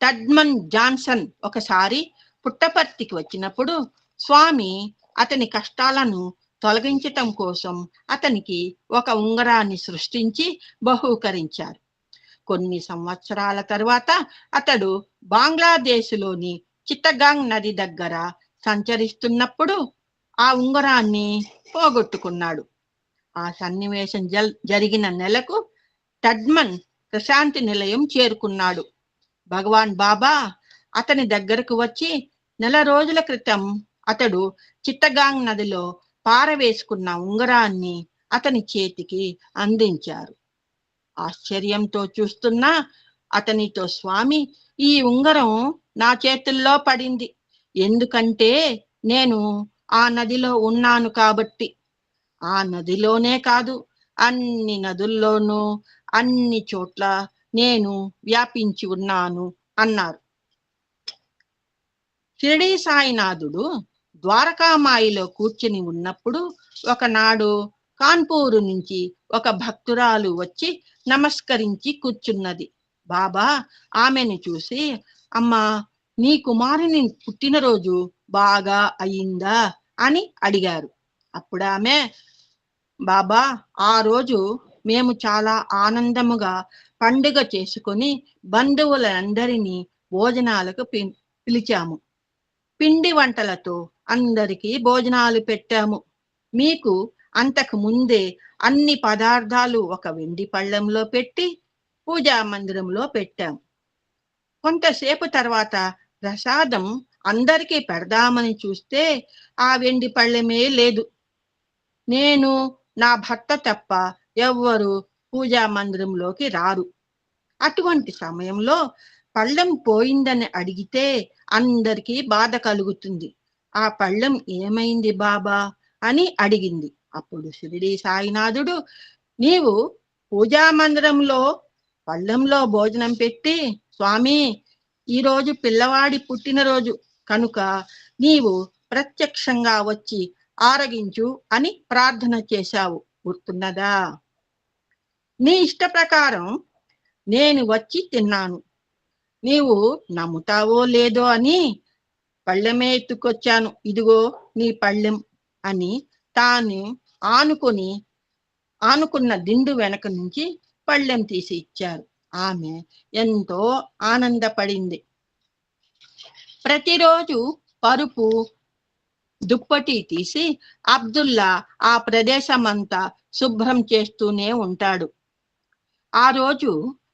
టడ్మన్ జాన్సన్ ఒకసారి పుట్టపర్తికి వచ్చినప్పుడు స్వామి అతని కష్టాలను తొలగించటం కోసం అతనికి ఒక ఉంగరాన్ని సృష్టించి బహూకరించారు. కొన్ని సంవత్సరాల తర్వాత అతడు బంగ్లాదేశ్లోని చిత్తగాంగ్ నది దగ్గర సంచరిస్తున్నప్పుడు ఆ ఉంగరాన్ని పోగొట్టుకున్నాడు. ఆ సన్నివేశం జరిగిన నెలకు టడ్మన్ ప్రశాంతి నిలయం చేరుకున్నాడు. భగవాన్ బాబా అతని దగ్గరకు వచ్చి 4 రోజుల క్రితం అతడు చిత్తగాంగ్ నదిలో పారవేసుకున్న ఉంగరాన్ని అతని చేతికి అందించారు. ఆశ్చర్యంతో చూస్తున్న అతనితో స్వామి, ఈ ఉంగరం నా చేతుల్లో పడింది. ఎందుకంటే నేను ఆ నదిలో ఉన్నాను కాబట్టి. ఆ నదిలోనే కాదు, అన్ని నదుల్లోనూ అన్ని చోట్ల నేను వ్యాపించి ఉన్నాను అన్నారు. షిరిడీ సాయినాథుడు ద్వారకామాయిలో కూర్చుని ఉన్నప్పుడు ఒకనాడు కాన్పూరు నుంచి ఒక భక్తురాలు వచ్చి నమస్కరించి కూర్చున్నది. బాబా ఆమెను చూసి, అమ్మా, నీ కుమారుని పుట్టినరోజు బాగా అయిందా అని అడిగారు. అప్పుడు ఆమె, బాబా, ఆ రోజు మేము చాలా ఆనందముగా పండుగ చేసుకొని బంధువులందరినీ భోజనాలకు పిలిచాము. పిండి వంటలతో అందరికీ భోజనాలు పెట్టాము. మీకు అంతకు ముందే అన్ని పదార్థాలు ఒక వెండి పళ్ళెంలో పెట్టి పూజా మందిరంలో పెట్టాము. కొంతసేపు తర్వాత ప్రసాదం అందరికీ పెడదామని చూస్తే ఆ వెండి పళ్ళెమే లేదు. నేను, నా భర్త తప్ప ఎవ్వరు పూజా మందిరంలోకి రారు. అటువంటి సమయంలో పళ్ళెం పోయిందని అడిగితే అందరికీ బాధ కలుగుతుంది. ఆ పళ్ళెం ఏమైంది బాబా అని అడిగింది. అప్పుడు షిరిడీ సాయినాథుడు, నీవు పూజా మందిరంలో పళ్ళెంలో భోజనం పెట్టి, స్వామి, ఈరోజు పిల్లవాడి పుట్టినరోజు కనుక నీవు ప్రత్యక్షంగా వచ్చి ఆరగించు అని ప్రార్థన చేశావు, గుర్తున్నదా? నీ ఇష్ట ప్రకారం నేను వచ్చి తిన్నాను. నీవు నమ్ముతావో లేదో అని పళ్ళెమే ఎత్తుకొచ్చాను. ఇదిగో నీ పళ్ళెం అని తాను ఆనుకున్న దిండు వెనక నుంచి పళ్ళెం తీసి ఇచ్చారు. ఆమె ఎంతో ఆనందపడింది. ప్రతిరోజు పరుపు దుప్పటి తీసి అబ్దుల్లా ఆ ప్రదేశమంతా శుభ్రం చేస్తూనే ఉంటాడు. ఆ రోజు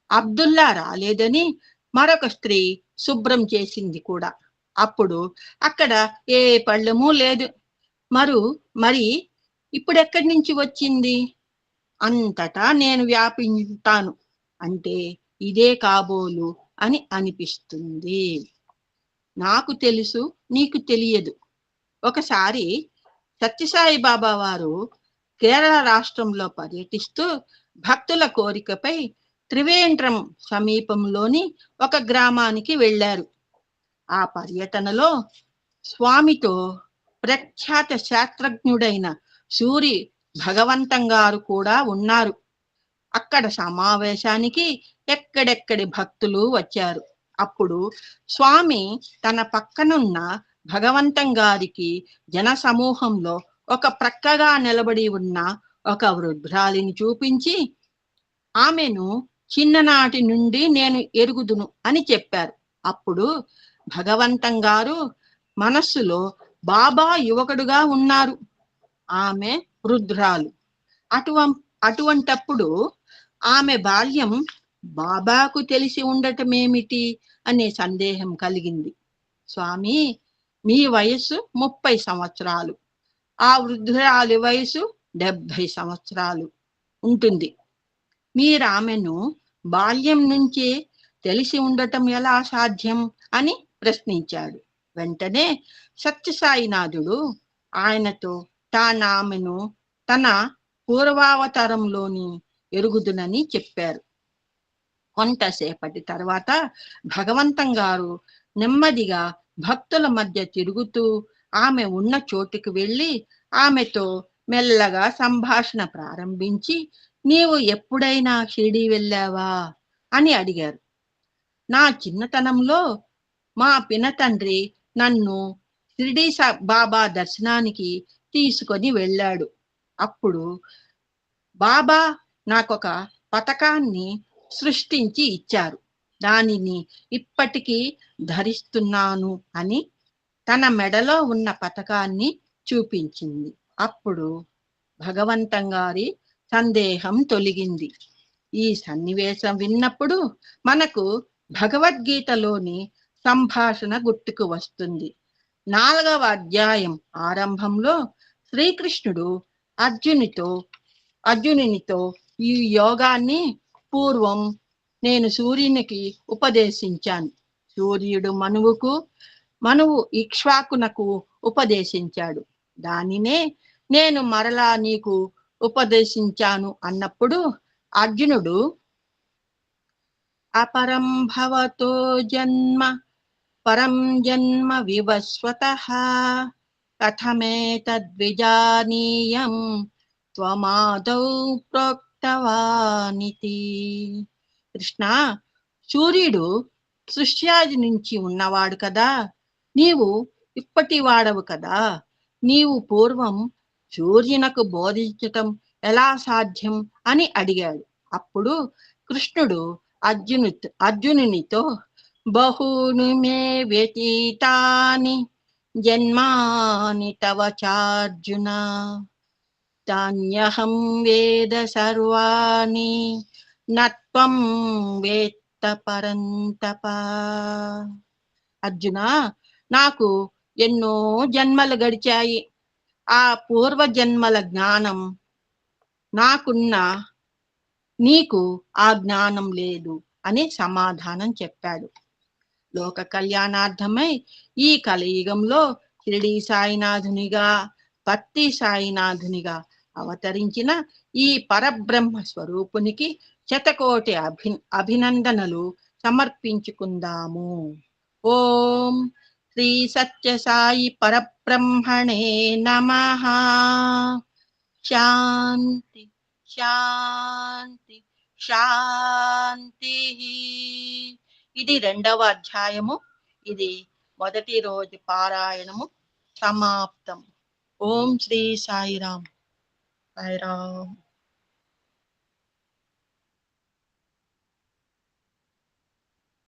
అబ్దుల్లా రాలేదని మరొక స్త్రీ శుభ్రం చేసింది కూడా. అప్పుడు అక్కడ ఏ పళ్ళెము లేదు. మరి ఇప్పుడెక్కడి నుంచి వచ్చింది? అంతటా నేను వ్యాపించుతాను అంటే ఇదే కాబోలు అని అనిపిస్తుంది. నాకు తెలుసు, నీకు తెలియదు. ఒకసారి సత్యసాయి బాబా వారు కేరళ రాష్ట్రంలో పర్యటిస్తూ భక్తుల కోరికపై త్రివేంద్రం సమీపంలోని ఒక గ్రామానికి వెళ్ళారు. ఆ పర్యటనలో స్వామితో ప్రఖ్యాత శాస్త్రజ్ఞుడైన సూరి భగవంతం గారు కూడా ఉన్నారు. అక్కడ సమావేశానికి ఎక్కడెక్కడి భక్తులు వచ్చారు. అప్పుడు స్వామి తన పక్కనున్న భగవంతం గారికి జన సమూహంలో ఒక ప్రక్కగా నిలబడి ఉన్న ఒక వృద్ధురాలిని చూపించి ఆమెను చిన్ననాటి నుండి నేను ఎరుగుదును అని చెప్పారు. అప్పుడు భగవంతం గారు మనస్సులో బాబా యువకుడుగా ఉన్నారు, ఆమె వృద్ధురాలు. అటువంటప్పుడు ఆమె బాల్యం బాబాకు తెలిసి ఉండటమేమిటి అనే సందేహం కలిగింది. స్వామి, మీ వయస్సు 30 సంవత్సరాలు, ఆ వృద్ధురాలి వయసు 70 సంవత్సరాలు ఉంటుంది. మీరామెను బాల్యం నుంచే తెలిసి ఉండటం ఎలా సాధ్యం అని ప్రశ్నించాడు. వెంటనే సత్యసాయినాథుడు ఆయనతో తానామెను తన పూర్వావతారంలోని ఎరుగుదునని చెప్పారు. కొంతసేపటి తర్వాత భగవంతం గారు నెమ్మదిగా భక్తుల మధ్య తిరుగుతూ ఆమె ఉన్న చోటుకు వెళ్ళి ఆమెతో మెల్లగా సంభాషణ ప్రారంభించి, నీవు ఎప్పుడైనా షిరిడీ వెళ్ళావా అని అడిగారు. నా చిన్నతనంలో మా పినతండ్రి నన్ను షిరిడీ బాబా దర్శనానికి తీసుకొని వెళ్ళాడు. అప్పుడు బాబా నాకొక పతకాన్ని సృష్టించి ఇచ్చారు. దానిని ఇప్పటికీ ధరిస్తున్నాను అని తన మెడలో ఉన్న పతకాన్ని చూపించింది. అప్పుడు భగవంతం గారి సందేహం తొలగింది. ఈ సన్నివేశం విన్నప్పుడు మనకు భగవద్గీతలోని సంభాషణ గుర్తుకు వస్తుంది. 4వ అధ్యాయం ఆరంభంలో శ్రీకృష్ణుడు అర్జునునితో ఈ యోగాన్ని పూర్వం నేను సూర్యునికి ఉపదేశించాను. సూర్యుడు మనువు ఇక్ష్వాకునకు ఉపదేశించాడు. దానినే నేను మరలా నీకు ఉపదేశించాను అన్నప్పుడు అర్జునుడు అపరం భవతో జన్మ పరం జన్మ వివస్వతః కథమేతద్విజానీయం త్వమాదౌ ప్రోక్తవానితి. కృష్ణ, సూర్యుడు సృష్ట్యాది నుంచి ఉన్నవాడు కదా, నీవు ఇప్పటి వాడవు కదా, నీవు పూర్వం సూర్యునకు బోధించటం ఎలా సాధ్యం అని అడిగాడు. అప్పుడు కృష్ణుడు అర్జునునితో బహూని మే వ్యతీతాని జన్మాని తవ చార్జున తాన్యహం వేద సర్వాణి నత్వం వేత్త పరంతప. అర్జున, నాకు ఎన్నో జన్మలు గడిచాయి. ఆ పూర్వ జన్మల జ్ఞానం నాకున్న, నీకు ఆ జ్ఞానం లేదు అని సమాధానం చెప్పాడు. లోక కళ్యాణార్థమై ఈ కలియుగంలో షిరిడీ సాయినాథునిగా, పత్తి సాయినాథునిగా అవతరించిన ఈ పరబ్రహ్మ స్వరూపునికి శతకోటి అభినందనలు సమర్పించుకుందాము. ఓం శ్రీ సత్య సాయి పరబ్రహ్మణే నమః. శాంతి శాంతి శాంతి. ఇది 2వ అధ్యాయము. ఇది మొదటి రోజు పారాయణము సమాప్తం. ఓం శ్రీ సాయిరామ్. సాయిరామ్.